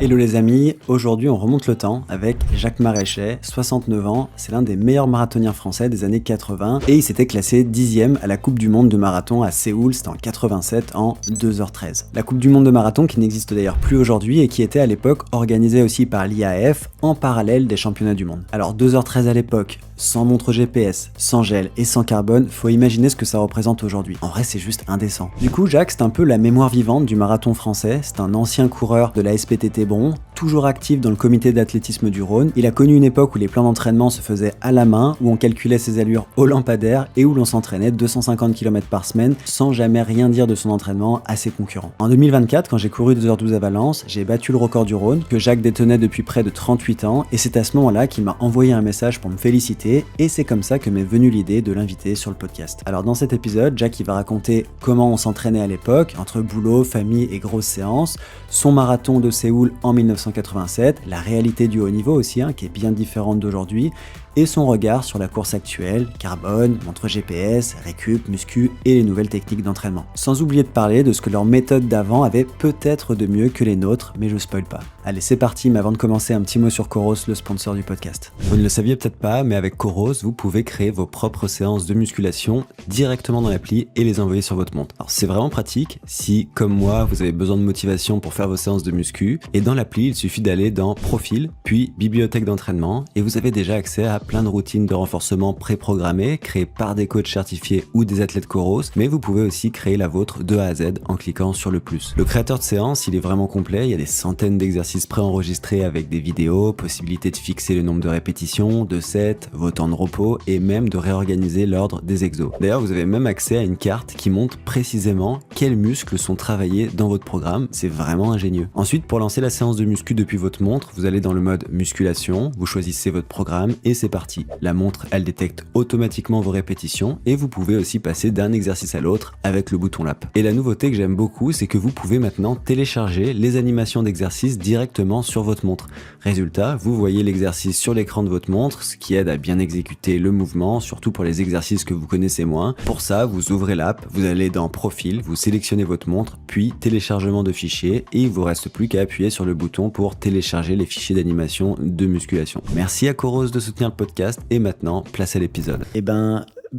Hello les amis, aujourd'hui on remonte le temps avec Jacques Maréchet, 69 ans, c'est l'un des meilleurs marathoniens français des années 80 et il s'était classé 10e à la Coupe du Monde de marathon à Séoul, c'était en 87 en 2h13. La Coupe du Monde de marathon qui n'existe d'ailleurs plus aujourd'hui et qui était à l'époque organisée aussi par l'IAAF en parallèle des championnats du monde. Alors 2h13 à l'époque, sans montre GPS, sans gel et sans carbone, faut imaginer ce que ça représente aujourd'hui. En vrai c'est juste indécent. Du coup Jacques c'est un peu la mémoire vivante du marathon français, c'est un ancien coureur de la SPTT Bron, toujours actif dans le comité d'athlétisme du Rhône. Il a connu une époque où les plans d'entraînement se faisaient à la main, où on calculait ses allures au lampadaire et où l'on s'entraînait 250 km par semaine sans jamais rien dire de son entraînement à ses concurrents. En 2024, quand j'ai couru 2h12 à Valence, j'ai battu le record du Rhône que Jacques détenait depuis près de 38 ans et c'est à ce moment-là qu'il m'a envoyé un message pour me féliciter et c'est comme ça que m'est venue l'idée de l'inviter sur le podcast. Alors dans cet épisode, Jacques il va raconter comment on s'entraînait à l'époque, entre boulot, famille et grosses séances, son marathon de Séoul en 1987, la réalité du haut niveau aussi, qui est bien différente d'aujourd'hui, et son regard sur la course actuelle, carbone, montre GPS, récup, muscu et les nouvelles techniques d'entraînement. Sans oublier de parler de ce que leurs méthodes d'avant avaient peut-être de mieux que les nôtres, mais je spoil pas. Allez, c'est parti, mais avant de commencer, un petit mot sur Coros, le sponsor du podcast. Vous ne le saviez peut-être pas, mais avec Coros, vous pouvez créer vos propres séances de musculation directement dans l'appli et les envoyer sur votre montre. Alors c'est vraiment pratique si, comme moi, vous avez besoin de motivation pour faire vos séances de muscu, et dans l'appli, il suffit d'aller dans Profil, puis Bibliothèque d'entraînement, et vous avez déjà accès à plein de routines de renforcement préprogrammées, créées par des coachs certifiés ou des athlètes Coros, mais vous pouvez aussi créer la vôtre de A à Z en cliquant sur le plus. Le créateur de séance, il est vraiment complet, il y a des centaines d'exercices préenregistrés avec des vidéos, possibilité de fixer le nombre de répétitions, de sets, vos temps de repos, et même de réorganiser l'ordre des exos. D'ailleurs, vous avez même accès à une carte qui montre précisément quels muscles sont travaillés dans votre programme, c'est vraiment ingénieux. Ensuite, pour lancer la séance de muscu depuis votre montre, vous allez dans le mode musculation, vous choisissez votre programme et c'est parti. La montre, elle détecte automatiquement vos répétitions et vous pouvez aussi passer d'un exercice à l'autre avec le bouton lap. Et la nouveauté que j'aime beaucoup, c'est que vous pouvez maintenant télécharger les animations d'exercice directement sur votre montre. Résultat, vous voyez l'exercice sur l'écran de votre montre, ce qui aide à bien exécuter le mouvement, surtout pour les exercices que vous connaissez moins. Pour ça, vous ouvrez l'app, vous allez dans Profil, vous sélectionnez votre montre, puis téléchargement de fichiers et il vous reste plus qu'à appuyer sur le bouton pour télécharger les fichiers d'animation de musculation. Merci à Coros de soutenir le podcast et maintenant, place à l'épisode.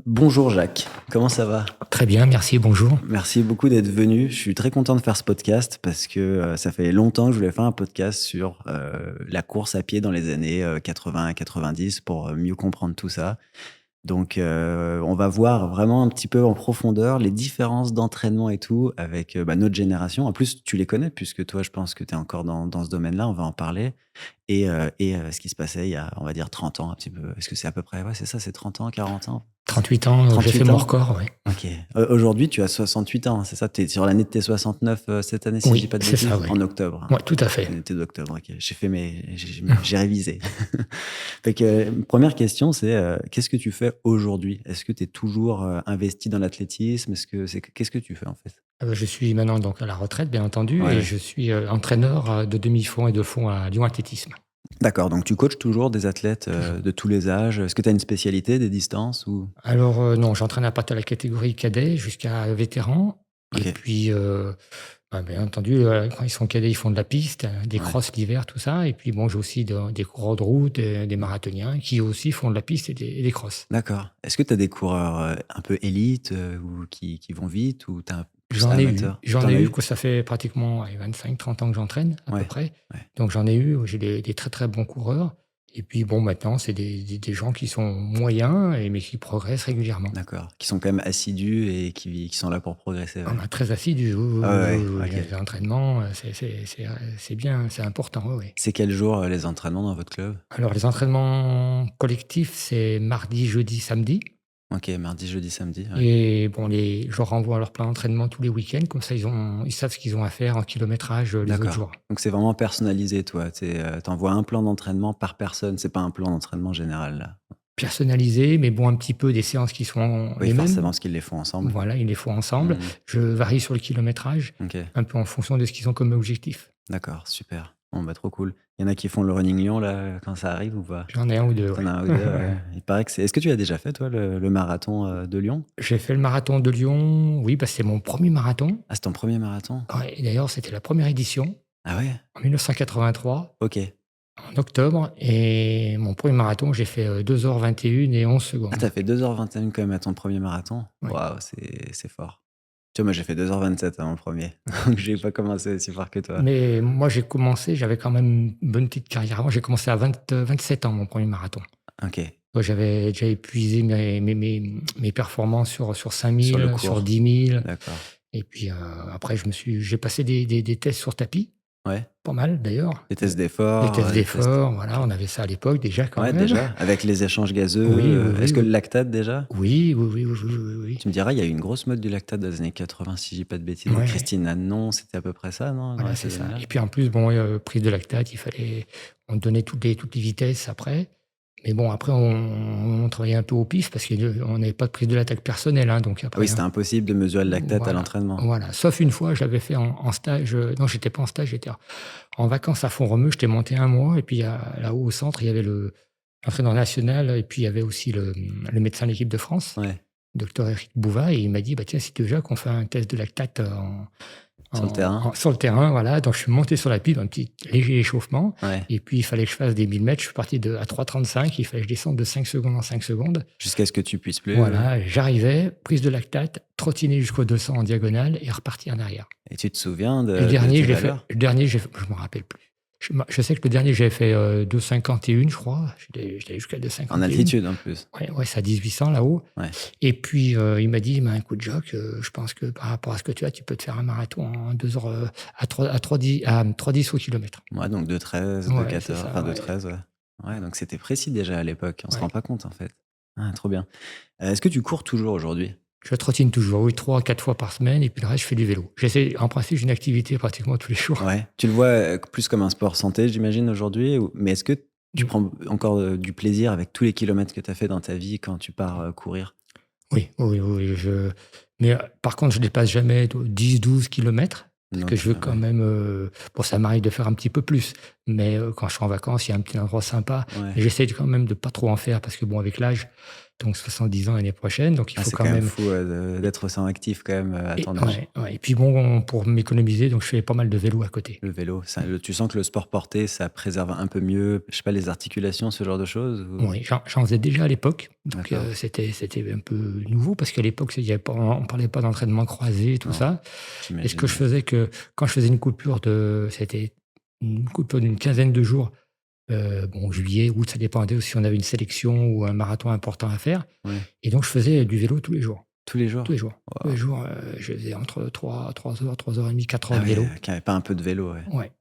Bonjour Jacques, comment ça va ? Très bien, merci, bonjour. Merci beaucoup d'être venu, je suis très content de faire ce podcast parce que ça fait longtemps que je voulais faire un podcast sur la course à pied dans les années 80-90 pour mieux comprendre tout ça. Donc on va voir vraiment un petit peu en profondeur les différences d'entraînement et tout avec notre génération. En plus, tu les connais puisque toi, je pense que tu es encore dans ce domaine-là, on va en parler. Et ce qui se passait il y a, on va dire, 30 ans un petit peu. Est-ce que c'est à peu près, ouais, c'est ça, c'est 30 ans, 40 ans 38 ans, 38 j'ai fait ans. mon record, oui. Ok. Aujourd'hui, tu as 68 ans, c'est ça? Tu es sur l'année de tes 69 cette année, si je dis pas de c'est bêtises, ça, oui. en octobre. Oui, tout à fait. T'es d'octobre, ok. J'ai révisé. Fait que, première question, c'est qu'est-ce que tu fais aujourd'hui? Est-ce que tu es toujours investi dans l'athlétisme? Qu'est-ce que tu fais en fait? Je suis maintenant donc à la retraite, bien entendu, Ouais. et je suis entraîneur de demi-fond et de fond à Lyon Athlétisme. D'accord, donc tu coaches toujours des athlètes de tous les âges. Est-ce que tu as une spécialité, des distances ou... Alors non, j'entraîne à partir de la catégorie cadet jusqu'à vétéran. Ok. Et puis, bien entendu, quand ils sont cadets, ils font de la piste, des crosses l'hiver, tout ça. Et puis bon, j'ai aussi des coureurs de route, des marathoniens qui aussi font de la piste et des crosses. D'accord. Est-ce que tu as des coureurs un peu élites ou qui vont vite ou tu as plus J'en ai eu. amateur? J'en T'en ai as eu, que ça fait pratiquement 25-30 ans que j'entraîne, à peu près. Ouais. Donc j'en ai eu, j'ai des très très bons coureurs. Et puis bon, maintenant, c'est des gens qui sont moyens, mais qui progressent régulièrement. D'accord. Qui sont quand même assidus et qui sont là pour progresser. Ouais. On a très assidus. Oui, Ah ouais, oui, ok. les entraînements, c'est bien, c'est important, oui. C'est quel jour les entraînements dans votre club? Alors les entraînements collectifs, c'est mardi, jeudi, samedi. Ok, mardi, jeudi, samedi. Ouais. Et bon, je leur envoie leur plan d'entraînement tous les week-ends, comme ça ils savent ce qu'ils ont à faire en kilométrage les autres jours. Donc c'est vraiment personnalisé, toi. T'envoies un plan d'entraînement par personne. C'est pas un plan d'entraînement général, là. Personnalisé, mais bon, un petit peu des séances qui sont Oui, les mêmes. forcément, parce qu'ils les font ensemble. Voilà, ils les font ensemble. Je varie sur le kilométrage, Ok, un peu en fonction de ce qu'ils ont comme objectif. d'accord, super. Bon, trop cool. Il y en a qui font le running Lyon, là, quand ça arrive ou pas? J'en ai un ou deux. T'en Ouais. as un ou deux, ouais. Il paraît que c'est... Est-ce que tu as déjà fait, toi, le marathon de Lyon? J'ai fait le marathon de Lyon, oui, c'est mon premier marathon. Ah, c'est ton premier marathon? Ouais, et d'ailleurs, c'était la première édition. Ah ouais? en 1983, Ok. en octobre. Et mon premier marathon, j'ai fait 2h21 et 11 Ah, secondes. t'as fait 2h21 quand même à ton premier marathon? Oui. Waouh, c'est fort. Tu vois, moi, j'ai fait 2h27 à mon premier. Donc, j'ai pas commencé aussi fort que toi. Mais moi, j'ai commencé, j'avais quand même une bonne petite carrière avant. J'ai commencé à 27 ans, mon premier marathon. Ok. Moi, j'avais déjà épuisé mes performances sur Sur le 5000, sur cours. 10 000. D'accord. Et puis après, j'ai passé des tests sur tapis, Ouais. pas mal d'ailleurs. Les tests Les d'effort, tests les tests. d'effort, voilà, on avait ça à l'époque déjà quand Ouais, même. déjà. Avec les échanges gazeux. Oui, oui, Est-ce oui, que oui. le lactate déjà? Oui, oui, oui, oui, oui, oui, oui. Tu me diras, il y a eu une grosse mode du lactate dans les années 80, si je dis pas de bêtises. Avec Ouais, Christine Annon, c'était à peu près ça, non? Dans voilà, c'est ces ça. années-là? Et puis en plus, bon, prise de lactate, on donnait toutes les vitesses après. Mais bon, après, on travaillait un peu au pif parce qu'on n'avait pas de prise de lactate personnelle. Hein, donc Ah oui, après, c'était hein, impossible de mesurer le lactate à voilà, l'entraînement. voilà. Sauf une fois, je l'avais fait en stage. Non, j'étais pas en stage, j'étais en vacances à Font-Romeu. J'étais monté un mois. Et puis là-haut au centre, il y avait l'entraîneur national. Et puis il y avait aussi le médecin de l'équipe de France, Ouais. docteur Eric Bouva. Et il m'a dit, bah, tiens, si tu veux qu'on fait un test de lactate Sur le terrain? sur le terrain, voilà. Donc, je suis monté sur la piste, un petit léger échauffement. Ouais. Et puis, il fallait que je fasse des 1000 mètres. Je suis parti à 3,35. Il fallait que je descende de 5 secondes en 5 secondes. Jusqu'à ce que tu puisses plus. Voilà. J'arrivais, prise de lactate, trottiner jusqu'au 200 en diagonale et repartir en arrière. Et tu te souviens Et le de dernier, tes je l'ai fait. valeurs? Le dernier, je me rappelle plus. Je sais que le dernier, j'avais fait 2,51, je crois. J'étais jusqu'à 2,51. En altitude, en plus. Ouais, c'est à 1800 là-haut. Ouais. Et puis, il m'a dit, écoute, Jacques, je pense que par rapport à ce que tu as, tu peux te faire un marathon en 2 heures à 3,10 au kilomètre. Ouais, donc 2,13, Ouais, 2,14, c'est ça, enfin ouais. 2,13, ouais. Ouais, donc c'était précis déjà à l'époque. On se Ouais. rend pas compte, en fait. Ah, trop bien. Est-ce que tu cours toujours aujourd'hui? Je trottine toujours, oui, 3 à 4 fois par semaine. Et puis le reste, je fais du vélo. En principe, j'ai une activité pratiquement tous les jours. Ouais. Tu le vois plus comme un sport santé, j'imagine, aujourd'hui? Mais est-ce que tu prends encore du plaisir avec tous les kilomètres que tu as fait dans ta vie quand tu pars courir? Oui, oui, oui. Mais par contre, je dépasse jamais 10-12 kilomètres. Parce Donc, que je veux quand même. Bon, ça m'arrive de faire un petit peu plus. Mais quand je suis en vacances, il y a un petit endroit sympa. ouais. Et j'essaie quand même de pas trop en faire. Parce que, bon, avec l'âge, donc 70 ans l'année prochaine. Donc, il Ah, faut c'est quand quand même même. fou d'être aussi actif quand même à Et, ton âge. ouais. Et puis, bon, pour m'économiser, donc je fais pas mal de vélo à côté. Le vélo, tu sens que le sport porté, ça préserve un peu mieux, je sais pas, les articulations, ce genre de choses? Oui, j'en faisais déjà à l'époque. Donc, D'accord. c'était un peu nouveau. Parce qu'à l'époque, on parlait pas d'entraînement croisé, tout Non, ça. Et ce que je j'imagine. faisais quand je faisais c'était une coupure d'une quinzaine de jours, bon, juillet, août, ça dépendait aussi si on avait une sélection ou un marathon important à faire. Ouais. Et donc, je faisais du vélo tous les jours. Tous les jours? Tous les jours. Tous Waouh. les jours, je faisais entre 3 heures, 3h30, 4 heures Ah de vélo. ouais, qui avait pas un peu de vélo, ouais. Ouais.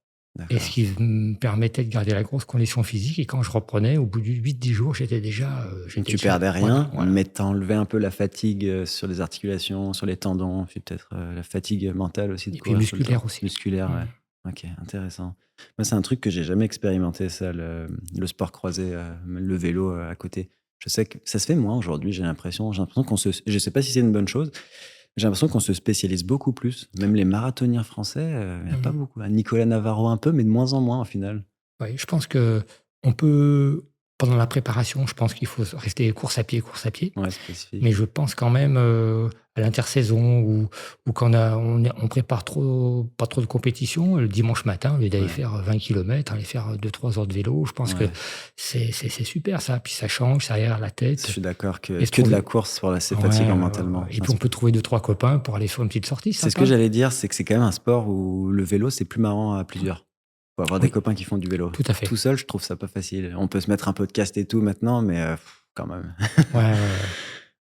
Et D'accord. ce qui me permettait de garder la grosse condition physique. Et quand je reprenais, au bout de 8-10 jours, j'étais déjà. Donc tu perdais rien, Voilà. mais t'enlevais un peu la fatigue sur les articulations, sur les tendons, puis peut-être la fatigue mentale aussi de Et puis courir tout le musculaire temps. aussi. Musculaire, ouais. Ok, intéressant. Moi, c'est un truc que j'ai jamais expérimenté, ça, le sport croisé, le vélo à côté. Je sais que ça se fait moins aujourd'hui, j'ai l'impression. Je sais pas si c'est une bonne chose. J'ai l'impression qu'on se spécialise beaucoup plus. Même les marathoniens français, il n'y a pas beaucoup. Nicolas Navarro un peu, mais de moins en moins au final. Oui, je pense que on peut, pendant la préparation, je pense qu'il faut rester course à pied. Ouais, spécifique. Mais je pense quand même à l'intersaison ou quand on prépare pas trop de compétition, le dimanche matin, au lieu d'aller Ouais. faire 20 km, aller faire 2-3 heures de vélo, je pense que Ouais. c'est super ça. Puis ça change, ça aère la Je tête. suis d'accord que Et se de la trouver- course, voilà, c'est Ouais, fatigant ouais, mentalement. ouais. Et puis on peut trouver 2-3 copains pour aller faire une petite sortie. C'est ce sympa. que j'allais dire, c'est que c'est quand même un sport où le vélo, c'est plus marrant à plusieurs. Faut avoir des Oui. copains qui font du vélo. Tout à fait. Tout seul, je trouve ça pas facile. On peut se mettre un podcast et tout maintenant, mais quand même. Ouais.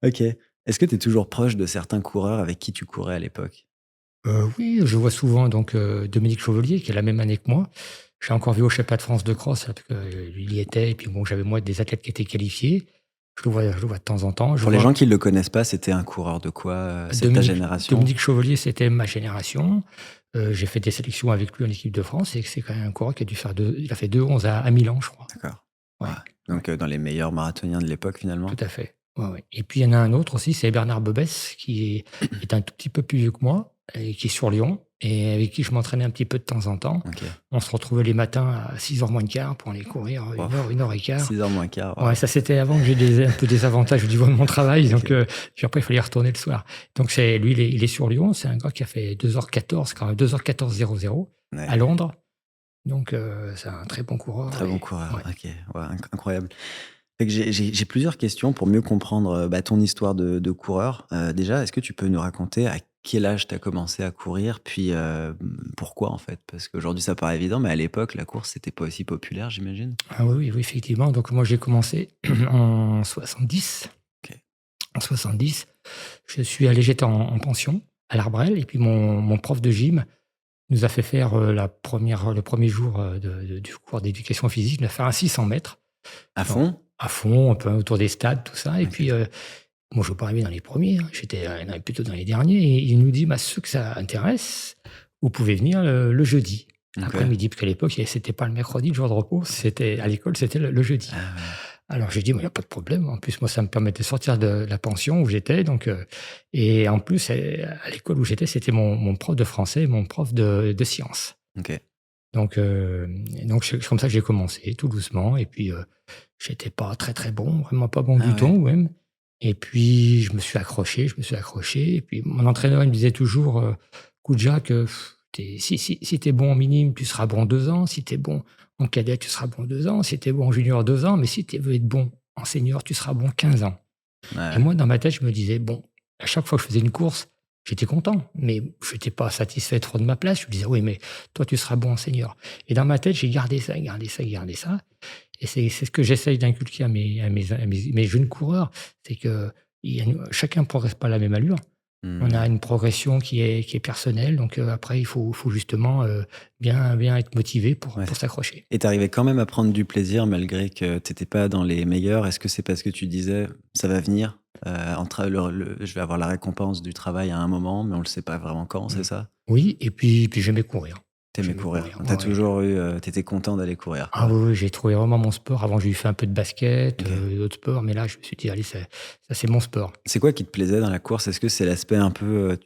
Ok. Est-ce que tu es toujours proche de certains coureurs avec qui tu courais à l'époque? Oui, je vois souvent donc Dominique Chevalier, qui est la même année que moi. J'ai encore vu au Championnat de France de cross, parce que il y était, et puis bon, j'avais moi des athlètes qui étaient qualifiés. Je le vois de temps en temps. Pour les gens qui ne le connaissent pas, c'était un coureur de quoi? C'est de ta génération? Dominique Chevalier, c'était ma génération. J'ai fait des sélections avec lui en équipe de France, et c'est quand même un coureur qui a dû faire il a fait 2,11 à Milan, je crois. D'accord. Ouais. Donc dans les meilleurs marathoniens de l'époque finalement? Tout à fait. Ouais. Et puis il y en a un autre aussi, c'est Bernard Bebès, qui est un tout petit peu plus vieux que moi, et qui est sur Lyon, et avec qui je m'entraînais un petit peu de temps en temps. Ok. On se retrouvait les matins à 6h moins le quart pour aller courir une heure et quart. 6h moins quart. Ouais, ça c'était avant que j'ai un peu des avantages au niveau de mon travail. Donc, puis après, il fallait y retourner le soir. Donc, lui, il est sur Lyon. C'est un gars qui a fait 2h14, quand même, 2h14.00 Ouais. à Londres. Donc, c'est un très bon coureur Très bon et coureur, ouais. OK, ouais, incroyable. Fait que j'ai plusieurs questions pour mieux comprendre, ton histoire de coureur. Déjà, est-ce que tu peux nous raconter à quel âge tu as commencé à courir? Puis, pourquoi, en fait? Parce qu'aujourd'hui, ça paraît évident, mais à l'époque, la course, c'était pas aussi populaire, j'imagine? Ah oui, oui, oui, effectivement. Donc moi, j'ai commencé en 70. OK. En 70, j'étais en pension à l'Arbrel et puis mon prof de gym nous a fait faire, le premier jour, du cours d'éducation physique, il nous a fait un 600 mètres À dans fond? à fond, un peu autour des stades, tout ça et OK. puis, moi, je veux pas arriver dans les premiers, hein, j'étais, plutôt dans les derniers et il nous dit: «Bah, ceux que ça intéresse, vous pouvez venir le jeudi, OK. après-midi», parce qu'à l'époque, c'était pas le mercredi, le jour de repos, c'était à l'école, c'était le jeudi. Ah ouais. Alors j'ai dit: «Mais il y a pas de problème». En plus, moi, ça me permettait de sortir de la pension où j'étais donc et en plus, à l'école où j'étais, c'était mon prof de français, mon prof de sciences. OK. Donc c'est comme ça que j'ai commencé tout doucement et puis, j'étais pas très, très bon, vraiment pas bon Ah du ouais. tout même et puis je me suis accroché et puis mon entraîneur, il me disait toujours, «Écoute Jacques, si tu es bon en minime, tu seras bon 2 ans, si tu es bon en cadet, tu seras bon 2 ans, si tu es bon en junior 2 ans, mais si tu veux être bon en senior, tu seras bon 15 ans». Et Ouais. moi, dans ma tête, je me disais: «Bon», à chaque fois que je faisais une course, j'étais content, mais je n'étais pas satisfait trop de ma place. Je me disais: «Oui, mais toi, tu seras bon en senior». Et dans ma tête, j'ai gardé ça, gardé ça, gardé ça. Et c'est ce que j'essaye d'inculquer à mes jeunes coureurs, c'est que chacun ne progresse pas à la même allure. On a Mmh. une progression qui est personnelle, donc après, il faut justement bien être motivé pour, Ouais. pour s'accrocher. Et tu arrivais quand même à prendre du plaisir malgré que tu étais pas dans les meilleurs? Est-ce que c'est parce que tu disais: «Ça va venir, entre je vais avoir la récompense du travail à un moment, mais on le sait pas vraiment quand», c'est Mm. ça? Oui, et puis j'aimais courir. Tu aimais J'aimais courir. courir, Tu as ouais, ouais. toujours eu, tu étais content d'aller courir, Ah quoi? oui, oui, j'ai trouvé vraiment mon sport. Avant, j'ai fait un peu de basket, OK. d'autres sports, mais là, je me suis dit: «Allez, ça, c'est mon sport». C'est quoi qui te plaisait dans la course? Est-ce que c'est l'aspect un peu,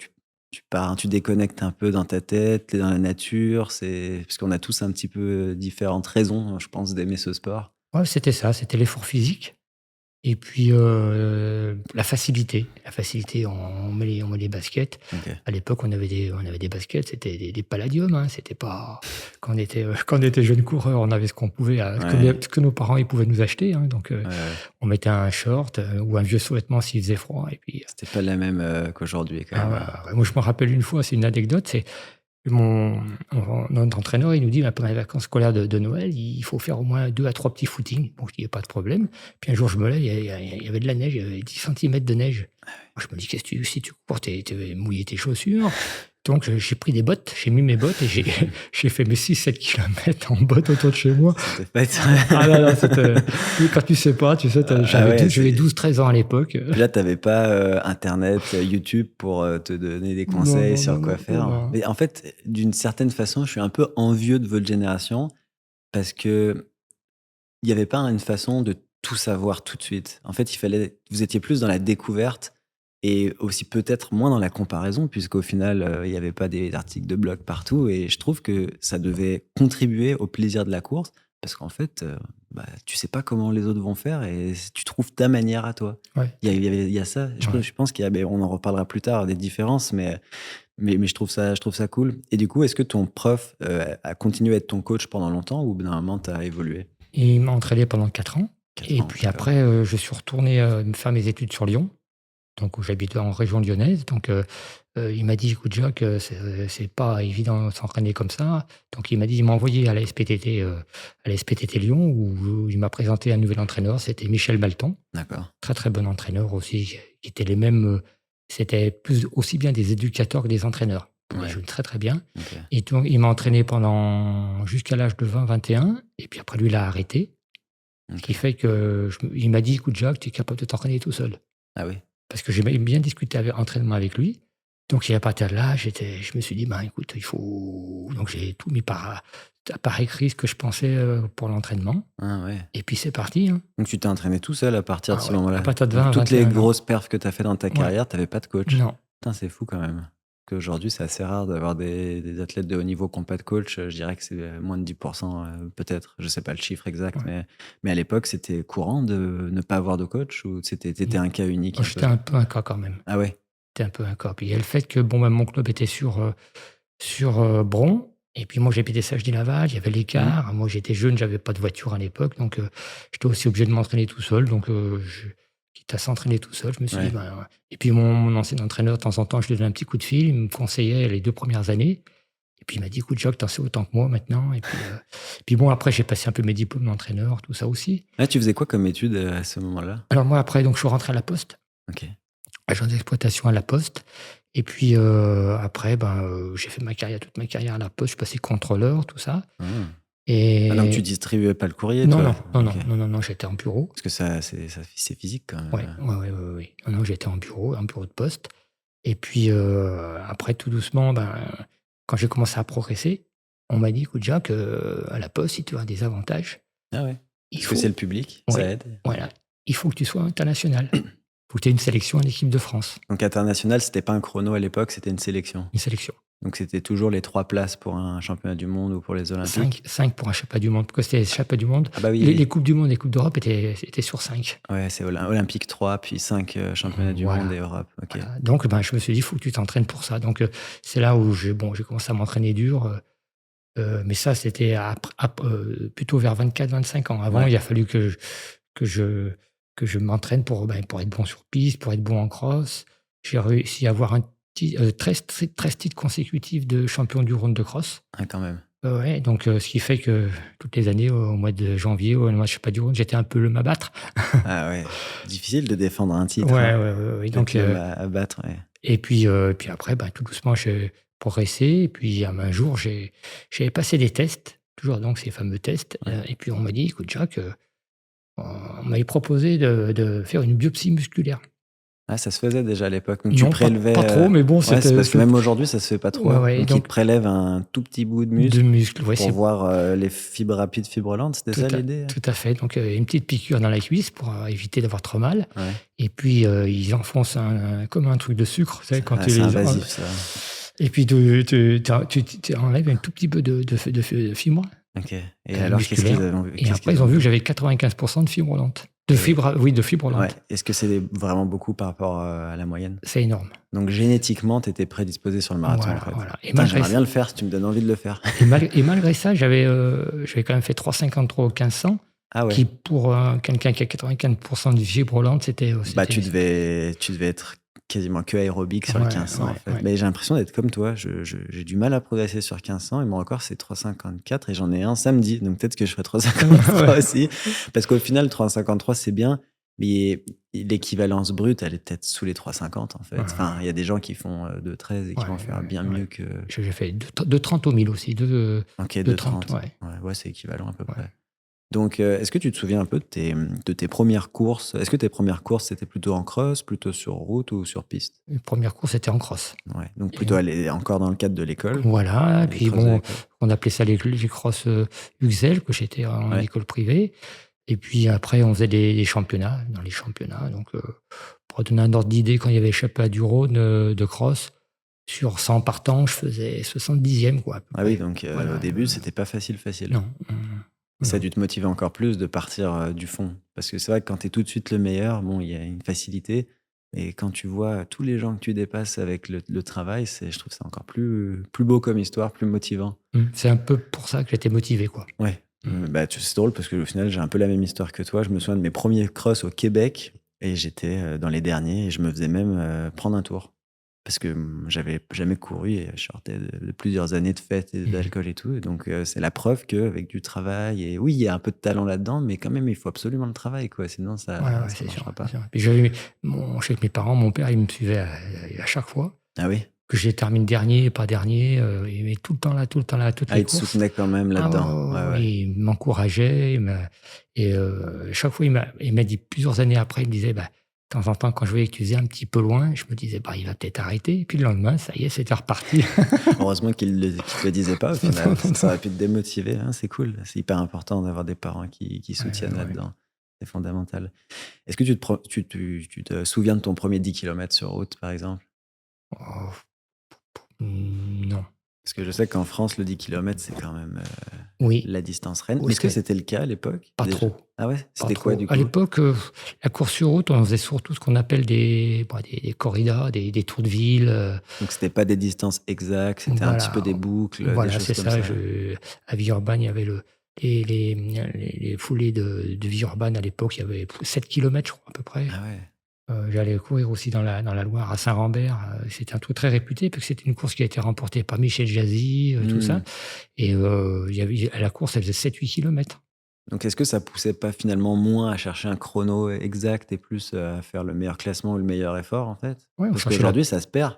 tu pars, tu déconnectes un peu dans ta tête, tu es dans la nature? C'est parce qu'on a tous un petit peu, différentes raisons, je pense, d'aimer ce sport. Ouais, c'était ça, c'était l'effort physique et puis, la facilité, on met les baskets. OK. À l'époque, on avait des baskets, c'était des Palladium, hein, c'était pas quand on était jeune coureur, on avait ce qu'on pouvait, Ouais, ce que nos parents, ils pouvaient nous acheter, hein, donc ouais, ouais. on mettait un short, ou un vieux sous-vêtement s'il faisait froid et puis, C'était pas la même, qu'aujourd'hui quand ah même, ouais, hein? ouais, ouais. Moi, je me rappelle une fois, c'est une anecdote, c'est notre entraîneur, il nous dit: «Bah, pendant les vacances scolaires de Noël, il faut faire au moins 2 à 3 petits footings». Bon, je dis: «Il y a pas de problème». Puis un jour, je me lève, il y avait de la neige, il y avait 10 centimètres de neige. Moi, je me dis: «Qu'est-ce que si tu cours, tu vas mouiller tes chaussures». Donc j'ai pris des bottes, j'ai mis mes bottes et j'ai j'ai fait mes 6-7 kilomètres en bottes autour de chez moi. Ça t'a pas été Ah là là, c'était quand tu sais pas, tu sais, ah ouais, j'avais c'est 12-13 ans à l'époque. puis là, tu avais pas, internet, YouTube pour, te donner des Non, conseils non, non, sur quoi non, faire. non. Mais en fait, d'une certaine façon, je suis un peu envieux de votre génération parce qu'il y avait pas une façon de tout savoir tout de suite. En fait, vous étiez plus dans la découverte et aussi peut-être moins dans la comparaison puisqu'au final, il y avait pas des articles de blog partout et je trouve que ça devait contribuer au plaisir de la course parce qu'en fait, tu sais pas comment les autres vont faire et tu trouves ta manière à toi. Ouais, Il y a ça. ouais. Je pense qu'il y a, on en reparlera plus tard, des différences, mais je trouve ça cool. Et du coup, est-ce que ton prof, a continué à être ton coach pendant longtemps ou au bout d'un moment, tu as évolué? Et il m'a entraîné pendant 4 ans 4 et ans, puis d'accord. après, je suis retourné, me faire mes études sur Lyon, donc où j'habite en région lyonnaise. Donc il m'a dit: «Écoute Jacques, c'est pas évident de s'entraîner comme ça». Donc il m'a envoyé à la SPTT Lyon où il m'a présenté un nouvel entraîneur, c'était Michel Balton. D'accord. Très, très bon entraîneur aussi, qui étaient les mêmes, c'était plus aussi bien des éducateurs que des entraîneurs, pour les Ouais, jeunes, très, très bien. OK. Et donc il m'a entraîné pendant jusqu'à l'âge de 20-21 et puis après lui, il a arrêté. Ce qui OK. fait que il m'a dit: «Écoute Jacques, tu es capable de t'entraîner tout seul». Ah oui. Parce que j'aimais bien discuter entraînement avec lui. Donc à partir de là, je me suis dit: «Ben, écoute, il faut». Donc j'ai tout mis par écrit ce que je pensais, pour l'entraînement Ah ouais. et puis c'est parti, hein. Donc tu t'es entraîné tout seul à partir de Ah ce ouais, à moment-là? partir de Donc toutes les 20-21 ans. grosses perfs que tu as fait dans ta Ouais, carrière, tu avais pas de coach? non. Putain, c'est fou quand même. Qu'aujourd'hui, c'est assez rare d'avoir des athlètes de haut niveau qui ont pas de coach. Je dirais que c'est, moins de 10 peut-être. Je sais pas le chiffre exact, Ouais. mais à l'époque, c'était courant de ne pas avoir de coach ou tu étais Mmh. un cas unique Moi, un peu? j'étais un peu un cas quand même. Ah ouais? J'étais un peu un cas. Puis il y a le fait que bon, bah, mon club était sur Bron Et puis moi, j'habitais Sage-des-Navages, il y avait Mmh. l'écart. Moi, j'étais jeune, j'avais pas de voiture à l'époque, donc j'étais aussi obligé de m'entraîner tout seul. Donc quitte à s'entraîner tout seul, je me suis dit, Ouais. ben et puis mon ancien entraîneur, de temps en temps, je lui donnais un petit coup de fil, il me conseillait les 2 premières années. Et puis il m'a dit: «Écoute Jacques, tu en sais autant que moi maintenant» et puis bon, après j'ai passé un peu mes diplômes d'entraîneur, tout ça aussi. Ah, tu faisais quoi comme études, à ce moment-là? Alors moi après donc je suis rentré à La Poste, OK. agent d'exploitation à La Poste et puis, après ben, j'ai fait ma carrière toute ma carrière à La Poste. Je suis passé contrôleur, tout ça Mmh. Ah donc tu et distribuais pas le courrier non, toi? non, non, OK. non, non, non, non, j'étais en bureau. Parce que c'est physique quand même, Ouais, ouais, ouais, ouais, ouais, ouais. Non, non, j'étais en bureau de poste et puis, après tout doucement, ben, quand j'ai commencé à progresser, on m'a dit: «Écoute Jacques, à la Poste, si tu veux des avantages, Ah ouais. il Parce que c'est faut» le public, ça ouais, aide? voilà, «il faut que tu sois international. Il faut que tu aies une sélection en équipe de France, Donc international, c'était pas un chrono à l'époque, c'était une sélection? une sélection». Donc c'était toujours les 3 places pour un championnat du monde ou pour les olympiques? 5 pour un championnat du monde, parce que c'était championnat du monde. Ah bah oui, Les oui. coupes du monde, les coupes d'Europe étaient sur 5. Ouais, c'est olympique 3 puis 5 championnats du monde Voilà, et Europe. OK. voilà. Donc ben, je me suis dit: «Il faut que tu t'entraînes pour ça». Donc c'est là où j'ai commencé à m'entraîner dur, mais ça, c'était plutôt vers 24-25 ans. Avant, Ouais. il a fallu que je que je m'entraîne pour être bon sur piste, pour être bon en cross. J'ai réussi à avoir 13 titres consécutifs de champion du monde de cross. Ah quand même. Ouais, donc ce qui fait que toutes les années, au mois de janvier, au mois de championnat du monde, j'étais un peu l'homme à battre. Ah ouais, difficile de défendre un titre, Ouais, hein. ouais, ouais, ouais, Être donc l'homme à battre, ouais. et puis après, bah, tout doucement, j'ai progressé et puis un jour, j'avais passé des tests, toujours donc ces fameux tests, Ouais. et puis on m'a dit: «Écoute Jacques, on m'avait proposé de faire une biopsie musculaire». Ah, ça se faisait déjà à l'époque, donc tu Non, prélevais, pas trop, mais bon, ouais, c'est c'était parce que même aujourd'hui, ça se fait pas ouais, trop. ouais, Donc ils te donc prélèvent un tout petit bout de de muscle muscles, ouais, pour c'est voir, les fibres rapides, fibres lentes, c'était tout ça à l'idée? tout à fait, donc une petite piqûre dans la cuisse pour, éviter d'avoir trop mal Ouais. et puis, ils enfoncent comme un truc de sucre, tu sais, quand Ah, tu c'est les en invasif ça. et puis tu enlèves un tout petit peu de fibres. OK et alors qu'est-ce qu'ils Musculaire avaient vu et qu'est-ce après qu'ils ils ont ont vu vu? que j'avais 95 de fibres lentes. De Et fibres, oui, de fibres ouais, lentes. est-ce que c'est vraiment beaucoup par rapport, à la moyenne? C'est énorme. Donc génétiquement, tu étais prédisposé sur le marathon, en Voilà, fait? voilà et Putain, malgré j'aimerais ç bien le faire, tu me donnes envie de le faire. et malgré ça, j'avais quand même fait 3,53 au 1500 Ah ouais. qui pour, quelqu'un qui a 95 de fibres lentes, Bah, tu c'était devais être quasiment que aérobique sur le ouais, 1500 en ouais, fait. ouais. Mais j'ai l'impression d'être comme toi, j'ai du mal à progresser sur 1500 et mon record c'est 3,54 et j'en ai un samedi, donc peut-être que je ferai 3,53 Ouais, aussi. Parce qu'au final 3,53 c'est bien, mais l'équivalence brute elle est peut-être sous les 3,50 en fait. ouais, Enfin, il y a des gens qui font 2,13 et ouais, qui vont faire bien ouais. mieux que J'ai fait de 30 au 1000 aussi, OK, de 30, 2,30. ouais, Ouais, ouais, c'est équivalent à peu ouais. près. Donc, est-ce que tu te souviens un peu de tes premières courses? Est-ce que tes premières courses, c'était plutôt en cross, plutôt sur route ou sur piste? Les 1res courses, c'était en cross Ouais, donc et plutôt aller encore dans le cadre de l'école, voilà, et les puis crosses de bon, l'école? on appelait ça les crosses, Uxel, que j'étais en Ouais, école privée et puis après on faisait des championnats, dans les championnats donc pour donner un ordre d'idée, quand il y avait les championnats du Rhône, de cross, sur 100 partants, je faisais 70e quoi, à peu ah oui, près. donc au Voilà, début, c'était pas facile, facile. non, Et ça a non. dû te motiver encore plus de partir, du fond? Parce que c'est vrai que quand tu es tout de suite le meilleur, bon, il y a une facilité, et quand tu vois tous les gens que tu dépasses avec le travail, je trouve ça encore plus beau comme histoire, plus motivant. C'est un peu pour ça que j'étais motivé quoi. Ouais, Mmh. bah, c'est drôle parce qu'au final, j'ai un peu la même histoire que toi. Je me souviens de mes premiers cross au Québec et j'étais, dans les derniers et je me faisais même, prendre un tour. Parce que, j'avais jamais couru et je sortais de plusieurs années de fêtes et Mmh. d'alcool et tout, et donc c'est la preuve qu'avec du travail, et oui, il y a un peu de talent là-dedans, mais quand même, il faut absolument le travail, quoi, sinon Ouais, ouais, ça c'est sûr, marchera c'est pas. sûr. Puis je sais que mes parents, mon père, il me suivait à chaque fois. Ah oui? Que je termine dernier, pas dernier, il est tout le temps là, tout le temps là, à toutes Ah, les il te courses. soutenait quand même Ah ouais, là-dedans? ouais, Ouais, ouais, ouais, ouais. il m'encourageait, et chaque fois il m'a dit plusieurs années après, il me disait: «Bah, de temps en temps quand je voyais que tu faisais un petit peu loin», je me disais: «Bah, il va peut-être arrêter» et puis le lendemain, ça y est, c'était reparti. Heureusement qu'il te le disait pas au Non, final, non, ça non. aurait pu te démotiver, hein, c'est cool. C'est hyper important d'avoir des parents qui Ouais, soutiennent ouais. là-dedans. C'est fondamental. Est-ce que tu te souviens de ton premier 10 kilomètres sur route, par exemple? Oh, non. Parce que je sais qu'en France, le 10 km, c'est quand même Oui, la distance reine. oui, Est-ce que c'était le cas à l'époque pas déjà? trop, Ah ouais? pas C'était quoi trop. du À coup? l'époque, la course sur route, on faisait surtout ce qu'on appelle des corridas, des tours de ville, Donc c'était pas des distances exactes, c'était un petit peu voilà, des boucles, des voilà, choses c'est comme ça. ça? À Villeurbanne, il y avait les foulées de Villeurbanne à l'époque, il y avait 7 kilomètres, je crois, à peu près. Ah ouais. J'allais courir aussi dans la Loire, à Saint-Rambert. C'était un truc très réputé, parce que c'était une course qui a été remportée par Michel Jazzy, tout ça. Mmh. Et il y avait, à la course, elle faisait 7-8 kilomètres. Donc est-ce que ça poussait pas finalement moins à chercher un chrono exact et plus, à faire le meilleur classement ou le meilleur effort en fait? Ouais, Parce qu'aujourd'hui ça se perd.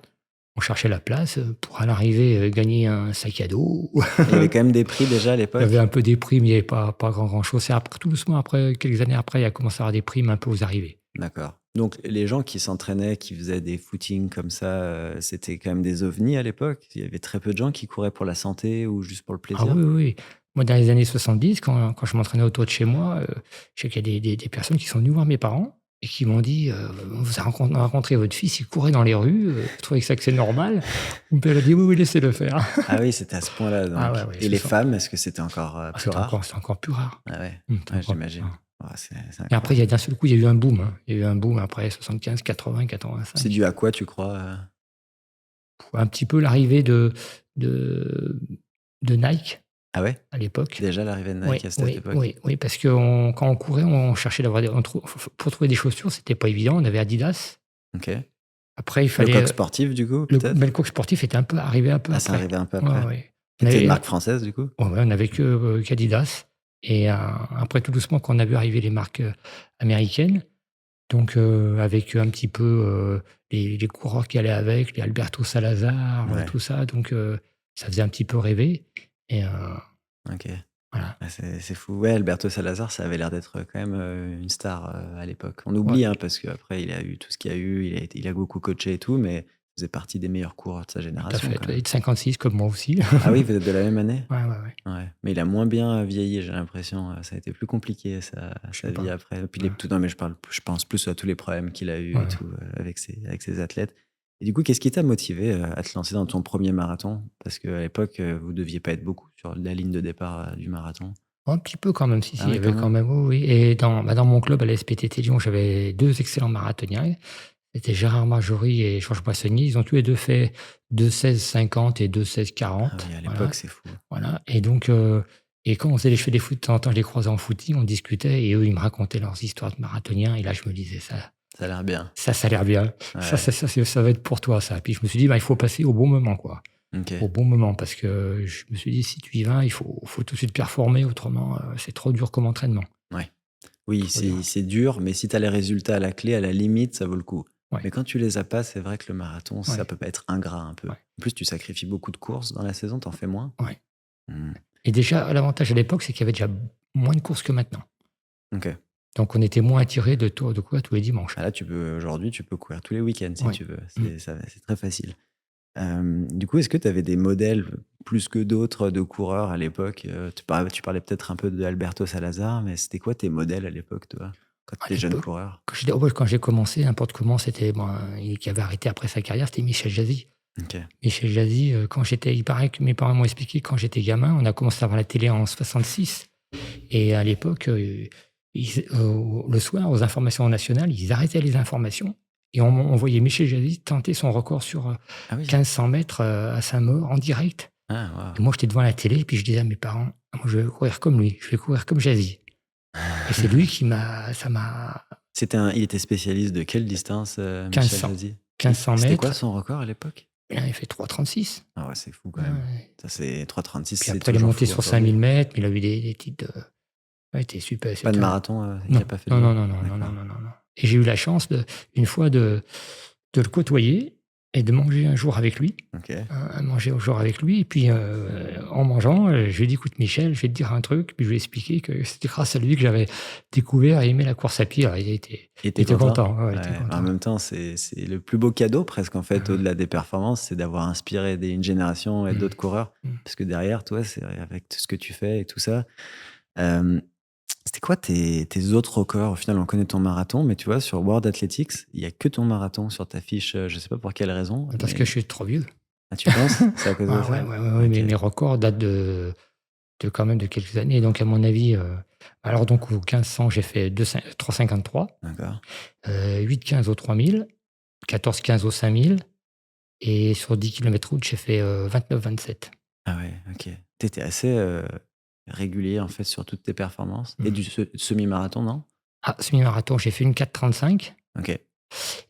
on cherchait la place, pour à l'arrivée, gagner un sac à dos. Il y avait quand même des prix déjà à Il y avait l'époque? un peu des primes, il n'y avait pas grand-chose. C'est après, tout doucement, après, quelques années après, il y a commencé à avoir des primes un peu aux arrivées. D'accord. Donc les gens qui s'entraînaient, qui faisaient des footings comme ça, c'était quand même des ovnis à l'époque? Il y avait très peu de gens qui couraient pour la santé ou juste pour le Ah plaisir? oui, oui, oui. Moi, dans les années 70, quand je m'entraînais autour de chez moi, je sais qu'il y a des personnes qui sont venues voir mes parents et qui m'ont dit, On a rencontré votre fils, il courait dans les rues, vous trouvez que c'est normal?» Mon père a dit: «Oui, oui, laissez-le faire.» Ah oui, c'était à ce point-là Ah donc. ouais, ouais, Et les femmes, est-ce que c'était encore, ah, plus rare? c'était encore plus rare. Ah ouais, C'était ouais encore plus j'imagine. rare. Ouais, c'est Et après, incroyable. d'un seul coup, il y a eu un boom, hein. Il y a eu un boom après 75, 80, C'est 85. dû à quoi tu crois, Un petit peu l'arrivée de Nike Ah ouais? à l'époque. Déjà l'arrivée de Oui, Nike à cette oui, époque? oui, oui, parce que quand on courait, on cherchait d'avoir pour trouver des chaussures, c'était pas évident. On avait Adidas. OK. Après, il Le fallait, coq sportif du coup, mais le peut-être? coq sportif était arrivé un peu Ah, c'est après. arrivé un peu Ouais, après? ouais. Qui On était une avait, marque française du coup? ouais, ouais, on avait qu'Adidas. Et après, tout doucement, quand on a vu arriver les marques, américaines, donc avec un petit peu, les coureurs qui allaient avec, les Alberto Salazar, Ouais, tout ça, donc ça faisait un petit peu rêver. Et OK. voilà. Ah, c'est fou. Ouais, Alberto Salazar, ça avait l'air d'être, quand même, une star, à l'époque. On Ouais. oublie, hein, parce qu'après il a eu tout ce qu'il y a eu, il a beaucoup coaché et tout, mais il faisait partie des meilleurs coureurs de sa Tout à génération fait. quand Tu es même. de 56 comme moi aussi. Ah oui, vous êtes de la même année? Ouais, ouais, ouais. Ouais, mais il a moins bien vieilli, j'ai l'impression, ça a été plus compliqué Je sa sais vie pas. après. Et puis Ouais, non, mais je pense plus à tous les problèmes qu'il a eu et ouais. tout, avec ses athlètes. Et du coup, qu'est-ce qui t'a motivé, à te lancer dans ton premier marathon? Parce qu'à l'époque, vous deviez pas être beaucoup sur la ligne de départ, du marathon. Un petit peu quand même, si, Ah si, il y ouais, quand avait quand même? même, oui, oui. Et dans mon club à la SPTT Lyon, j'avais 2 excellents marathoniens. C'était Gérard Marjorie et Georges Boissonnier. Ils ont tous les 2 fait 2:16:50 et Ah 2:16:40. oui, à l'époque, Voilà, c'est fou. voilà. Et donc et quand on faisait les cheveux des foot, de temps en temps, je les croisais en footing, on discutait et eux, ils me racontaient leurs histoires de marathoniens. Et là, je me disais: Ça a l'air bien. Ça a l'air bien. Ouais, Ça va être pour toi, ça.» Puis je me suis dit: «Bah, il faut passer au bon moment, quoi.» OK. Au bon moment, parce que je me suis dit: «Si tu y vas, il faut tout de suite performer, autrement, c'est trop dur comme entraînement, Ouais. Oui, trop dur.» c'est dur, mais si tu as les résultats à la clé, à la limite, ça vaut le coup. Ouais, Mais quand tu les as pas, c'est vrai que le marathon, ça ouais, peut pas être ingrat un peu. ouais, En plus, tu sacrifies beaucoup de courses dans la saison, tu en fais moins? ouais. Mmh. Et déjà, l'avantage à l'époque, c'est qu'il y avait déjà moins de courses que maintenant. OK. Donc on était moins attirés de courir tous les dimanches. Ah là, aujourd'hui, tu peux courir tous les week-ends si Ouais. tu veux. Mmh. C'est très facile. Du coup, est-ce que tu avais des modèles plus que d'autres de coureurs à l'époque? Tu parlais peut-être un peu d'Alberto Salazar, mais c'était quoi tes modèles à l'époque, toi? Quand tu À étais jeune l'époque, coureur? quand j'ai commencé, n'importe comment, c'était bon, il qui avait arrêté après sa carrière, c'était Michel Jazzy. OK. Michel Jazzy, il paraît que mes parents m'ont expliqué, quand j'étais gamin, on a commencé à voir la télé en 66. Et à l'époque, le soir, aux informations nationales, ils arrêtaient les informations et on voyait Michel Jazzy tenter son record sur, Ah oui? 1500 mètres, à Saint-Maur en direct. Ah waouh! Et moi, j'étais devant la télé et puis je disais à mes parents: «Moi, je vais courir comme lui, je vais courir comme Jazzy.» Et c'est lui qui m'a Il était spécialiste de quelle distance, Michel 1500 Jazzy? 1500 C'était quoi mètres, son record à l'époque? il avait fait 3:36. Ah ouais, c'est fou quand Ouais, même. ouais. Ça, c'est 3,36, Puis c'est après, il est toujours monté fou sur aujourd'hui. 5000 mètres, mais il a eu des titres de ouais, il était super, Pas de c'était un marathon, il non, a pas fait de non, non, long? non, non, non, non, D'accord. non, non, non. Et j'ai eu la chance une fois de le côtoyer et de manger un jour avec lui, OK. manger un jour avec lui. Et puis, en mangeant, je lui ai dit: «Écoute Michel, je vais te dire un truc.» Puis je lui ai expliqué que c'était grâce à lui que j'avais découvert et aimé la course à pied. Alors Et il tu était content? content, ouais, ouais, il était Ouais, en content. même temps, c'est le plus beau cadeau presque en fait, Mmh au-delà des performances, c'est d'avoir inspiré une génération et mh. d'autres coureurs. Mmh. Parce que derrière, toi, c'est avec tout ce que tu fais et tout ça, hem, c'était quoi tes autres records? Au final, on connaît ton marathon, mais tu vois, sur World Athletics, il y a que ton marathon sur ta fiche, je sais pas pour quelle raison, Parce que mais je suis trop vieux. Ah, tu penses? C'est à cause de Ah ouais, ça? ouais, ouais, ouais, OK. mes records datent de quand même de quelques années. Donc à mon avis, alors donc au 1500, j'ai fait 3,53, D'accord. 8,15 au 3000, 14,15 au 5000 et sur 10 kilomètres route, j'ai fait, 29,27. Ah ouais, OK. Tu étais assez, régulier, en fait, sur toutes tes performances et Mmh. du semi-marathon, non? Ah, semi-marathon, j'ai fait une 4,35 OK.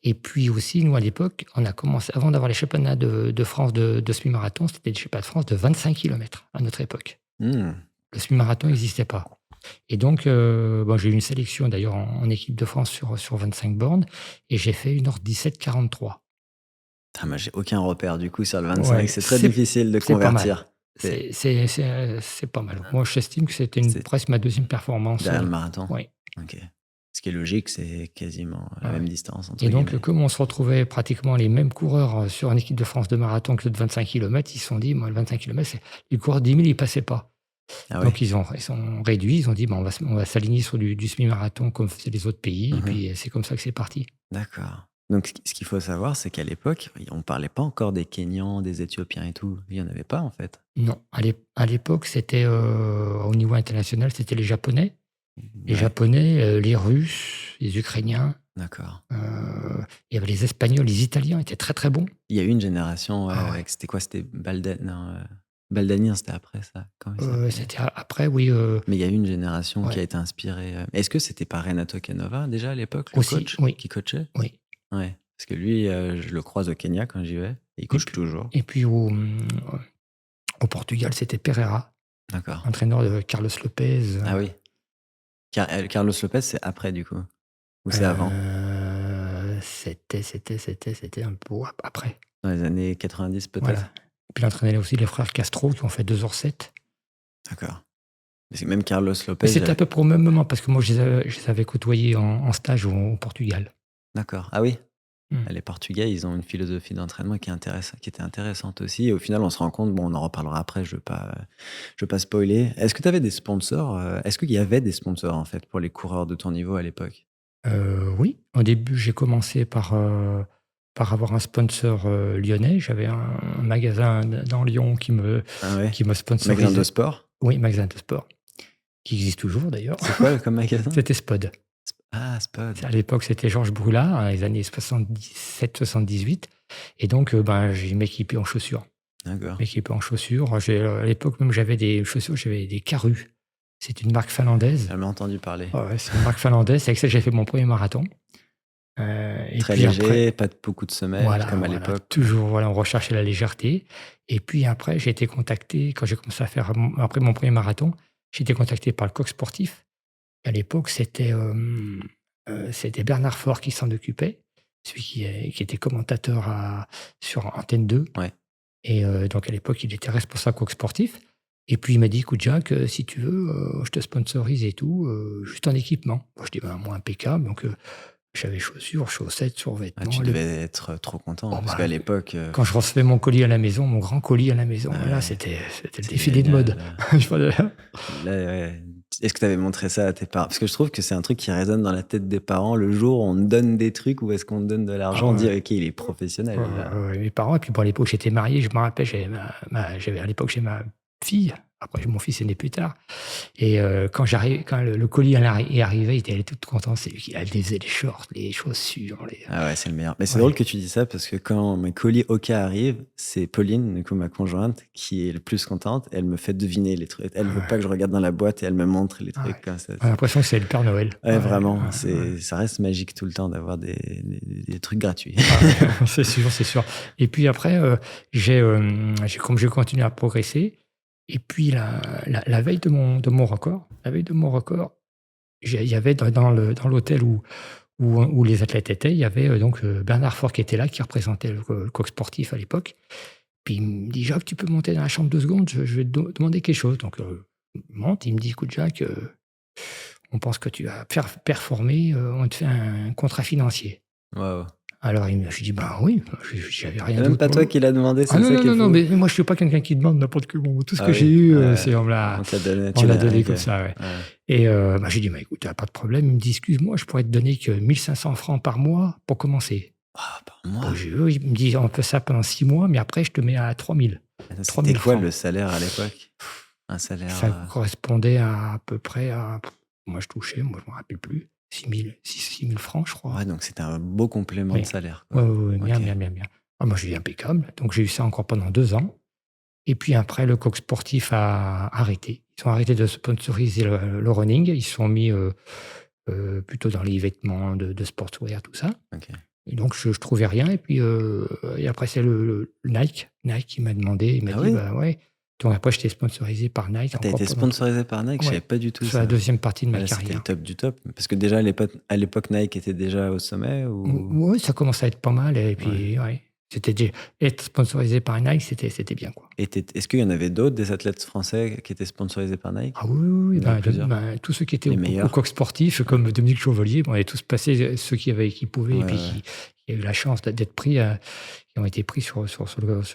et puis aussi, nous, à l'époque, on a commencé avant d'avoir les championnats de France de semi-marathon, c'était des championnats de France de 25 kilomètres à notre époque. Mmh. Le semi-marathon n'existait pas. Et donc, bon, j'ai eu une sélection d'ailleurs en équipe de France sur 25 bornes et j'ai fait 1h17,43. Ah, moi, j'ai aucun repère, du coup, sur le 25. Ouais, C'est très difficile de c'est pas mal. convertir. C'est C'est pas mal. Moi, j'estime que c'était c'est presque ma deuxième performance. derrière le marathon? Ouais, OK. Ce qui est logique, c'est quasiment ouais, la ouais. même distance, entre Et donc, guillemets. comme on se retrouvait pratiquement les mêmes coureurs sur une équipe de France de marathon que le de 25 kilomètres, ils se sont dit, moi, le 25 kilomètres, les coureurs de 10 000, ils passaient pas. Ah oui? Donc, ils ont réduit, ils ont dit, bon, on va s'aligner sur du semi-marathon comme faisaient les autres pays. Et Mmh. puis, c'est comme ça que c'est parti. D'accord. Donc ce qu'il faut savoir, c'est qu'à l'époque, on parlait pas encore des Kenyans, des Éthiopiens et tout. Il y en avait pas, en fait? Non, à l'époque, c'était, au niveau international, c'était les Japonais. Les Ouais, Japonais, les Russes, les Ukrainiens, d'accord. il y avait les Espagnols, les Italiens étaient très, très bons. Il y a eu une génération, ouais, Ah ouais, avec c'était quoi? C'était non, Baldani, non, c'était après ça. Comment il s'appelait? c'était a après oui, Mais il y a eu une génération qui ouais, a été inspirée, est-ce que c'était pas Renato Canova déjà à l'époque, le aussi, coach, oui, qui coachait? oui. Ouais, parce que lui, je le croise au Kenya quand j'y vais et il Et coach puis toujours. et puis au Portugal, c'était Pereira, D'accord. entraîneur de Carlos Lopez, Ah oui. Carlos Lopez, c'est après du coup? Ou c'est avant? c'était un peu après, Dans les années 90 voilà. peut-être? Et puis il entraînait aussi les frères Castro qui ont fait 2h07. D'accord. Parce que même Carlos Mais Lopez, c'était à peu près au même moment parce que moi je les avais côtoyés en stage au Portugal. d'accord. Ah oui? Mmh. Les Portugais, ils ont une philosophie d'entraînement qui était intéressante aussi et au final, on se rend compte, bon, on en reparlera après, je veux pas spoiler. Est-ce que tu avais des sponsors, est-ce qu'il y avait des sponsors, en fait, pour les coureurs de ton niveau à l'époque? Oui, au début, j'ai commencé par avoir un sponsor, lyonnais. J'avais un magasin dans Lyon Ah ouais? qui me Magasin de sponsorisait. sport? Oui, magasin de sport, qui existe toujours d'ailleurs. C'est quoi comme magasin? C'était Spod. Ah, Spod. À l'époque, c'était Georges Brulard, dans les années 77-78 et donc ben, j'ai m'équipais en chaussures. D'accord. M'équipais en chaussures. À l'époque même, j'avais des chaussures, j'avais des Karus. C'est une marque finlandaise. Jamais entendu parler. Ouais, ouais, c'est une marque finlandaise. C'est avec ça que j'ai fait mon premier marathon, et Très puis après léger, pas de beaucoup de semelles voilà, comme à voilà, l'époque. toujours, voilà, on recherchait la légèreté et puis après, j'ai été contacté quand j'ai commencé à faire après mon premier marathon, j'ai été contacté par le Coq Sportif. À l'époque, c'était Bernard Faure qui s'en occupait, celui qui était commentateur sur Antenne 2 Ouais. et donc à l'époque, il était responsable Coq Sportif et puis il m'a dit: «Écoute Jacques, si tu veux, je te sponsorise et tout, juste en équipement». Moi je dis: «Ben, moi impeccable», donc j'avais chaussures, chaussettes, Ah, survêtements, tu devais être trop content oh parce bah, qu'à l'époque, quand je recevais mon colis à la maison, mon grand colis à la maison, ah là, ouais, c'était le c'est défilé de génial, mode. Je parlais là, ouais. Est-ce que tu avais montré ça à tes parents? Parce que je trouve que c'est un truc qui résonne dans la tête des parents. Le jour où on te donne des trucs ou est-ce qu'on te donne de ah l'argent, on dit: ouais, «OK, il est professionnel, ouais, là». ouais, ouais, mes parents et puis bon, à l'époque, j'étais marié, je me rappelle, j'avais à l'époque, j'ai ma fille, après mon fils est né plus tard et quand le colis est arrivé, elle était toute contente, c'est lui qui a défaisait les shorts, les chaussures, les Ah ouais, c'est le meilleur. Mais c'est drôle ouais, que tu dis ça parce que quand mes colis Oka arrivent, c'est Pauline, du coup ma conjointe, qui est le plus contente. Elle me fait deviner les trucs. Elle veut pas que je regarde dans la boîte et elle me montre les ouais, trucs comme ça. on a l'impression que c'est le Père Noël. Ouais, Ouais, vraiment, ouais, ouais. ça reste magique tout le temps d'avoir des trucs gratuits. Ah ouais, c'est sûr, c'est sûr. Et puis après, comme j'ai continué à progresser et puis la veille de mon record il y avait dans l'hôtel où les athlètes étaient, il y avait, donc Bernard Faure qui était là, qui représentait le Coq Sportif à l'époque. Puis il me dit: «Jacques, tu peux monter dans la chambre 2 secondes? Je vais te demander quelque chose». Donc il monte, il me dit: «Écoute Jacques, on pense que tu vas performer, on te fait un contrat financier». Waouh. Alors je dis: «Ben oui», j'avais rien C'est même d'autre. pas toi qui l'as demandé, Ah c'est non, ça non, qui est non, non, fou. mais moi je suis pas quelqu'un qui demande n'importe comment. Tout ce Ah que j'ai oui, eu, ouais, c'est on te l'a donné, on tu l'a l'as donné OK. comme ça, ouais. Ouais. Et bah, j'ai dit: «Bah écoute, pas de problème». Il me dit: «Excuse-moi, je pourrais te donner que 1 500 francs par mois pour commencer». Ah, par Bon, mois? il me dit: «On fait ça pendant 6 mois, mais après je te mets à 3 000, Attends, 3 c'était 000 quoi francs». le salaire à l'époque? Un salaire, Ça correspondait à peu près à moi je touchais, moi je me rappelle plus, 6 000 francs je crois. ouais, donc c'était un beau complément de Oui. salaire, Ouais, quoi. ouais, ouais, bien, OK. bien, bien, bien. Ah moi j'ai dit: «Impeccable», donc j'ai eu ça encore pendant 2 ans et puis après le coq sportif a arrêté. Ils ont arrêté de sponsoriser le running, ils se sont mis, plutôt dans les vêtements de sportswear tout ça OK. et donc je trouvais rien et puis, et après c'est le Nike qui m'a demandé, il m'a Ah dit: oui? «Bah ouais». Donc après j'étais sponsorisé par Nike Ah, tu encore été pendant sponsorisé par Nike? Je savais ouais, pas du tout sur la ça. deuxième partie de Ah ma là, c'était le carrière. top du top. Parce que déjà à l'époque, Nike était déjà au sommet ou? Ouais, ça commence à être pas mal et Ouais. puis ouais, c'était dé être sponsorisé par Nike, c'était bien, quoi. Et est-ce qu'il y en avait d'autres, des athlètes français qui étaient sponsorisés par Nike? Ah oui, oui, oui, Il y en avait ben, plusieurs? tous ceux qui étaient Les au meilleurs? coq sportif, Ouais. comme Dominique Chevalier, bon, on est tous passés, ceux qui pouvaient Ouais, et ouais, puis ouais. qui ont eu la chance d'être pris, qui ont été pris sur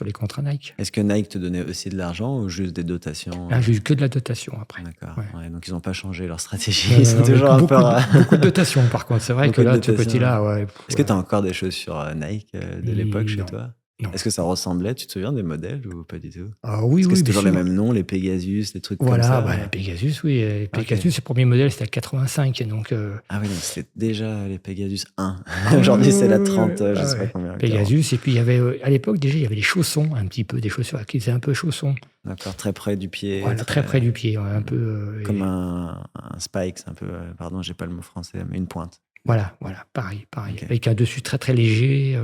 les contrats Nike. Est-ce que Nike te donnait aussi de l'argent ou juste des dotations, Ah, j'ai eu que de la dotation après. D'accord, Ouais. ouais, donc ils ont pas changé leur stratégie, Non, ils non, sont non, mais toujours un peu ra beaucoup de dotations par contre. C'est vrai que beaucoup de là, de ce dotations, ouais. côté-là, ouais, Est-ce que ouais. tu as encore des chaussures, Nike, de l'époque chez Non, toi? non, Est-ce que ça non. ressemblait? Tu te souviens des modèles ou pas du tout? Ah oui, Est-ce que oui, c'est bien toujours les sûr. mêmes noms, les Pegasus, les trucs comme Voilà, ça, bah, Pegasus, oui, OK. Pegasus, le premier modèle, c'était le 85 donc Ah oui, donc c'était déjà les Pegasus 1. ah ouais, ouais, Aujourd'hui, c'est la ouais, ouais, 30, ouais, je ah sais pas ouais. combien, 40. Pegasus et puis il y avait, à l'époque déjà, il y avait les chaussons un petit peu, des chaussures qui faisaient un peu chaussons. D'accord, très près du pied, Voilà, très près très du pied, ouais, un mmh, peu, comme et un spikes un peu, pardon, j'ai pas le mot français, mais une pointe. voilà, voilà, pareil, pareil, OK. avec un dessus très, très léger,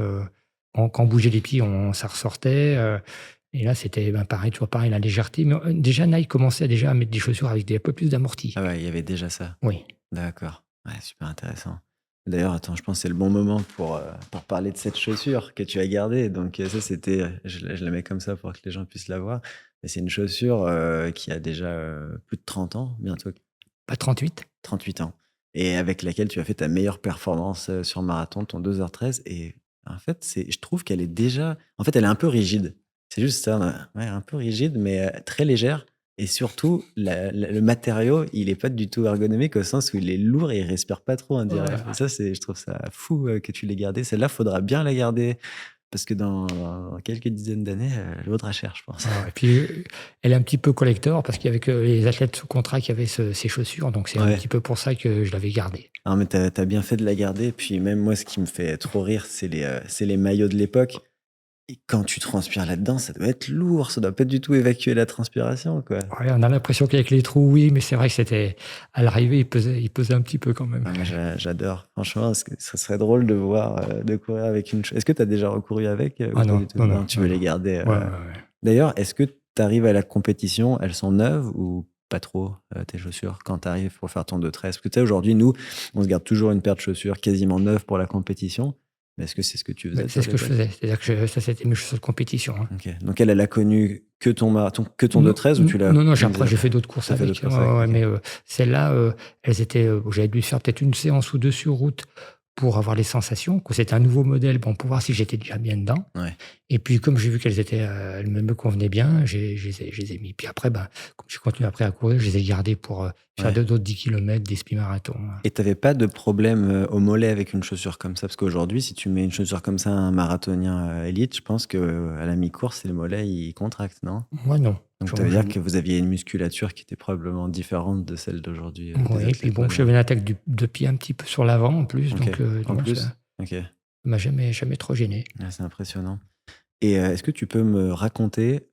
quand on bougeait les pieds, ça ressortait, et là, c'était, ben, pareil, toujours pareil, la légèreté, mais, déjà Nike commençait déjà à mettre des chaussures avec un peu plus d'amorti. Ah ouais, il y avait déjà ça. Oui. D'accord. Ouais, super intéressant. D'ailleurs, attends, je pense que c'est le bon moment pour parler de cette chaussure que tu as gardée. Donc, ça, c'était, je la mets comme ça pour que les gens puissent la voir. Mais c'est une chaussure, qui a déjà, plus de 30 ans, bientôt Pas 38. 38 ans et avec laquelle tu as fait ta meilleure performance, sur marathon, ton 2h13 et en fait, je trouve qu'elle est déjà en fait, elle est un peu rigide. C'est juste ça, ouais, un peu rigide, mais, très légère et surtout le matériau, il est pas du tout ergonomique au sens où il est lourd et il respire pas trop, on dirait et Voilà. ça, je trouve ça fou, que tu l'aies gardée. Celle-là, faudra bien la garder parce que dans quelques dizaines d'années, elle vaudra cher, je pense. Ah ouais, puis, elle est un petit peu collector parce qu'il y avait que les athlètes sous contrat qui avaient ces chaussures, donc c'est un Ouais. petit peu pour ça que je l'avais gardée. Non, mais t'as bien fait de la garder. Puis même moi, ce qui me fait trop rire, c'est les maillots de l'époque. Et quand tu transpires là-dedans, ça doit être lourd, ça doit pas du tout évacuer la transpiration, quoi. Ouais, on a l'impression qu'avec les trous, oui, mais c'est vrai que c'était à l'arrivée, il pesait un petit peu quand même. Ah, moi, j'adore. Franchement, ce serait drôle de voir, de courir avec une Est-ce que tu as déjà recouru avec, ou Ah pas non, du tout? non, non, Non, tu non, veux non. les garder, Ouais, ouais, ouais. D'ailleurs, est-ce que tu arrives à la compétition, elles sont neuves ou pas trop, tes chaussures, quand tu arrives pour faire ton 2,13? Parce que tu sais, aujourd'hui, nous, on se garde toujours une paire de chaussures quasiment neuve pour la compétition. Mais est-ce que c'est ce que tu Bah, faisais c'est toi à ce que je l'époque? faisais. C'est-à-dire que ça, c'était mes chaussures de compétition, hein. OK. Donc elle a connu que ton marathon que ton Non, 2,13 ou tu l'as non, non, utilisé j'ai après? fait d'autres courses Tu as fait avec. d'autres Ouais, courses avec? ouais, ouais, OK. mais, celles-là, elles étaient, j'avais dû faire peut-être une séance ou 2 sur route pour avoir les sensations, que c'était un nouveau modèle, bon, pour voir si j'étais déjà bien dedans. Ouais. Et puis comme j'ai vu qu'elles étaient, elles me convenaient bien, je les ai mis. Puis après, ben, comme j'ai continué après à courir, je les ai gardées pour, faire Ouais. d'autres 10 kilomètres, des semi-marathons, hein. Et tu avais pas de problème, au mollet avec une chaussure comme ça? Parce qu'aujourd'hui, si tu mets une chaussure comme ça à un marathonien, élite, je pense qu'à la mi-course, le mollet, il contracte, non? Moi non. Donc Je ça veut je dire que vous aviez une musculature qui était probablement différente de celle d'aujourd'hui, des Oui, puis athlètes bon, modernes. j'avais une attaque de pied un petit peu sur l'avant en plus, OK. donc, En non, plus? ça OK. m'a jamais trop gêné. Ouais, c'est impressionnant. Et est-ce que tu peux me raconter,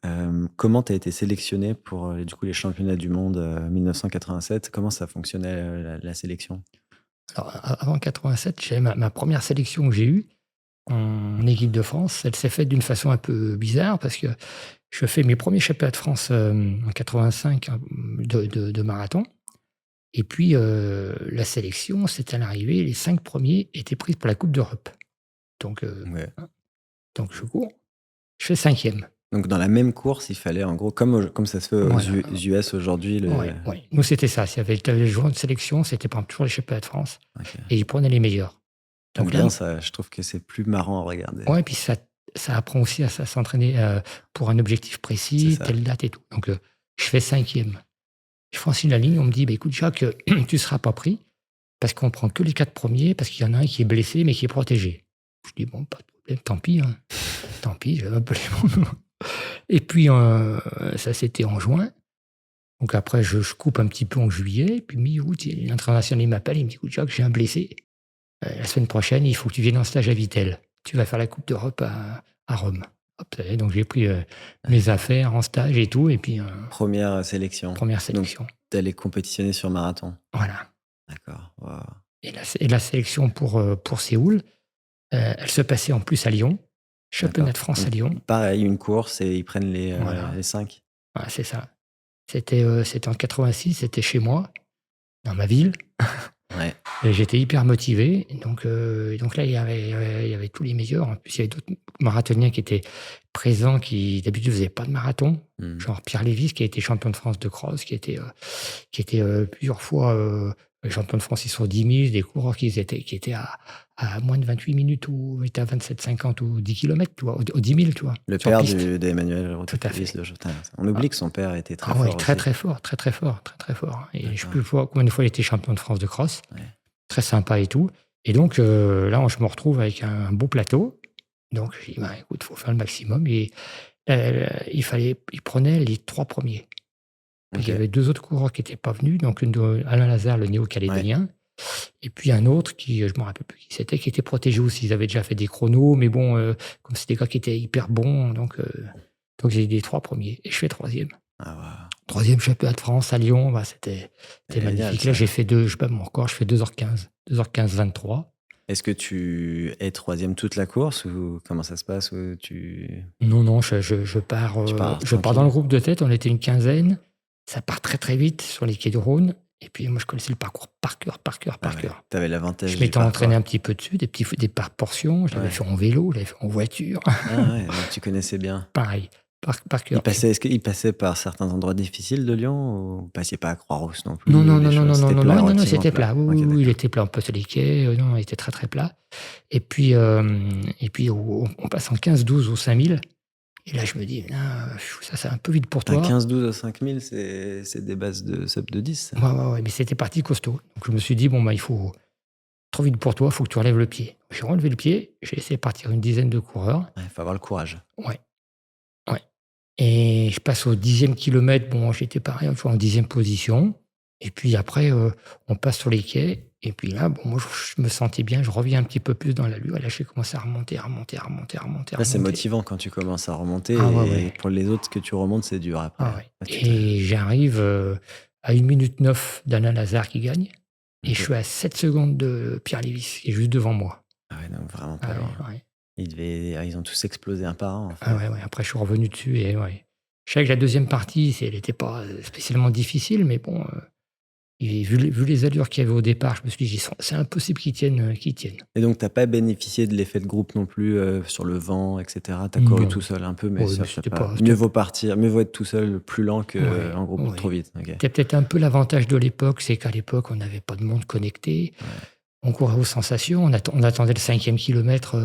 comment tu as été sélectionné pour, du coup, les championnats du monde, 1987? Comment ça fonctionnait, la sélection? Alors avant 87, j'avais ma 1re sélection que j'ai eue en équipe de France. Elle s'est faite d'une façon un peu bizarre parce que je fais mes premiers championnats de France, en 85, de marathon et puis, la sélection, c'est à l'arrivée, les 5 premiers étaient pris pour la coupe d'Europe. Donc, Ouais. donc je cours, je fais 5e. Donc dans la même course, il fallait en gros comme ça se fait aux Voilà, US aujourd'hui, ouais, ouais. Nous, c'était ça. Tu avais les joueurs de sélection, c'était par exemple toujours les championnats de France OK. et ils prenaient les meilleurs. J'aime Donc là, bien ça, je trouve que c'est plus marrant à regarder. ouais, puis ça apprend aussi à s'entraîner, pour un objectif C'est précis, ça. telle date et tout. Donc, je fais 5e. Je franchis la ligne, on me dit: «Bah, écoute Jacques, tu ne seras pas pris parce qu'on prend que les 4 premiers parce qu'il y en a un qui est blessé mais qui est protégé». Je dis: «Bon, pas de problème, tant pis, hein, tant pis», j'avais un peu les mots. Et puis, ça, c'était en juin. Donc après, je coupe un petit peu en juillet, puis mi-août, l'international, il m'appelle, il me dit: «Écoute Jacques, j'ai un blessé. La semaine prochaine, il faut que tu viennes en stage à Vittel. Tu vas faire la coupe d'Europe à Rome». Hop, ça y est, donc j'ai pris, mes affaires en stage et tout et puis, Première sélection. 1re Donc, sélection. tu allais compétitionner sur marathon. Voilà. D'accord. Waouh. Et la sélection pour Séoul, elle se passait en plus à Lyon, championnat D'accord. de France Donc, à Lyon. pareil, une course et ils prennent Voilà, les 5. voilà, c'est ça. C'était en 86, c'était chez moi, dans ma ville. Ouais. Et j'étais hyper motivé. Donc là, il y avait tous les meilleurs. En plus, il y avait d'autres marathoniens qui étaient présents, qui d'habitude ne faisaient pas de marathon. Mmh. Genre Pierre Lévis, qui a été champion de France de cross, qui était plusieurs fois champion de France sur 10 000, des coureurs qui étaient à moins de 28 minutes ou étaient à 27,50 ou 10 km, tu vois, aux 10 000, tu vois, Le sur père piste. d'Emmanuel Tout à Rotopilis fait. de Jotin. On oublie que son père était très Ah ouais, fort très aussi. très fort, très très fort, très très fort. Et je ne sais D'accord. plus combien de fois il était champion de France de cross. Ouais. Très sympa et tout. Et donc là, je me retrouve avec un beau plateau. Donc je dis: «Ben, écoute, il faut faire le maximum». Et il prenait les 3 premiers. Puis il y Ok. avait 2 autres coureurs qui n'étaient pas venus, donc Alain Lazare, le Ouais. néo-calédonien, et puis un autre qui, je ne me rappelle plus qui c'était, qui était protégé aussi. Ils avaient déjà fait des chronos, mais bon, comme c'est des gars qui étaient hyper bons, donc j'ai les 3 premiers et je fais 3e. Ah, waouh. 3e championnat de France à Lyon, bah, c'était Génial, magnifique. ça. Là, j'ai fait 2, je bats mon record, je fais 2h15, 2h15-23. Est-ce que tu es 3e toute la course ou comment ça se passe ou Non, non, je pars, tu pars je pars dans tranquille? le groupe de tête, on était une quinzaine. Ça part très, très vite sur les quais de Rhône et puis moi, je connaissais le parcours par cœur, par cœur, Ah par ouais, cœur. tu avais Je l'avantage du m'étais entraîné parcours. un petit peu dessus, des portions. Je l'avais Ouais. fait en vélo, je l'avais fait en voiture. Ah ouais, donc tu connaissais bien. Pareil, par cœur. Est-ce qu'il passait par certains endroits difficiles de Lyon ou vous passiez pas à Croix-Rousse non plus Non, ou non, des non, non, choses? non, non, C'était non, plat, non, non, non, relativement c'était plat? plat. Oui, OK, oui, oui, il d'accord. était plat. On passait les quais, non, il était très, très plat. Et puis on passe en 15-12 au 5000 et là, je me dis: «Ah, ça, c'est un peu vite pour Un toi». 15-12 au 5000, c'est des bases de sub de 10 ça? Ouais, ouais, ouais, mais c'était parti costaud. Donc je me suis dit: «Bon, bah, il faut trop vite pour toi, il faut que tu relèves le pied». J'ai relevé le pied, j'ai laissé partir une dizaine de coureurs. Ouais, faut avoir le courage. Ouais, ouais, et je passe au 10e kilomètre. Bon, j'étais pareil, tu vois, en 10e position. Et puis après, on passe sur les quais et puis là, bon, moi, je me sentais bien, je reviens un petit peu plus dans l'allure et là, j'ai commencé à remonter, à remonter, à remonter, à remonter, à Là, c'est remonter. motivant quand tu commences à Ah ouais, remonter et ouais. pour les autres que tu remontes, c'est dur après. Ah ouais, Là, et j'arrive, à 1 minute 9 d'Alain Lazare qui gagne et je OK. suis à 7 secondes de Pierre Lévis qui est juste devant moi. Ah ouais, donc vraiment Ah pas loin. ouais, ouais. Ils ont tous explosé un par un, en Ah fait. ouais, ouais, après je suis revenu dessus et ouais. Je savais que la deuxième partie, elle était pas, spécialement difficile, mais bon, et vu les allures qu'il y avait au départ, je me suis dit: «C'est impossible qu'ils tiennent, qu'ils tiennent». Et donc tu as pas bénéficié de l'effet de groupe non plus, sur le vent et cetera? Tu as couru Non, tout seul un peu, mais ouais, ça mais tu c'était pas pas mieux vaut être tout seul plus lent ouais, qu'en groupe trop ouais. vite. OK. C'était peut-être un peu l'avantage de l'époque, c'est qu'à l'époque, on n'avait pas de montre connectée. Ouais. On courait aux sensations, on attendait le 5e kilomètre,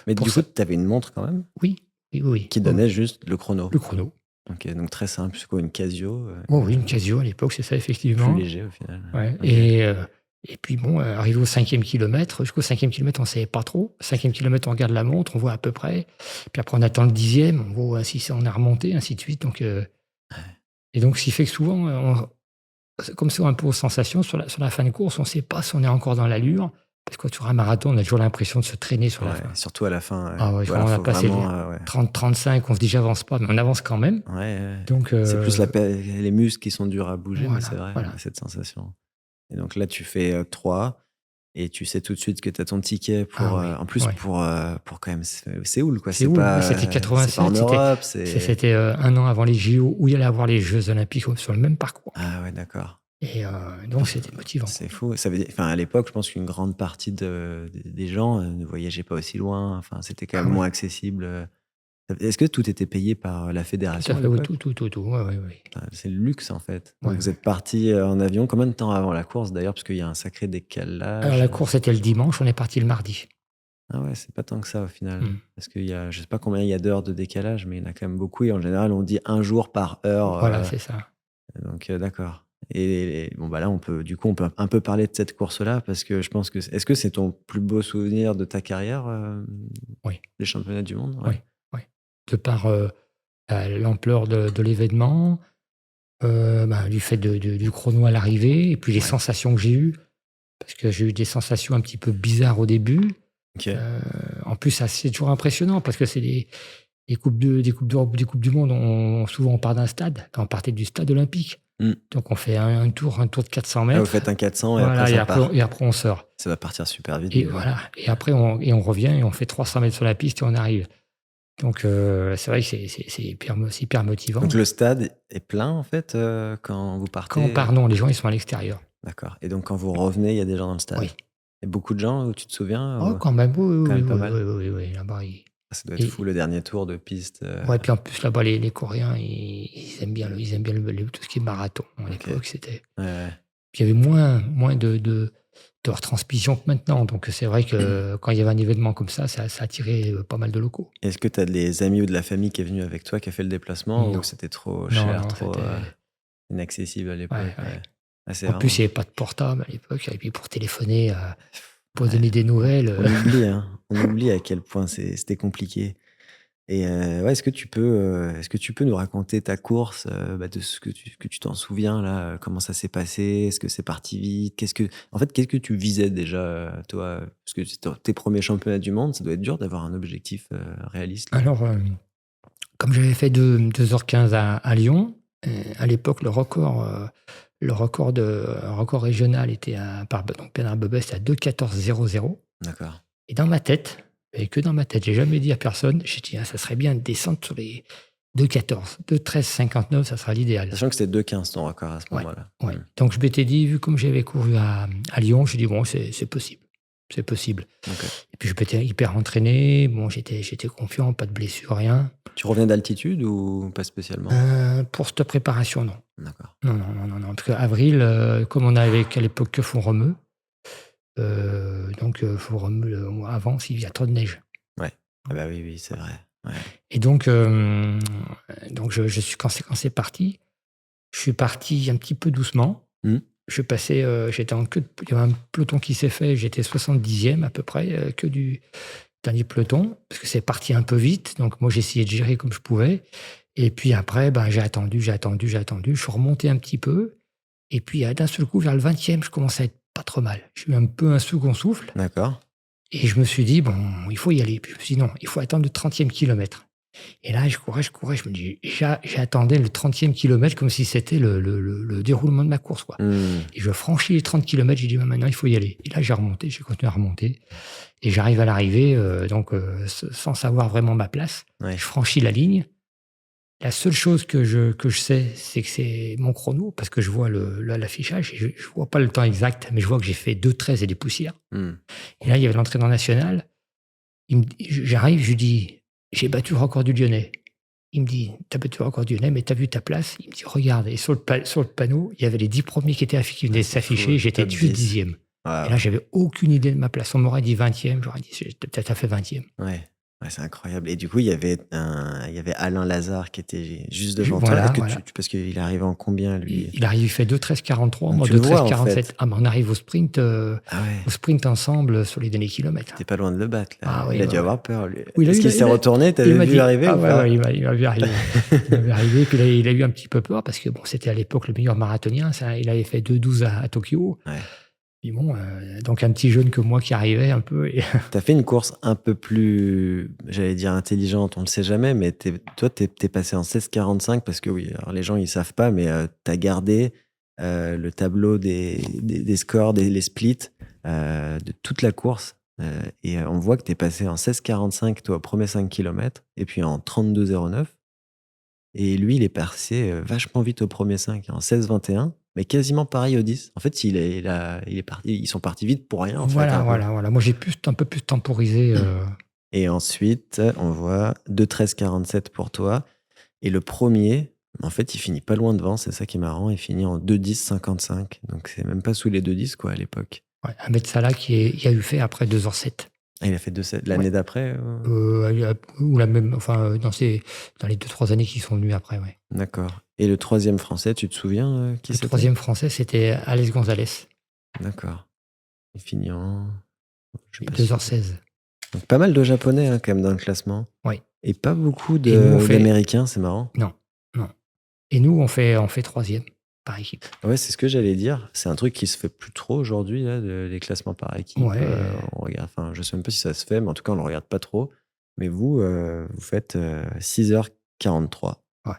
Mais pour du coup, ça. tu avais une montre quand même Oui, oui, oui, oui. qui Oui, oui. donnait juste le chrono? Le chrono. OK, donc très simple, c'est quoi une Casio, Oui, oui, une Casio à l'époque, c'est ça plus effectivement. léger au final, Ouais, OK. et puis bon, arrivé au 5e kilomètre, jusqu'au 5e kilomètre, on ne savait pas trop. 5e kilomètre, on regarde la montre, on voit à peu près. Puis après, on attend le 10e, on voit si on a remonté, ainsi de suite. Et donc, ce qui fait que souvent, c'est comme c'est un peu aux sensations, sur la fin de course, on ne sait pas si on est encore dans l'allure. Parce que sur un marathon, on a toujours l'impression de se traîner sur la Ouais, fin. surtout à la fin, ouais. Ah ouais, Ou quand alors on a faut passé les vraiment, ouais. 30-35, on se dit j'avance pas, mais on avance quand même. Ouais, ouais. Donc, C'est plus les muscles qui sont durs à bouger, mais c'est voilà, vrai, on a voilà. cette sensation. Et donc là, tu fais, 3 et tu sais tout de suite que tu as ton ticket Ah pour, oui, en plus ouais. pour quand même Séoul, quoi. C'est où? Bah, c'était C'est pas en 87, Europe, c'était 1 an avant les JO où il y allait avoir les Jeux olympiques sur le même parcours. Ah ouais, d'accord. Et donc c'était motivant. C'est fou. Ça veut dire à l'époque, je pense qu'une grande partie des gens, ne voyageaient pas aussi loin. Enfin, c'était quand Ah même moins ouais, accessible, Est-ce que tout était payé par la tout à fédération à fait, oui, l'époque? tout, tout, tout, tout. Ouais, ouais, ouais. C'est le luxe, en fait. Donc Ouais, vous ouais. êtes partis, en avion. Combien de temps avant la course d'ailleurs? Parce qu'il y a un sacré Alors décalage, la course était le dimanche, on est parti le mardi. Ah ouais, c'est pas tant que ça au final. Mmh. Parce qu'il y a je sais pas combien il y a d'heures de décalage, mais il y en a quand même beaucoup et en général, on dit un jour par heure, Voilà, c'est ça. donc d'accord. Et bon, bah là, on peut un peu parler de cette course-là parce que je pense que est-ce que c'est ton plus beau souvenir de ta carrière, Oui, les championnats du monde? oui, Ouais. oui. De par, l'ampleur de l'événement, du fait du chrono à l'arrivée et puis les Ouais. sensations que j'ai eues, parce que j'ai eu des sensations un petit peu bizarres au début. OK. Heu, En plus, c'est toujours impressionnant parce que c'est des coupes d'Europe, des coupes du monde, souvent on part d'un stade. On partait du stade olympique. Mmh. Donc on fait un tour de 400 Ah, vous mètres. faites un 400 et après Voilà, ça part. et après on sort. Ça va partir super vite Et du coup. voilà, et après on revient et on fait 300 mètres sur la piste et on arrive. Donc c'est vrai que c'est hyper Donc motivant. le stade est plein en fait, quand vous Quand on partez? part, non, les gens ils sont à l'extérieur. D'accord, et donc quand vous revenez, il y a des gens dans le stade? Oui. Et beaucoup de gens, tu te souviens, Oh quand même, oui, quand oui, même oui, pas oui, mal? oui, oui, oui, là-bas ils Ah, ça doit être fou et le dernier tour de piste, ouais, puis en plus là-bas les Coréens ils aiment bien tout ce qui est marathon. À OK. l'époque, c'était Ouais, ouais. puis il y avait moins de retransmission que maintenant. Donc c'est vrai que quand il y avait un événement comme ça attirait, pas mal de locaux. Est-ce que tu as des amis ou de la famille qui est venu avec toi, qui a fait le déplacement ou Non, c'était trop non, cher, non, trop, c'était inaccessible à ouais, l'époque? ouais. Ouais. Ah, c'est En plus, il vraiment y avait pas de portable à l'époque et puis pour téléphoner, pour ouais, donner des nouvelles, on oublie, hein, on oublie à quel point c'était compliqué. Et ouais, est-ce que tu peux nous raconter ta course, de ce que tu t'en souviens là, comment ça s'est passé? Est-ce que c'est parti vite? Qu'est-ce que tu visais déjà, toi? Parce que c'était tes premiers championnats du monde, ça doit être dur d'avoir un objectif, réaliste là. alors, comme j'avais fait 2h15 à Lyon, à l'époque, le record régional était donc Bernard Bebet, c'était à 2:14:00. D'accord. Et dans ma tête, et que dans ma tête, j'ai jamais dit à personne, j'ai dit: «Ah, ça serait bien de descendre sur les 2:14, 2:13:59, ça sera l'idéal». Sachant que c'était 2:15 ton record à ce Ouais, moment-là. ouais. Mmh. Donc je m'étais dit, vu comme j'avais couru à Lyon, j'ai dit: «Bon, c'est possible, c'est possible». OK. Et puis je m'étais hyper entraîné, bon, j'étais confiant, pas de blessure, rien. Tu revenais d'altitude ou pas spécialement? Pour cette préparation, non. D'accord. Non, non, non, non, non, parce qu'avril, comme on avait qu'à l'époque que Font-Romeu, donc Font-Romeu, le mois avant, il y a trop de neige. Ouais. Ah bah, oui, oui, c'est vrai. Ouais. Et donc je suis quand c'est parti, je suis parti un petit peu doucement. Mmh. Je passais, j'étais en queue de il y avait un peloton qui s'est fait, j'étais 70e à peu près, queue du dernier peloton, parce que c'est parti un peu vite, donc moi j'essayais de gérer comme je pouvais. Et puis après, ben, j'ai attendu, j'ai attendu, j'ai attendu, je suis remonté un petit peu et puis, d'un seul coup vers le 20e, je commençais à être pas trop mal. J'ai eu un peu un second souffle D'accord. et je me suis dit: «Bon, il faut y aller». Puis je me suis dit: «Non, il faut attendre le 30e kilomètre». Et là, je courais, je me dis j'attendais le 30e kilomètre comme si c'était le déroulement de ma course, quoi. Mmh. Et je franchis les 30 kilomètres, j'ai dit: «Bah, maintenant, il faut y aller». Et là, j'ai remonté, j'ai continué à remonter et j'arrive à l'arrivée, sans savoir vraiment ma place. Ouais. Je franchis la ligne. La seule chose que je sais, c'est que c'est mon chrono parce que je vois l'affichage et je vois pas le temps exact, mais je vois que j'ai fait 2:13 et des poussières. Mmh. Et là, il y avait l'entraînement national. J'arrive, je lui dis: «J'ai battu le record du Lyonnais». Il me dit: «Tu as battu le record du Lyonnais, mais tu as vu ta place?» Il me dit: «Regarde», et sur le panneau, il y avait les 10 premiers qui étaient qui venaient de C'est fou, s'afficher, j'étais top juste 10. 10e. Et Waouh! là, j'avais aucune idée de ma place. On m'aurait dit 20e, j'aurais dit: «Tu as fait 20e». Ouais. Ouais, c'est incroyable, et du coup, il y avait Alain Lazare qui était juste Je devant toi. Voilà, Est-ce que voilà. parce qu'il est arrivé en combien Il lui? il arrive, il fait 2:13:43, Donc moi tu le vois en 2:13:47. fait? Ah, on arrive Ah ouais, au sprint ensemble sur les derniers kilomètres, tu hein. pas loin de le battre là. Ah oui, Il a ouais, dû ouais. avoir peur lui. Oui, Est-ce qu'il s'est retourné? Tu il avais m'a vu dit arriver ah ou ouais, pas? ouais, il m'a vu arriver. Il m'a vu arriver, puis il a eu un petit peu peur parce que bon, c'était à l'époque le meilleur marathonien, ça, il avait fait 2:12 à Tokyo. Ouais. Puis bon, donc un petit jeune comme moi qui arrivait un peu et Tu as fait une course un peu plus, j'allais dire intelligente, on le sait jamais, mais toi, tu es passé en 16:45 parce que oui, alors les gens ils savent pas, mais tu as gardé, le tableau des scores, les splits, de toute la course, et on voit que tu es passé en 16:45 toi, aux premiers 5 kilomètres et puis en 32:09, et lui, il est passé, vachement vite aux premiers 5, en 16:21, mais quasiment pareil aux 10. En fait, il est parti, ils sont partis vite pour rien, en fait, voilà, un peu. voilà, voilà. Moi, j'ai un peu plus temporisé, Et ensuite, on voit 2:13:47 pour toi. Et le premier, en fait, il finit pas loin devant, c'est ça qui est marrant, il finit en 2:10:55. Donc c'est même pas sous les 2:10 quoi à l'époque. ouais, Ahmed Salah qui a eu fait après 2h07. Ah, il a fait 2:07 Ouais, l'année d'après? ou la même, enfin, dans les 2-3 années qui sont venues après, ouais. D'accord. Et le troisième français, tu te souviens qui Le c'était? troisième français, c'était Alex Gonzalez, D'accord. Il finit en... Je sais pas si... 2h16. Donc, pas mal de Japonais quand même dans le classement. Oui. Et pas beaucoup Et nous, on fait. d'Américains, c'est marrant. Non, non. Et nous, on fait troisième par équipe. Ouais, c'est ce que j'allais dire. C'est un truc qui se fait plus trop aujourd'hui, là, les classements par équipe. Ouais. On regarde, enfin, je sais même pas si ça se fait, mais en tout cas, on le regarde pas trop. Mais vous, vous faites 6h43. Ouais.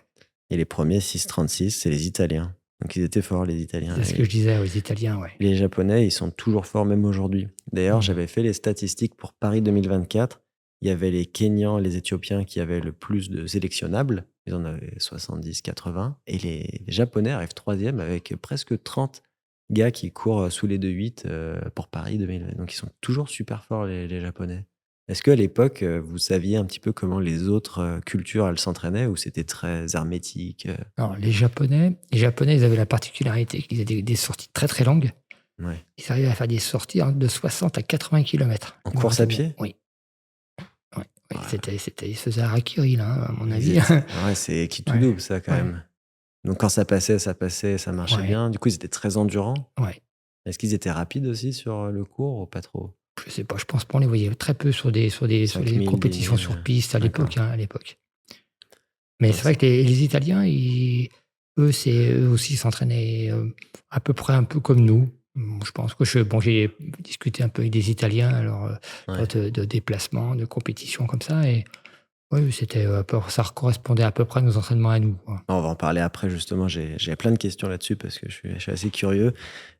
Et les premiers, 6h36, c'est les Italiens. Donc ils étaient forts, les Italiens. C'est ce que je disais aux Italiens, ouais. Les Japonais, ils sont toujours forts, même aujourd'hui. D'ailleurs, Mhm. j'avais fait les statistiques pour Paris 2024. Il y avait les Kenyans, les Éthiopiens qui avaient le plus de sélectionnables. Ils en avaient 70, 80. Et les Japonais arrivent troisième avec presque 30 gars qui courent sous les 2,8 pour Paris 2020. Donc ils sont toujours super forts, les Japonais. Est-ce qu'à l'époque, vous saviez un petit peu comment les autres cultures, elles s'entraînaient ou c'était très hermétique Alors, les Japonais, ils avaient la particularité qu'ils avaient des sorties très très longues. Ouais. Ils arrivaient à faire des sorties de 60 à 80 km. En course à pied? Oui. Ouais. Ouais. Ils se faisaient harakiri, là, à mon avis. Ouais, c'est qui tout double, ça, quand Ouais. même. Donc, quand ça passait, ça marchait Ouais. bien. Du coup, ils étaient très endurants. Ouais. Est-ce qu'ils étaient rapides aussi sur le cours ou pas trop? Je sais pas, je pense pas, on les voyait très peu sur les 5000, compétitions 10 000, sur piste à d'accord. l'époque. Mais Ouais, c'est vrai que les Italiens, eux aussi s'entraînaient à peu près un peu comme nous. Je pense que j'ai discuté un peu avec des Italiens, alors ouais. de déplacements, de compétitions comme ça, et oui, ça correspondait à peu près à nos entraînements à nous, quoi. On va en parler après, justement. J'ai plein de questions là-dessus parce que je suis assez curieux.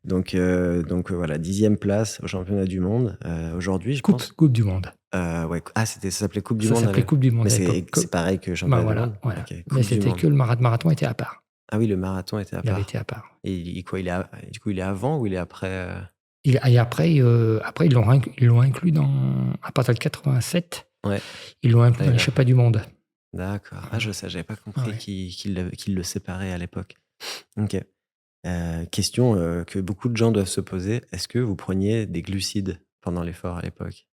Donc, voilà, 10e place au championnat du monde. Aujourd'hui, je pense. Coupe du monde. Ouais. Ah, ça s'appelait Coupe du Ça Monde. s'appelait Coupe du monde Mais à l'époque. c'est pareil que Ben championnat du voilà, monde. voilà. Ok, Mais Coupe du c'était monde. que le marathon était à part. Ah oui, le marathon était à Il avait part. été à part. Et du coup, il est avant ou il est après Et après, ils l'ont inclus à partir de 87, Ouais. ils l'ont inclus dans les D'ailleurs. championnats du monde. D'accord. Ah, j'avais pas compris Ouais. qu'il le séparait à l'époque. Ok. Question que beaucoup de gens doivent se poser. Est-ce que vous preniez des glucides pendant l'effort à l'époque?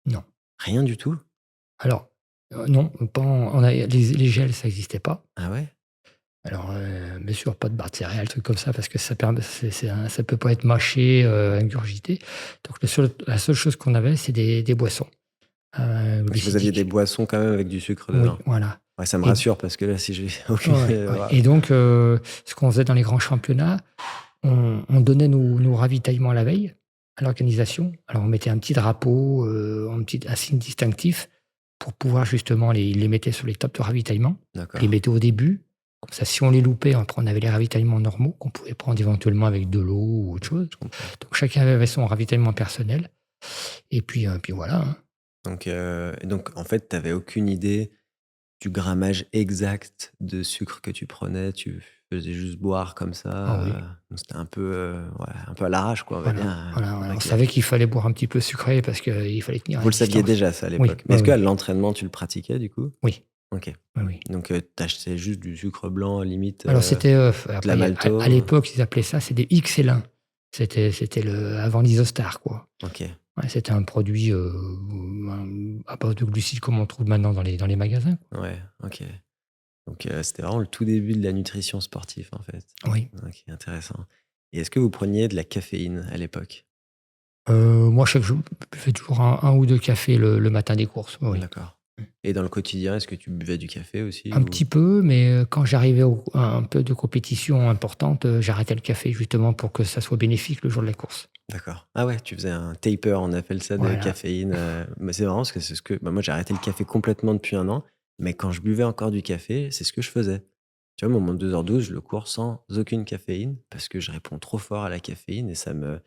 Non. Rien du tout? Alors, non, les gels, ça n'existait pas. Ah ouais? Alors, bien sûr, pas de barres de céréales, trucs comme ça, parce que ça peut pas être mâché, ingurgité. Donc la seule chose qu'on avait, c'est des boissons Donc vous aviez des glucidiques. boissons quand même avec du sucre Oui, dedans? voilà. Ouais, ça me Et rassure parce que là, si j'ai aucune... ouais. Et donc, ce qu'on faisait dans les grands championnats, on donnait nos ravitaillements la veille à l'organisation. Alors, on mettait un petit drapeau, un signe distinctif pour pouvoir justement les mettre sur les tops de ravitaillement. On D'accord. les mettait au début. Comme ça, si on les loupait, après, on avait les ravitaillements normaux qu'on pouvait prendre éventuellement avec de l'eau ou autre chose. Je comprends. Donc, chacun avait son ravitaillement personnel. Et puis voilà, hein. Donc, en fait, tu n'avais aucune idée du grammage exact de sucre que tu prenais, tu faisais juste boire comme ça. Ah oui. Donc c'était un peu, un peu à l'arrache, quoi, on va dire. Voilà. On Ok. savait qu'il fallait boire un petit peu sucré parce qu'il fallait tenir Vous la le saviez distance. déjà, ça, à Oui, l'époque. Mais est-ce oui, qu'à oui. l'entraînement, tu le pratiquais, du coup? Oui, Ok. oui. Donc, t'achetais juste du sucre blanc, limite, Alors c'était de la après, malto. à l'époque, ils appelaient ça, c'est des XL1. C'était avant l'Isostar, quoi. Ok. Ouais, c'était un produit à base de glucides comme on trouve maintenant dans les magasins. Ouais, ok. Donc, c'était vraiment le tout début de la nutrition sportive, en fait. Oui. Ok, intéressant. Et est-ce que vous preniez de la caféine à l'époque? Moi, chaque jour, je fais toujours un ou deux cafés le matin des courses. Oui. D'accord. Et dans le quotidien, est-ce que tu buvais du café aussi Un ou... petit peu, mais quand j'arrivais à un peu de compétition importante, j'arrêtais le café justement pour que ça soit bénéfique le jour de la course. D'accord. Ah ouais, tu faisais un taper, on appelle ça, de Voilà. caféine. Mais c'est marrant parce que c'est ce que... bah, moi, j'ai arrêté le café complètement depuis 1 an, mais quand je buvais encore du café, c'est ce que je faisais. Tu vois, mon 2h12, je le cours sans aucune caféine parce que je réponds trop fort à la caféine et ça me...